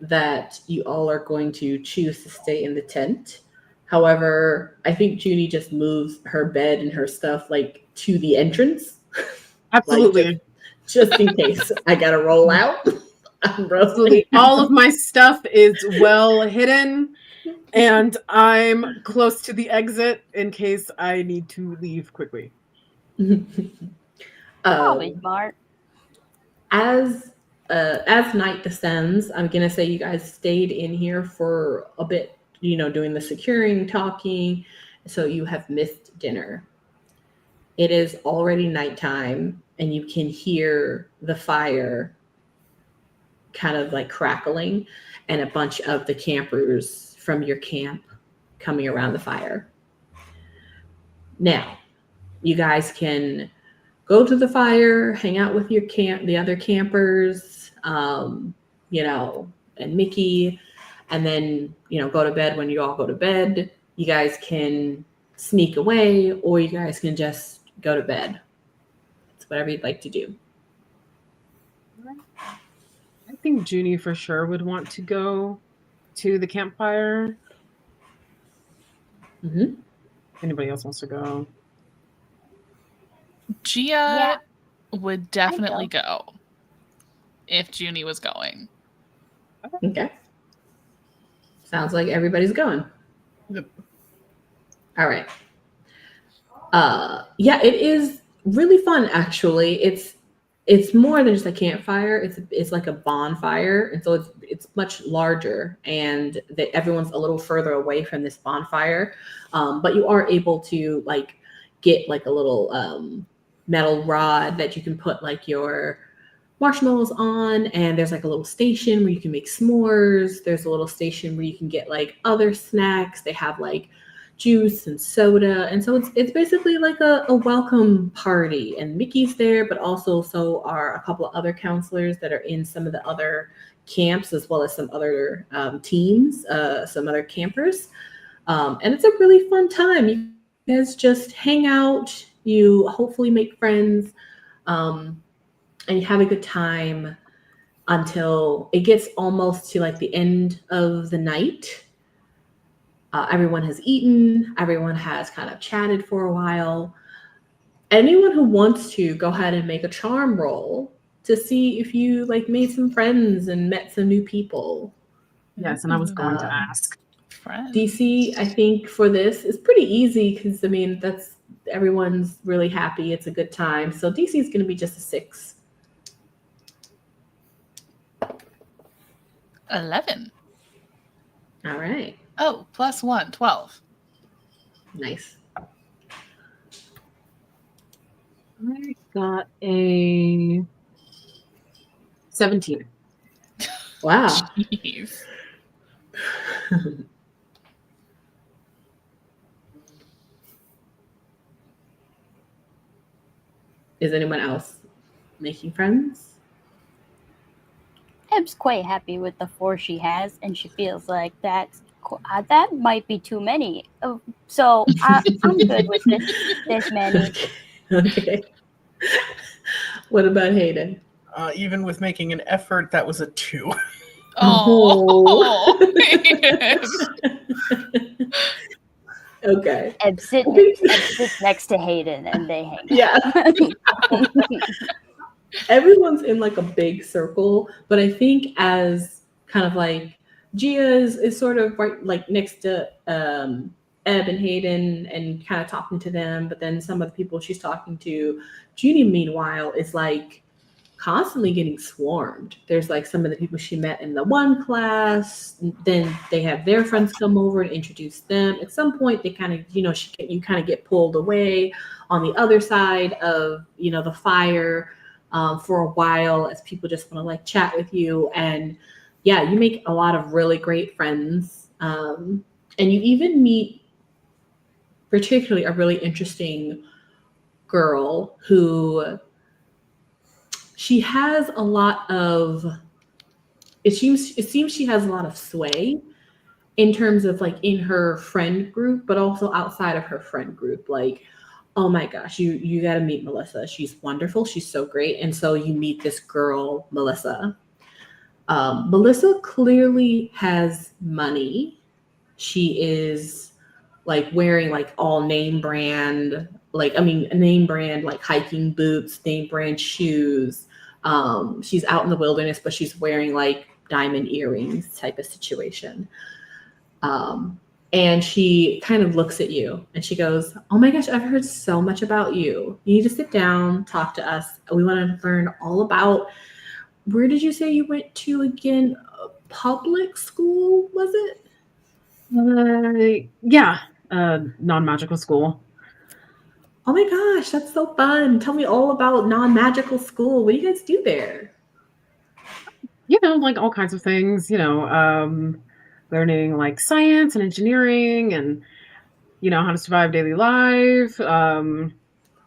that you all are going to choose to stay in the tent. However, I think Juni just moves her bed and her stuff like to the entrance. Absolutely. Like, just in case I gotta roll out. Absolutely. All of my stuff is well hidden, and I'm close to the exit in case I need to leave quickly. Probably smart. As as night descends, I'm gonna say you guys stayed in here for a bit, doing the securing, talking, so you have missed dinner. It is already nighttime, and you can hear the fire kind of like crackling, and a bunch of the campers from your camp coming around the fire. Now, you guys can go to the fire, hang out with the other campers, and Mickey, and then, go to bed when you all go to bed. You guys can sneak away, or you guys can just go to bed. It's whatever you'd like to do. I think Juni for sure would want to go to the campfire. Mm-hmm. Anybody else wants to go? Gia would definitely go if Juni was going. Okay. Sounds like everybody's going. Yep. All right. Yeah, it is really fun, actually. It's more than just a campfire. It's like a bonfire, and so it's much larger, and everyone's a little further away from this bonfire. But you are able to like get like a little metal rod that you can put like your marshmallows on, and there's like a little station where you can make s'mores. There's a little station where you can get like other snacks. They have like juice and soda, and so it's basically like a welcome party, and Mickey's there, but also so are a couple of other counselors that are in some of the other camps, as well as some other teams, some other campers, and it's a really fun time. You guys just hang out, you hopefully make friends, and you have a good time until it gets almost to like the end of the night. Everyone has eaten. Everyone has kind of chatted for a while. Anyone who wants to, go ahead and make a charm roll to see if you like made some friends and met some new people. Yes, and I was going to ask. Friends. DC, I think for this is pretty easy because that's everyone's really happy. It's a good time. So DC is going to be just a 6. 11. All right. Oh, plus 1, 12. Nice. I got a 17. Wow. Jeez. Is anyone else making friends? Ebb's quite happy with the 4 she has, and she feels like that might be too many. So I'm good with this many. Okay. What about Hayden? Even with making an effort, that was a 2. Oh. Okay. Ebb sits next to Hayden, and they hang out. Yeah. Everyone's in like a big circle, but I think as kind of like Gia is sort of right like next to Ebb and Hayden and kind of talking to them, but then some of the people she's talking to, Juni meanwhile is like constantly getting swarmed. There's like some of the people she met in the one class, then they have their friends come over and introduce them. At some point they kind of, you kind of get pulled away on the other side of, the fire for a while as people just want to like chat with you. And yeah, you make a lot of really great friends. And you even meet particularly a really interesting girl who she has a lot of, it seems she has a lot of sway in terms of like in her friend group, but also outside of her friend group. Like, oh my gosh, you got to meet Melissa. She's wonderful. She's so great. And so you meet this girl, Melissa. Melissa clearly has money. She is like wearing like all name brand, like hiking boots, name brand shoes. She's out in the wilderness, but she's wearing like diamond earrings type of situation. And she kind of looks at you and she goes, oh my gosh, I've heard so much about you. You need to sit down, talk to us. We want to learn all about where did you say you went to again? Public school, was it? Yeah, non-magical school. Oh my gosh, that's so fun. Tell me all about non-magical school. What do you guys do there? Like all kinds of things, learning like science and engineering and, how to survive daily life. Oh,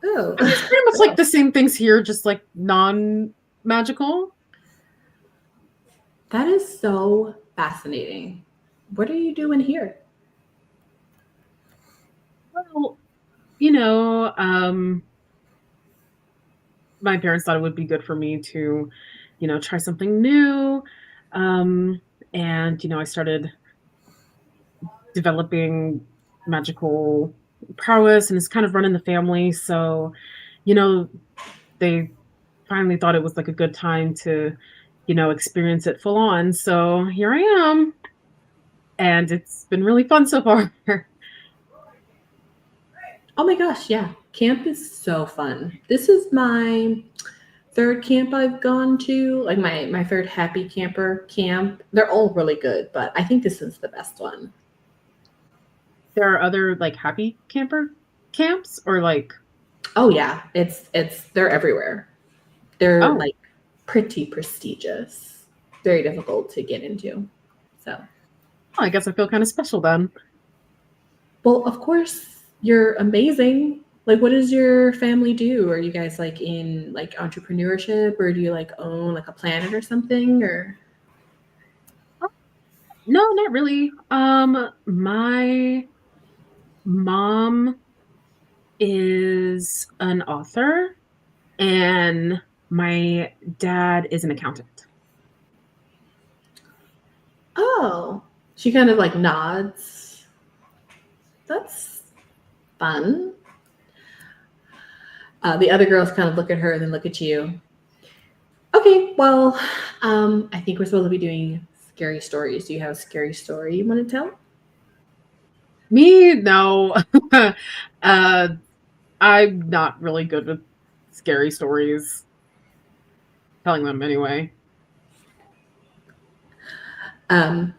It's pretty much like the same things here, just like non-magical. that is so fascinating. What are you doing here? Well, my parents thought it would be good for me to, try something new. And I started developing magical prowess, and it's kind of running the family. So, they finally thought it was like a good time to, experience it full on. So here I am. And it's been really fun so far. Oh my gosh, yeah. Camp is so fun. This is my third camp I've gone to, like my third happy camper camp. They're all really good, but I think this is the best one. There are other like happy camper camps or like Oh yeah, it's they're everywhere. They're Oh. like pretty prestigious. Very difficult to get into. So, I guess I feel kind of special then. well, of course, you're amazing. Like, what does your family do? Are you guys like in like entrepreneurship, or do you like own like a planet or something? Or No, not really. My mom is an author and my dad is an accountant. oh, she kind of like nods. That's fun. The other girls kind of look at her and then look at you. Okay, well, I think we're supposed to be doing scary stories. Do you have a scary story you want to tell? Me? No. I'm not really good with scary stories. Telling them anyway.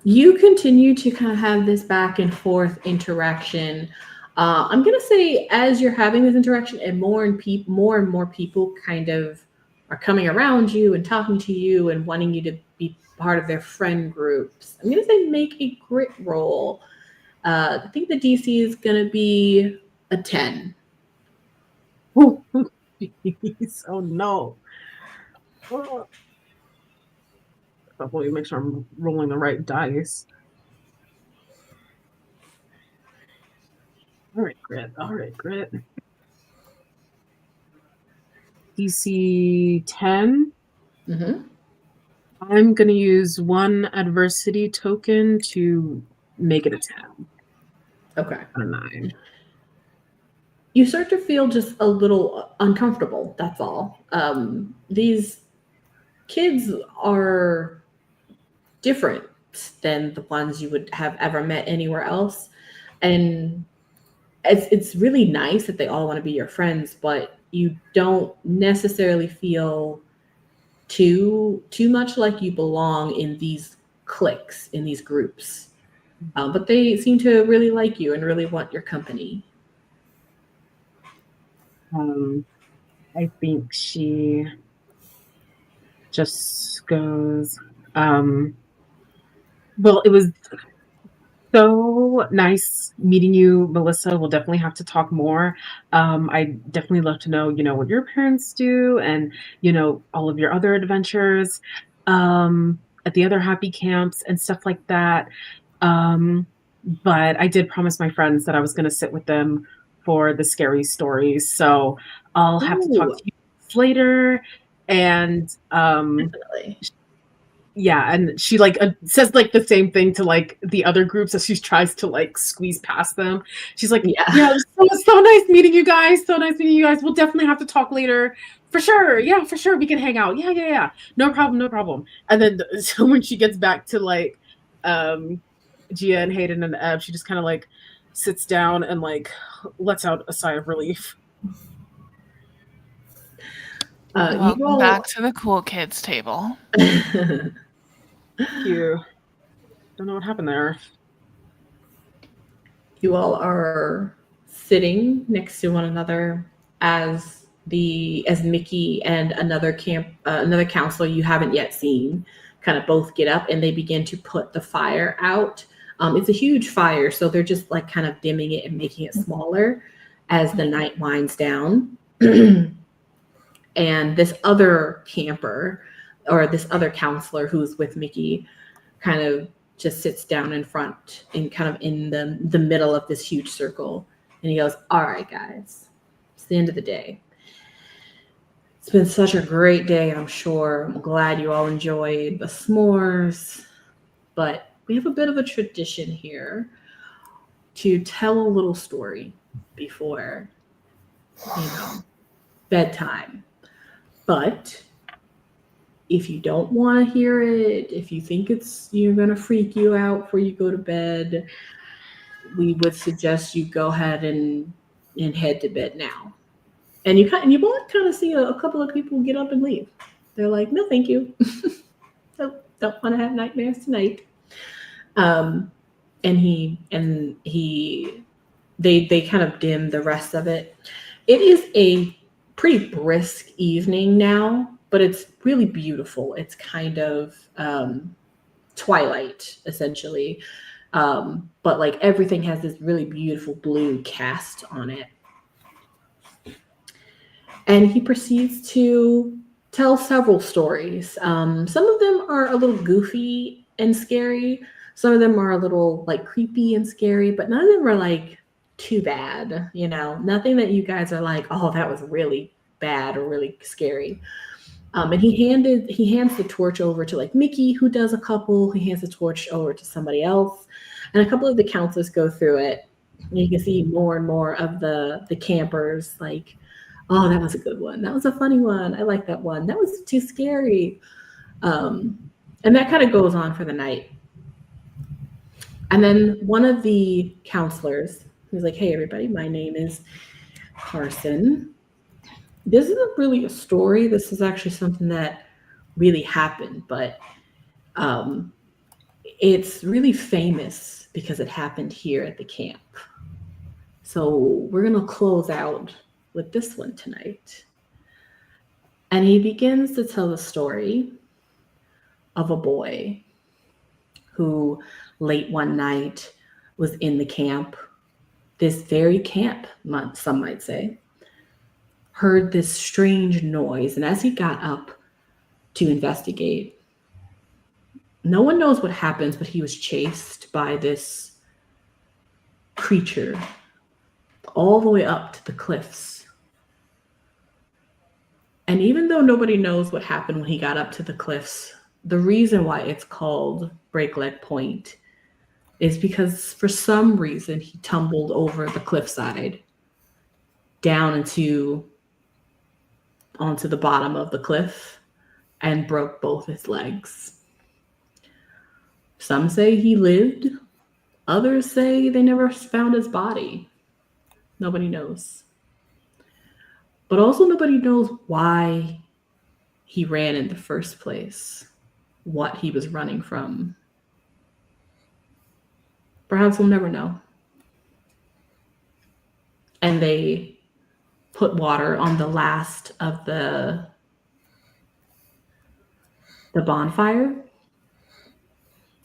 You continue to kind of have this back and forth interaction. I'm gonna say as you're having this interaction, and more and more people kind of are coming around you and talking to you and wanting you to be part of their friend groups. I'm gonna say make a grit roll. I think the DC is gonna be a 10. Oh, please. Oh no. Oh. Hopefully make sure I'm rolling the right dice. All right, grit. DC 10. Mm-hmm. I'm going to use one adversity token to make it a 10. Okay. A 9. You start to feel just a little uncomfortable. That's all. These kids are different than the ones you would have ever met anywhere else, and it's really nice that they all want to be your friends, but you don't necessarily feel too much like you belong in these cliques, in these groups. But they seem to really like you and really want your company. I think she just goes, well, it was so nice meeting you, Melissa. We'll definitely have to talk more. I definitely love to know, what your parents do and, all of your other adventures at the other happy camps and stuff like that. But I did promise my friends that I was going to sit with them for the scary stories. So I'll have to talk to you later. And Definitely. yeah, and she like says like the same thing to like the other groups as she tries to like squeeze past them. She's like, yeah, so nice meeting you guys. So nice meeting you guys. We'll definitely have to talk later. For sure. Yeah, for sure. We can hang out. Yeah. No problem. And then so when she gets back to like Gia and Hayden and Ebb, she just kind of like sits down and like lets out a sigh of relief. Welcome back to the cool kids table. Thank you. Don't know what happened there. You all are sitting next to one another as Mickey and another counselor you haven't yet seen kind of both get up, and they begin to put the fire out. It's a huge fire, so they're just like kind of dimming it and making it smaller as the night winds down. And this other camper, or this other counselor who's with Mickey, kind of just sits down in front and kind of in the middle of this huge circle. And he goes, all right, guys, it's the end of the day. It's been such a great day, I'm sure. I'm glad you all enjoyed the s'mores. But we have a bit of a tradition here to tell a little story before, bedtime. But if you don't want to hear it, if you think you're going to freak you out before you go to bed, we would suggest you go ahead and head to bed now. And you both kind of see a couple of people get up and leave. They're like, no, thank you. Don't want to have nightmares tonight. And they kind of dim the rest of it. It is a pretty brisk evening now, but it's really beautiful. It's kind of twilight, essentially. But like everything has this really beautiful blue cast on it. And he proceeds to tell several stories. Some of them are a little goofy and scary. Some of them are a little like creepy and scary, but none of them are like too bad, nothing that you guys are like, oh, that was really bad or really scary. And he hands the torch over to like Mickey, who does a couple. He hands the torch over to somebody else, and a couple of the counselors go through it. And you can see more and more of the campers like, oh, that was a good one. That was a funny one. I like that one. That was too scary. And that kind of goes on for the night. And then one of the counselors, he's like, hey, everybody, my name is Carson. This isn't really a story. This is actually something that really happened, but it's really famous because it happened here at the camp. So we're going to close out with this one tonight. And he begins to tell the story of a boy who late one night was in the camp, this very camp, some might say, heard this strange noise. And as he got up to investigate, no one knows what happens, but he was chased by this creature all the way up to the cliffs. And even though nobody knows what happened when he got up to the cliffs, the reason why it's called Break Leg Point is because for some reason he tumbled over the cliffside down onto the bottom of the cliff and broke both his legs. Some say he lived. Others say they never found his body. Nobody knows. But also nobody knows why he ran in the first place, what he was running from. Perhaps we'll never know. And they put water on the last of the bonfire.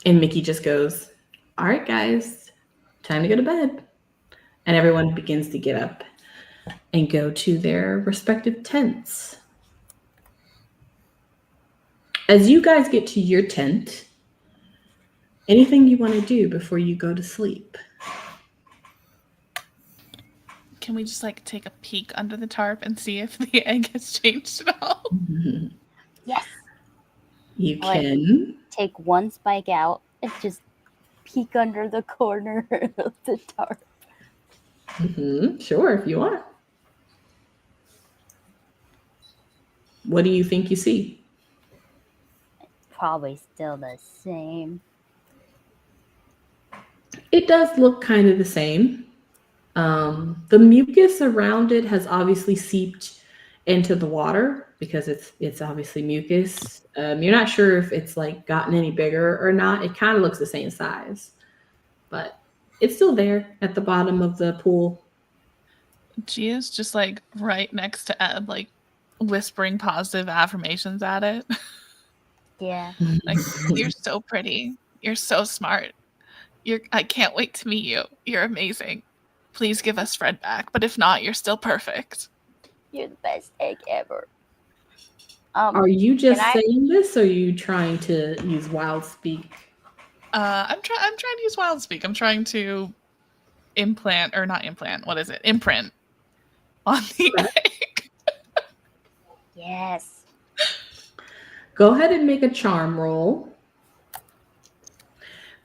And Mickey just goes, all right, guys, time to go to bed. And everyone begins to get up and go to their respective tents. As you guys get to your tent, anything you want to do before you go to sleep? Can we just like take a peek under the tarp and see if the egg has changed at all? Mm-hmm. Yes. You can. Take one spike out and just peek under the corner of the tarp. Mm-hmm. Sure, if you want. What do you think you see? Probably still the same. It does look kind of the same. The mucus around it has obviously seeped into the water because it's obviously mucus. You're not sure if it's like gotten any bigger or not. It kind of looks the same size, but it's still there at the bottom of the pool. Gia's just like right next to Ebb, like whispering positive affirmations at it. Yeah. Like, you're so pretty. You're so smart. I can't wait to meet you. You're amazing. Please give us Fred back. But if not, you're still perfect. You're the best egg ever. Are you just saying this, or are you trying to use wild speak? I'm trying to use wild speak. I'm trying to imprint on the egg. Yes. Go ahead and make a charm roll.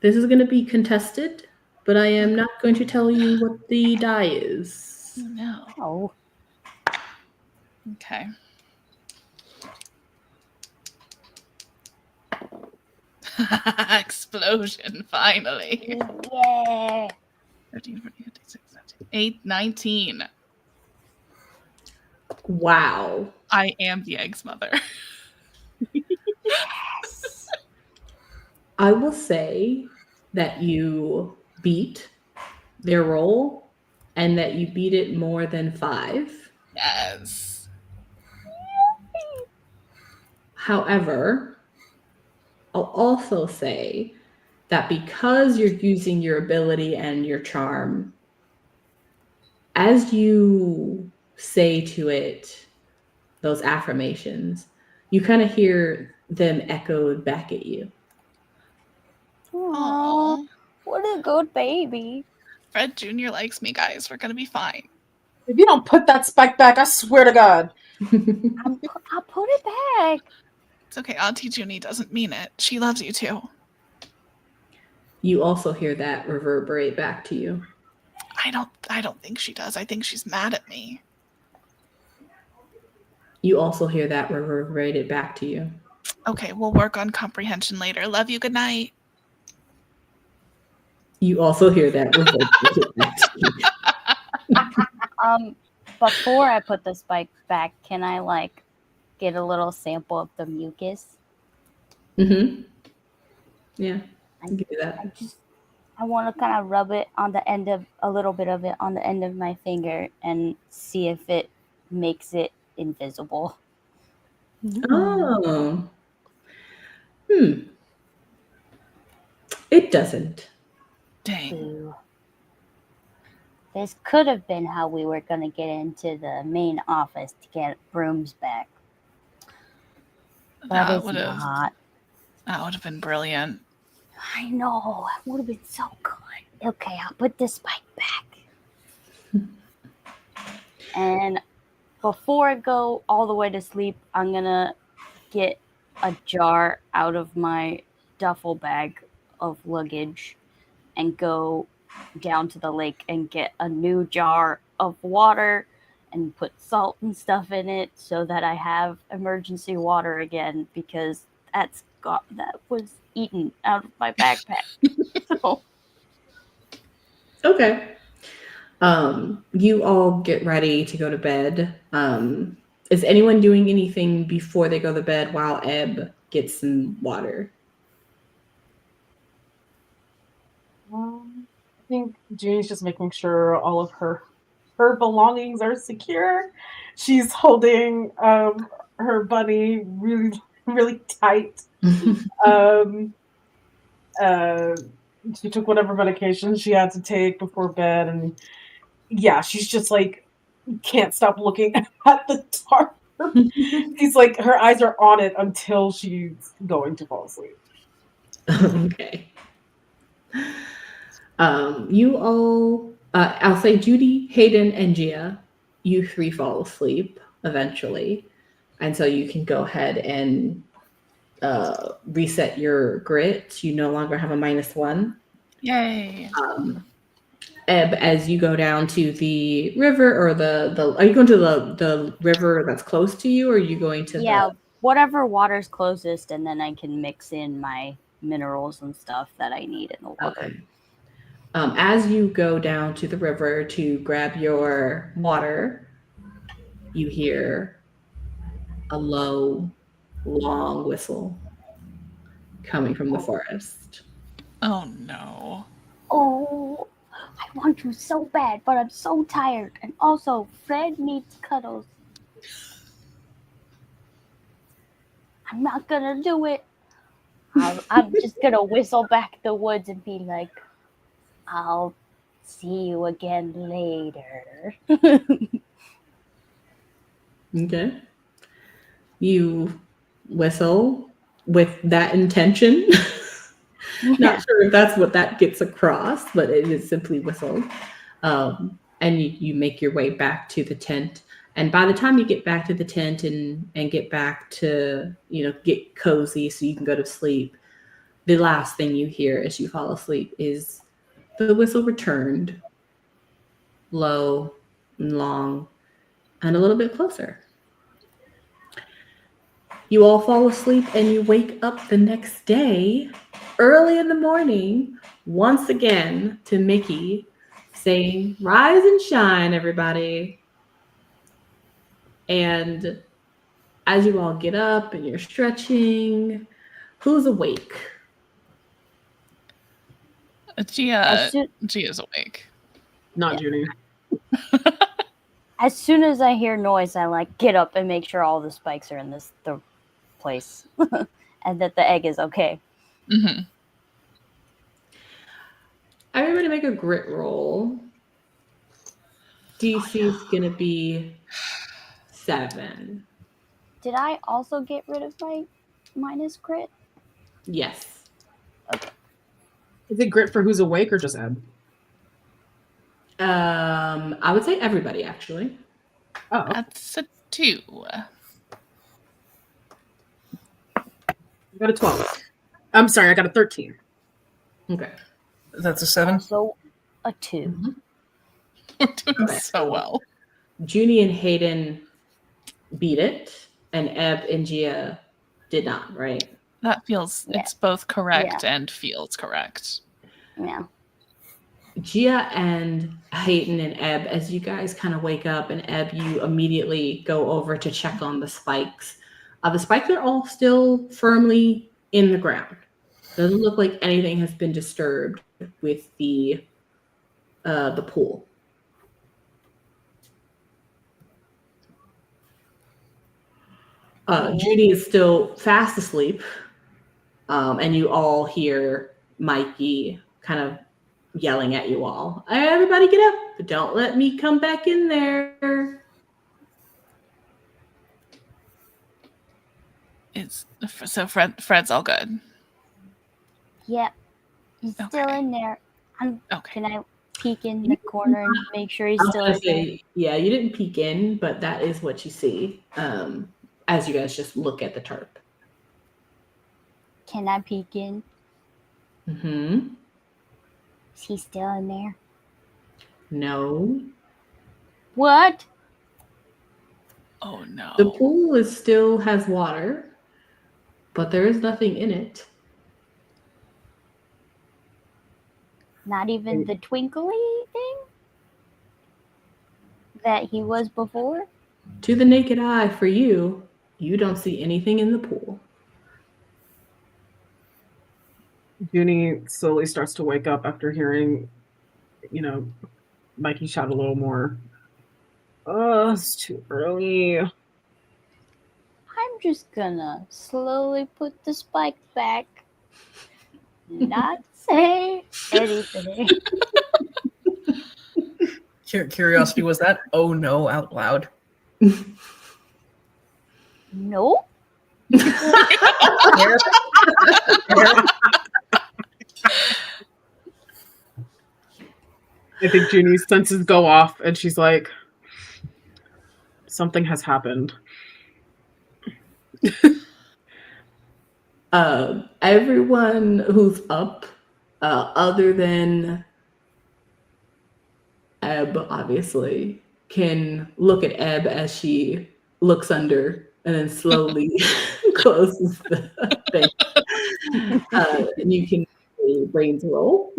This is going to be contested, but I am not going to tell you what the die is. Oh, no. Oh. Okay. Explosion, finally. Yeah. 13, 14, 15, 16, 17, 8, 19. Wow. I am the egg's mother. Yes. I will say that you beat their roll and that you beat it more than 5. Yes. However, I'll also say that because you're using your ability and your charm, as you say to it those affirmations, you kind of hear them echoed back at you. Aww. What a good baby. Fred Jr. likes me, guys. We're going to be fine. If you don't put that spike back, I swear to God. I'll put it back. It's okay. Auntie Junie doesn't mean it. She loves you too. You also hear that reverberate back to you. I don't think she does. I think she's mad at me. You also hear that reverberated back to you. Okay, we'll work on comprehension later. Love you. Good night. You also hear that reverberated back to you. Before I put the spike back, can I like get a little sample of the mucus? Mm-hmm. Yeah, I can do that. I want to kind of rub it on the end of a little bit of it on the end of my finger and see if it makes it invisible. Oh. It doesn't. Dang. Ooh. This could have been how we were going to get into the main office to get Brooms back. But That it's would not. have been brilliant. I know. It would have been so good. Okay, I'll put the spike back. And before I go all the way to sleep, I'm going to get a jar out of my duffel bag of luggage and go down to the lake and get a new jar of water and put salt and stuff in it so that I have emergency water again, because that was eaten out of my backpack. So. Okay. You all get ready to go to bed. Is anyone doing anything before they go to bed while Ebb gets some water? I think Junie's just making sure all of her belongings are secure. She's holding her bunny really, really tight. She took whatever medication she had to take before bed, and yeah, she's just like can't stop looking at the tar. She's like, her eyes are on it until she's going to fall asleep. Okay. You all, I'll say Judy, Hayden, and Gia, you 3 fall asleep eventually. And so you can go ahead and reset your grit. You no longer have a -1. Yay. Ebb, as you go down to the river, or are you going to the river that's close to you, or are you going to whatever water's closest, and then I can mix in my minerals and stuff that I need in the water. Okay. As you go down to the river to grab your water, you hear a low, long whistle coming from the forest. Oh no. Oh, I want to so bad, but I'm so tired. And also, Fred needs cuddles. I'm not gonna do it. I'm just gonna whistle back the woods and be like, I'll see you again later. Okay. You whistle with that intention. Not sure if that's what that gets across, but it is simply whistled. And you make your way back to the tent. And by the time you get back to the tent and get back to, get cozy so you can go to sleep, the last thing you hear as you fall asleep is the whistle returned, low and long, and a little bit closer. You all fall asleep and you wake up the next day, early in the morning, once again to Mickey saying, "Rise and shine, everybody." And as you all get up and you're stretching, who's awake? Gia's awake. Not Junie. As soon as I hear noise, I get up and make sure all the spikes are in the place and that the egg is okay. Mm-hmm. Everybody make a grit roll. DC is going to be 7. Did I also get rid of my minus crit? Yes. Okay. Is it grit for who's awake or just Ebb? I would say everybody, actually. Oh. That's a 2. I got a 12. I'm sorry, I got a 13. Okay. That's a 7. Also a 2. Mm-hmm. We're doing so well. Juni and Hayden beat it, and Ebb and Gia did not, right? That feels, Yeah. it's both correct and feels correct. Yeah. Gia and Hayden and Ebb, as you guys kind of wake up, and Ebb, you immediately go over to check on the spikes. The spikes are all still firmly in the ground. Doesn't look like anything has been disturbed with the pool. Judy is still fast asleep, and you all hear Mikey kind of yelling at you all. Everybody get up. Don't let me come back in there. So Fred's all good. Yep. He's still in there. Okay. Can I peek in the corner and make sure he's still in there? Yeah, you didn't peek in, but that is what you see as you guys just look at the tarp. Can I peek in? Mm-hmm. Is he still in there? No. What? Oh no. The pool still has water, but there is nothing in it. Not even the twinkly thing that he was before? To the naked eye, for you, you don't see anything in the pool. Junie slowly starts to wake up after hearing, Mikey shout a little more. Oh, it's too early. I'm just gonna slowly put the spike back. Not say anything. Curiosity, was that "oh no" out loud? No. I think Junie's senses go off and she's like, something has happened. Everyone who's up, other than Ebb, obviously, can look at Ebb as she looks under and then slowly closes the thing. And you can say brains roll.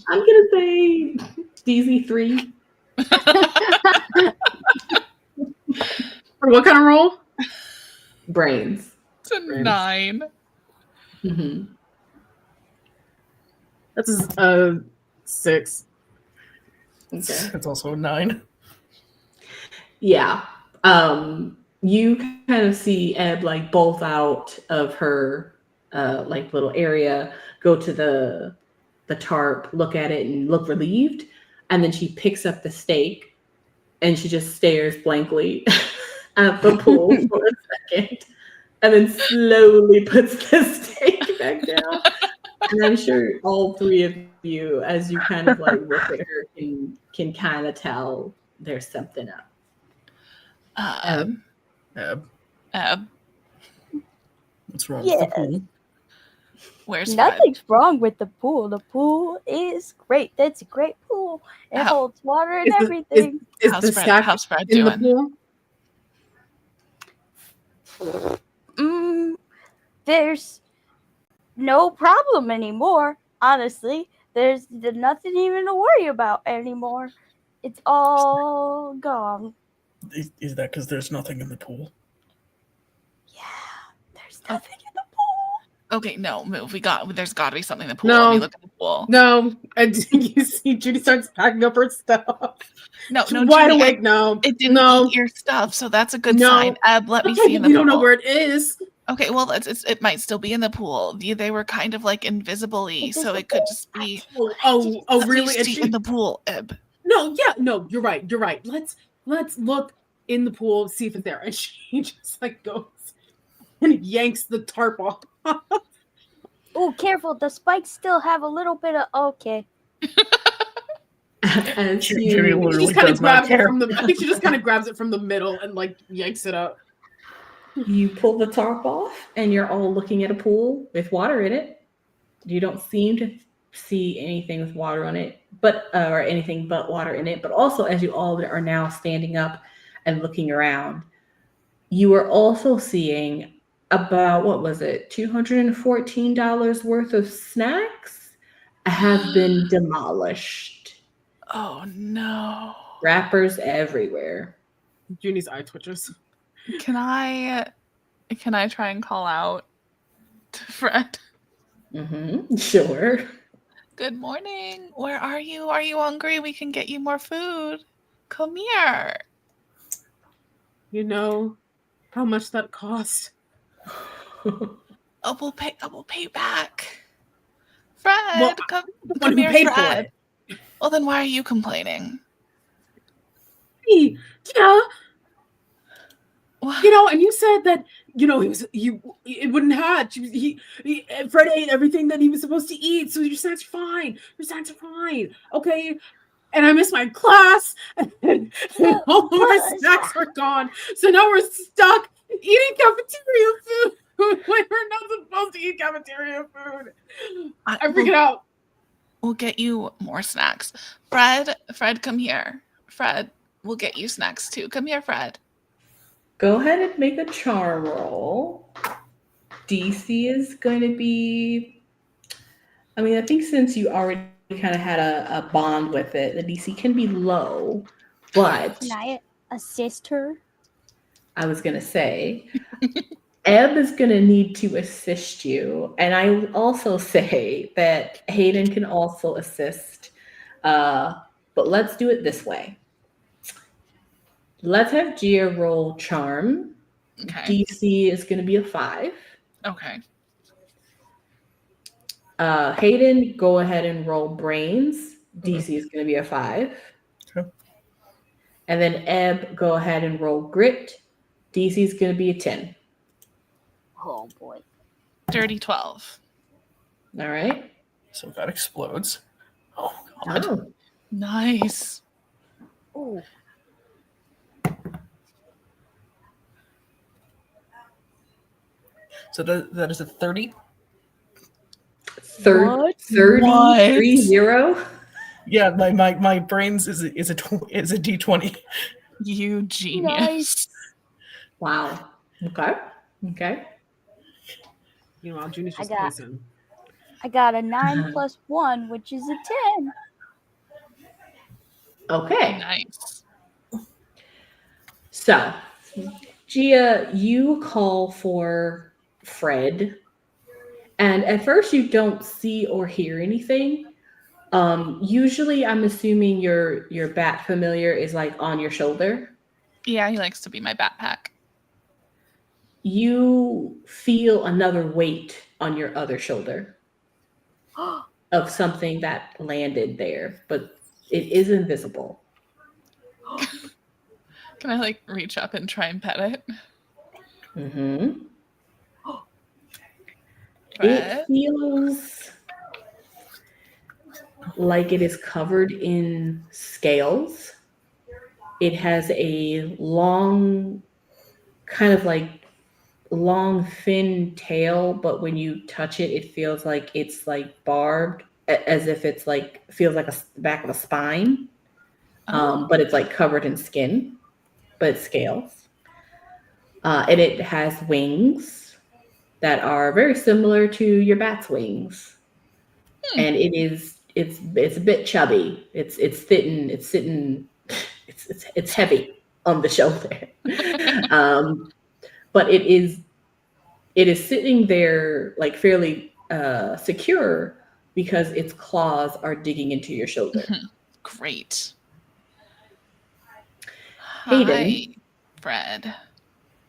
I'm going to say DZ3. For what kind of roll? Brains. It's a 9. Mm-hmm. That's a 6. Okay. It's also a 9. Yeah. You kind of see Ebb like bolt out of her like little area, go to the tarp, look at it, and look relieved, and then she picks up the steak and she just stares blankly at the pool for a second, and then slowly puts the steak back down. And I'm sure all three of you, as you kind of like look at her, can kind of tell there's something up. Ebb. Ebb, What's wrong with the pool? where's Fred? Nothing's wrong with the pool. The pool is great. That's a great pool. It How- holds water and everything. Is How's the Fred- stack how's Fred in the doing? pool? There's no problem anymore. Honestly, there's nothing even to worry about anymore. It's all gone. Is that because there's nothing in the pool? Yeah, there's nothing in the pool. Okay, no, move. There's got to be something in the pool. No. Let me look at the pool. No, and you see Judy starts packing up her stuff. No, She's no, wide Judy, awake now. It didn't No. eat your stuff, so that's a good No. sign. Ebb, let me Okay, see in the we pool. don't know where it is. Okay, well, it might still be in the pool. They were kind of like invisible-y, so it could just be. Oh, Let me really? And see she, in the pool, Ebb. no, you're right. Let's look in the pool, see if it's there. And she just like goes and yanks the tarp off. Oh, careful! The spikes still have a little bit of. Okay. As Judy you, literally She just kind of does not grabs it care. from the. I think she just kind of grabs it from the middle and like yanks it up. you pull the tarp off, and you're all looking at a pool with water in it. You don't seem to see anything with water on it, but or anything but water in it. But also, as you all are now standing up and looking around, you are also seeing about, what was it, $214 worth of snacks have been demolished. Oh no! Wrappers everywhere. Junie's eye twitches. Can I try and call out to Fred? Sure. Good morning. Where are you? Are you hungry? We can get you more food. Come here. You know how much that cost? Oh, we'll pay back. Fred, Well, come one who here, paid for Fred. it. Well, then why are you complaining? Hey, yeah, What? you know, and you said that, you know, it wouldn't hatch. Fred ate everything that he was supposed to eat, so your snacks are fine. Your snacks are fine, okay? And I missed my class, and all of our snacks were gone. So now we're stuck eating cafeteria food when we're not supposed to eat cafeteria food. I'm freaking out. We'll get you more snacks. Fred, come here. Fred, we'll get you snacks too. Come here, Fred. Go ahead and make a charm roll. DC is going to be, I mean, I think since you already kind of had a bond with it, the DC can be low, but Can I assist her? I was going to say, Ebb is going to need to assist you. And I will also say that Hayden can also assist. But let's do it this way. Let's have Gia roll charm. Okay. DC is going to be a 5. Okay. Hayden, go ahead and roll brains. DC is going to be a 5. Okay. And then Ebb, go ahead and roll grit. DC is going to be a 10. Oh boy. Dirty 12. All right. So that explodes. Oh god. Oh. Nice. Oh. So that is a 30. What? 30. Yeah, my brains is a D20. You genius. Nice. Wow. Okay. Meanwhile, Junie's just I got- pacing. I got a 9 plus 1, which is a 10. Okay. Nice. So Gia, you call for Fred, and at first you don't see or hear anything. Usually, I'm assuming your bat familiar is like on your shoulder. Yeah, he likes to be my backpack. You feel another weight on your other shoulder of something that landed there, but it is invisible. Can I like reach up and try and pet it? Mm-hmm. It Fred? feels like it is covered in scales. It has a long, kind of like long, thin tail, but when you touch it, it feels like it's like barbed, as if it's like feels like the back of a spine. Oh, But it's like covered in skin, but it's scales. And it has wings that are very similar to your bat's wings. And it's a bit chubby. It's thin. It's sitting. It's heavy on the shoulder. um, but it is sitting there like fairly secure because its claws are digging into your shoulder. great. Hayden, Hi, Fred.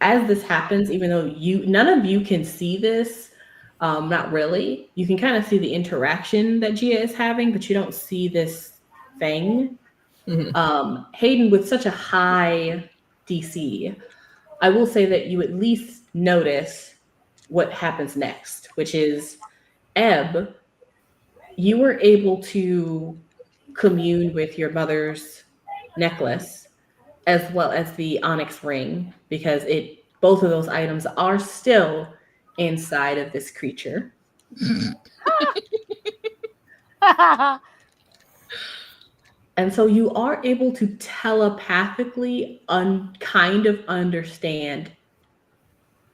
as this happens, even though none of you can see this, not really, you can kind of see the interaction that Gia is having, but you don't see this thing. Hayden, with such a high DC, I will say that you at least notice what happens next, which is Ebb, you were able to commune with your mother's necklace as well as the onyx ring because both of those items are still inside of this creature. And so you are able to telepathically kind of understand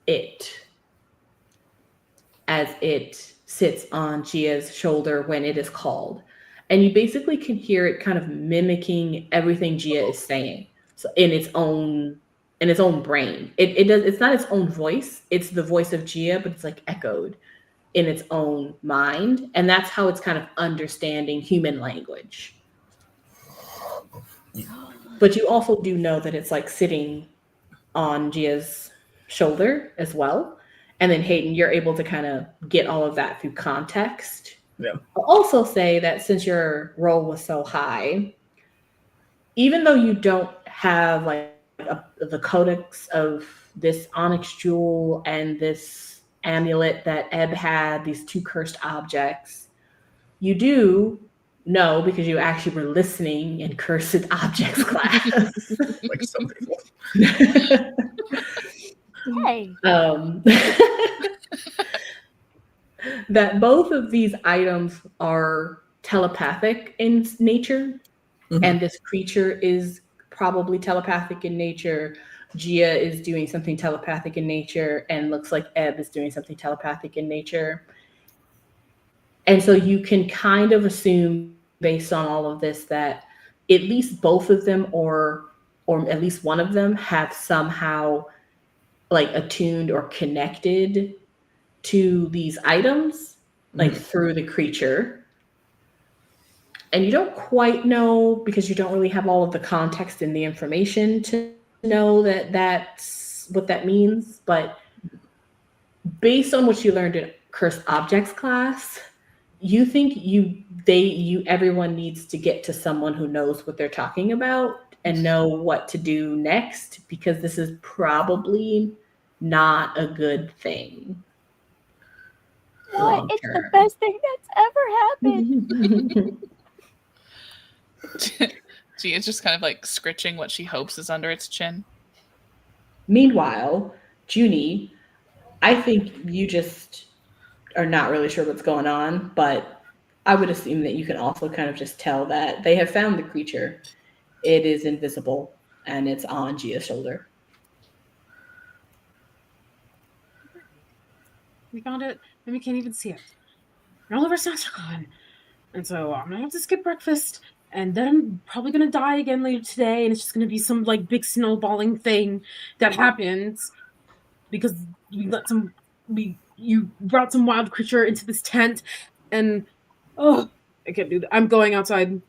it as it sits on Gia's shoulder when it is called. And you basically can hear it kind of mimicking everything Gia is saying. So in its own brain. It's not its own voice. It's the voice of Gia, but it's like echoed in its own mind. And that's how it's kind of understanding human language. But you also do know that it's like sitting on Gia's shoulder as well. And then Hayden, you're able to kind of get all of that through context. Yeah. I'll also say that since your roll was so high, even though you don't have like the codex of this onyx jewel and this amulet that Ebb had, these two cursed objects, you do know because you actually were listening in cursed objects class. Like some people. Hey. That both of these items are telepathic in nature, and this creature is probably telepathic in nature. Gia is doing something telepathic in nature, and looks like Ebb is doing something telepathic in nature. And so you can kind of assume, based on all of this, that at least both of them, or at least one of them, have somehow like attuned or connected to these items, like through the creature. And you don't quite know because you don't really have all of the context and the information to know that that's what that means. But based on what you learned in Cursed Objects class, you think everyone needs to get to someone who knows what they're talking about and know what to do next, because this is probably not a good thing. What? It's the best thing that's ever happened. Gia's just kind of like scritching what she hopes is under its chin. Meanwhile, Juni, I think you just are not really sure what's going on, but I would assume that you can also kind of just tell that they have found the creature. It is invisible, and it's on Gia's shoulder. We found it, and we can't even see it. And all of our snacks are gone. And so I'm gonna have to skip breakfast And then I'm probably gonna die again later today, and it's just gonna be some like big snowballing thing that happens because you brought some wild creature into this tent, and oh, I can't do that. I'm going outside.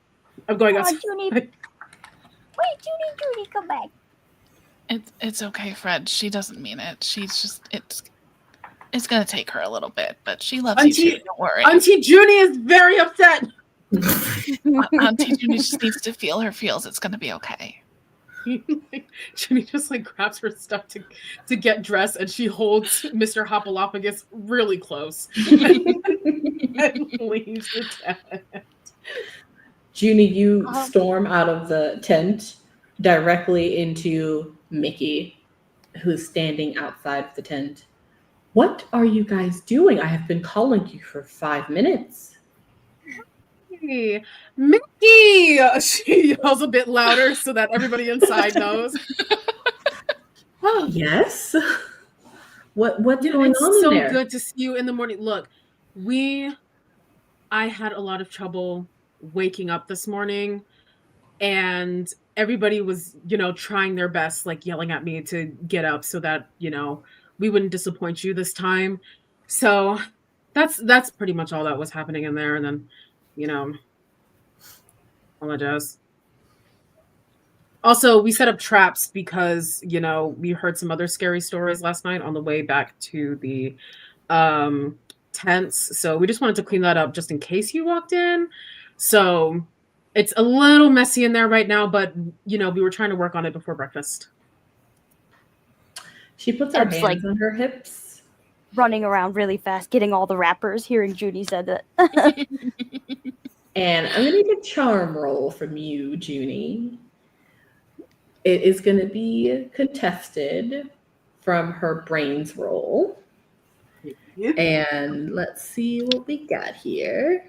I'm going outside. Junie. Wait, Junie, come back. It's okay, Fred. She doesn't mean it. She's just it's gonna take her a little bit, but she loves you too. Don't worry. Auntie Junie is very upset. Auntie Junie just needs to feel her feels. It's gonna be okay. Junie just like grabs her stuff to get dressed, and she holds Mr. Hopalophagus really close and leaves the tent. Junie, you storm out of the tent directly into Mickey, who's standing outside of the tent. What are you guys doing? I have been calling you for 5 minutes. Hey, Mickey! She yells a bit louder so that everybody inside knows. Yes? What's going on It's so there? good to see you in the morning. Look, I had a lot of trouble waking up this morning, and everybody was, trying their best, like yelling at me to get up so that, we wouldn't disappoint you this time. So that's pretty much all that was happening in there. And then, apologize. Also, we set up traps because, we heard some other scary stories last night on the way back to the tents. So we just wanted to clean that up just in case you walked in. So it's a little messy in there right now, but, we were trying to work on it before breakfast. She puts her hands on her hips. Running around really fast, getting all the wrappers, hearing Junie said that. And I'm going to need a charm roll from you, Junie. It is going to be contested from her brains roll. And let's see what we got here.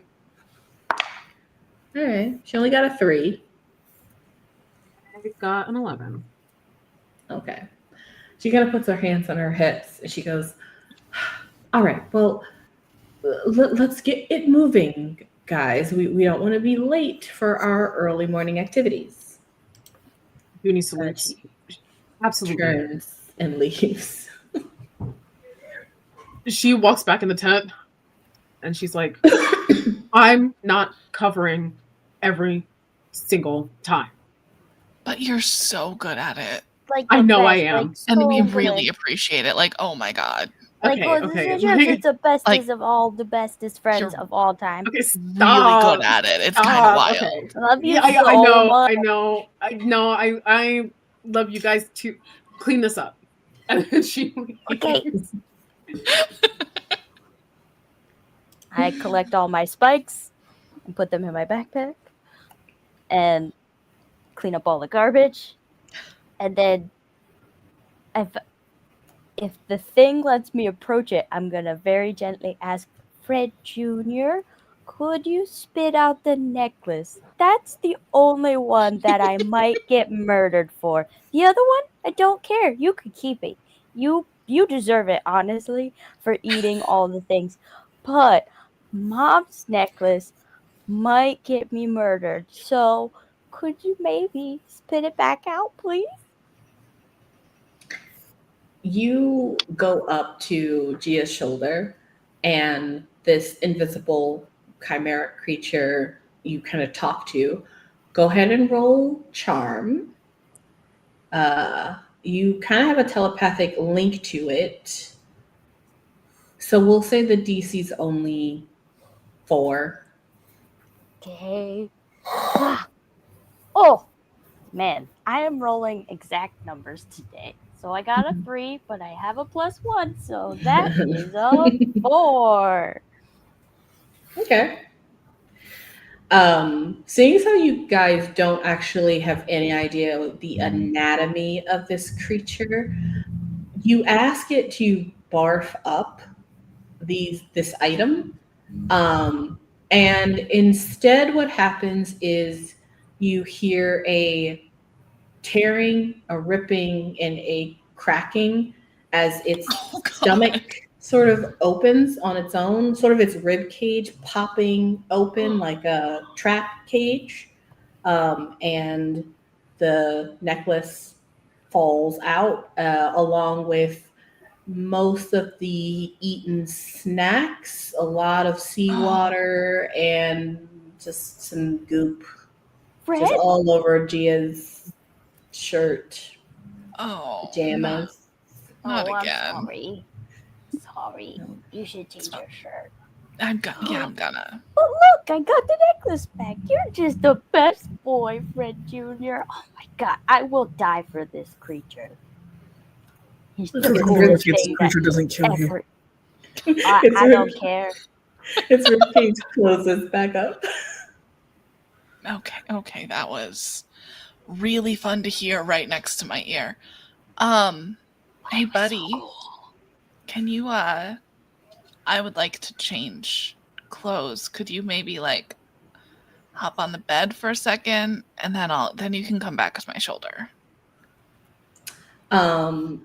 All right. She only got a 3. I got an 11. Okay. She kind of puts her hands on her hips and she goes, all right, well, let's get it moving, guys. We don't want to be late for our early morning activities. Junie salutes. Absolutely. Turns and leaves. She walks back in the tent and she's like, I'm not covering every single time. But you're so good at it. Like I know best, I am. Like, And we so really good. appreciate it. Like, oh my God. Like, Okay. It's the bestest Like, of all, the bestest friends of all time. Okay, Really stop. good at it. It's kind of wild. Okay. Love you Yeah, so I much. know. I love you guys to clean this up. And then she Okay. I collect all my spikes and put them in my backpack and clean up all the garbage. And then if the thing lets me approach it, I'm going to very gently ask, Fred Jr., could you spit out the necklace? That's the only one that I might get murdered for. The other one, I don't care. You could keep it. You deserve it, honestly, for eating all the things. But Mom's necklace might get me murdered. So could you maybe spit it back out, please? You go up to Gia's shoulder, and this invisible chimeric creature you kind of talk to, go ahead and roll charm. You kind of have a telepathic link to it. So we'll say the DC's only 4. Okay. Oh, man. I am rolling exact numbers today. So I got a 3, but I have a +1. So that is a 4. Okay. Seeing as how you guys don't actually have any idea the anatomy of this creature, you ask it to barf up this item. And instead what happens is you hear a tearing, a ripping, and a cracking as its stomach sort of opens on its own, sort of its rib cage popping open like a trap cage. and the necklace falls out along with most of the eaten snacks, a lot of seawater, and just some goop Fred? just all over Gia's shirt, Oh, pajamas. not I'm again. sorry. Sorry. You should change your shirt. I'm gonna. But look, I got the necklace back. You're just the best boyfriend, Junior. Oh my god, I will die for this creature. He's the It's coolest This thing creature that doesn't kill you. ever. I don't care. It's Page closes back up. Okay, that was really fun to hear right next to my ear. Hey buddy, So cool. can you I would like to change clothes. Could you maybe like hop on the bed for a second and then you can come back with my shoulder.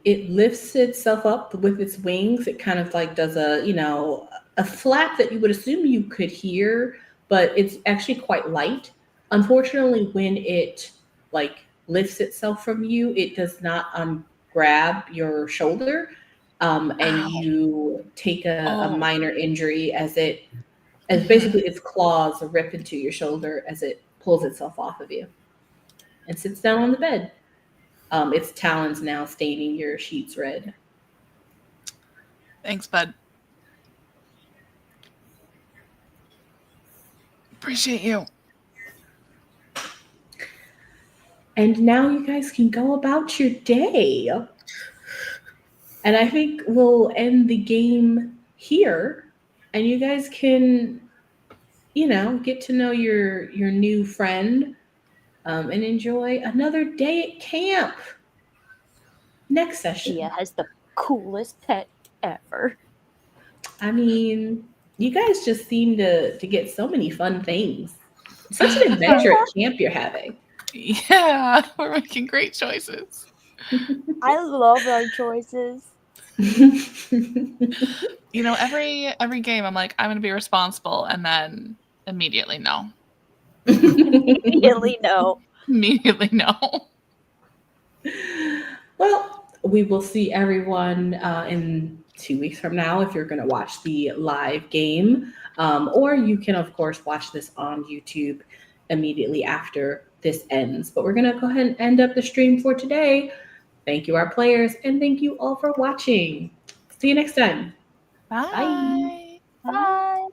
It lifts itself up with its wings. It kind of like does a flap that you would assume you could hear, but it's actually quite light. Unfortunately, when it like lifts itself from you, it does not grab your shoulder, and Ow. you take a Oh. minor injury as basically its claws rip into your shoulder as it pulls itself off of you and sits down on the bed. Its talons now staining your sheets red. Thanks, bud. Appreciate you. And now you guys can go about your day. And I think we'll end the game here. And you guys can, get to know your new friend and enjoy another day at camp. Next session. Gia has the coolest pet ever. I mean, you guys just seem to get so many fun things. Such an adventure at camp you're having. Yeah, we're making great choices. I love our choices. You know, every game I'm like, I'm gonna be responsible, and then immediately no. Immediately no. Immediately no. Well, we will see everyone in 2 weeks from now if you're going to watch the live game. Or you can, of course, watch this on YouTube immediately after this ends. But we're going to go ahead and end up the stream for today. Thank you, our players, and thank you all for watching. See you next time. Bye. Bye.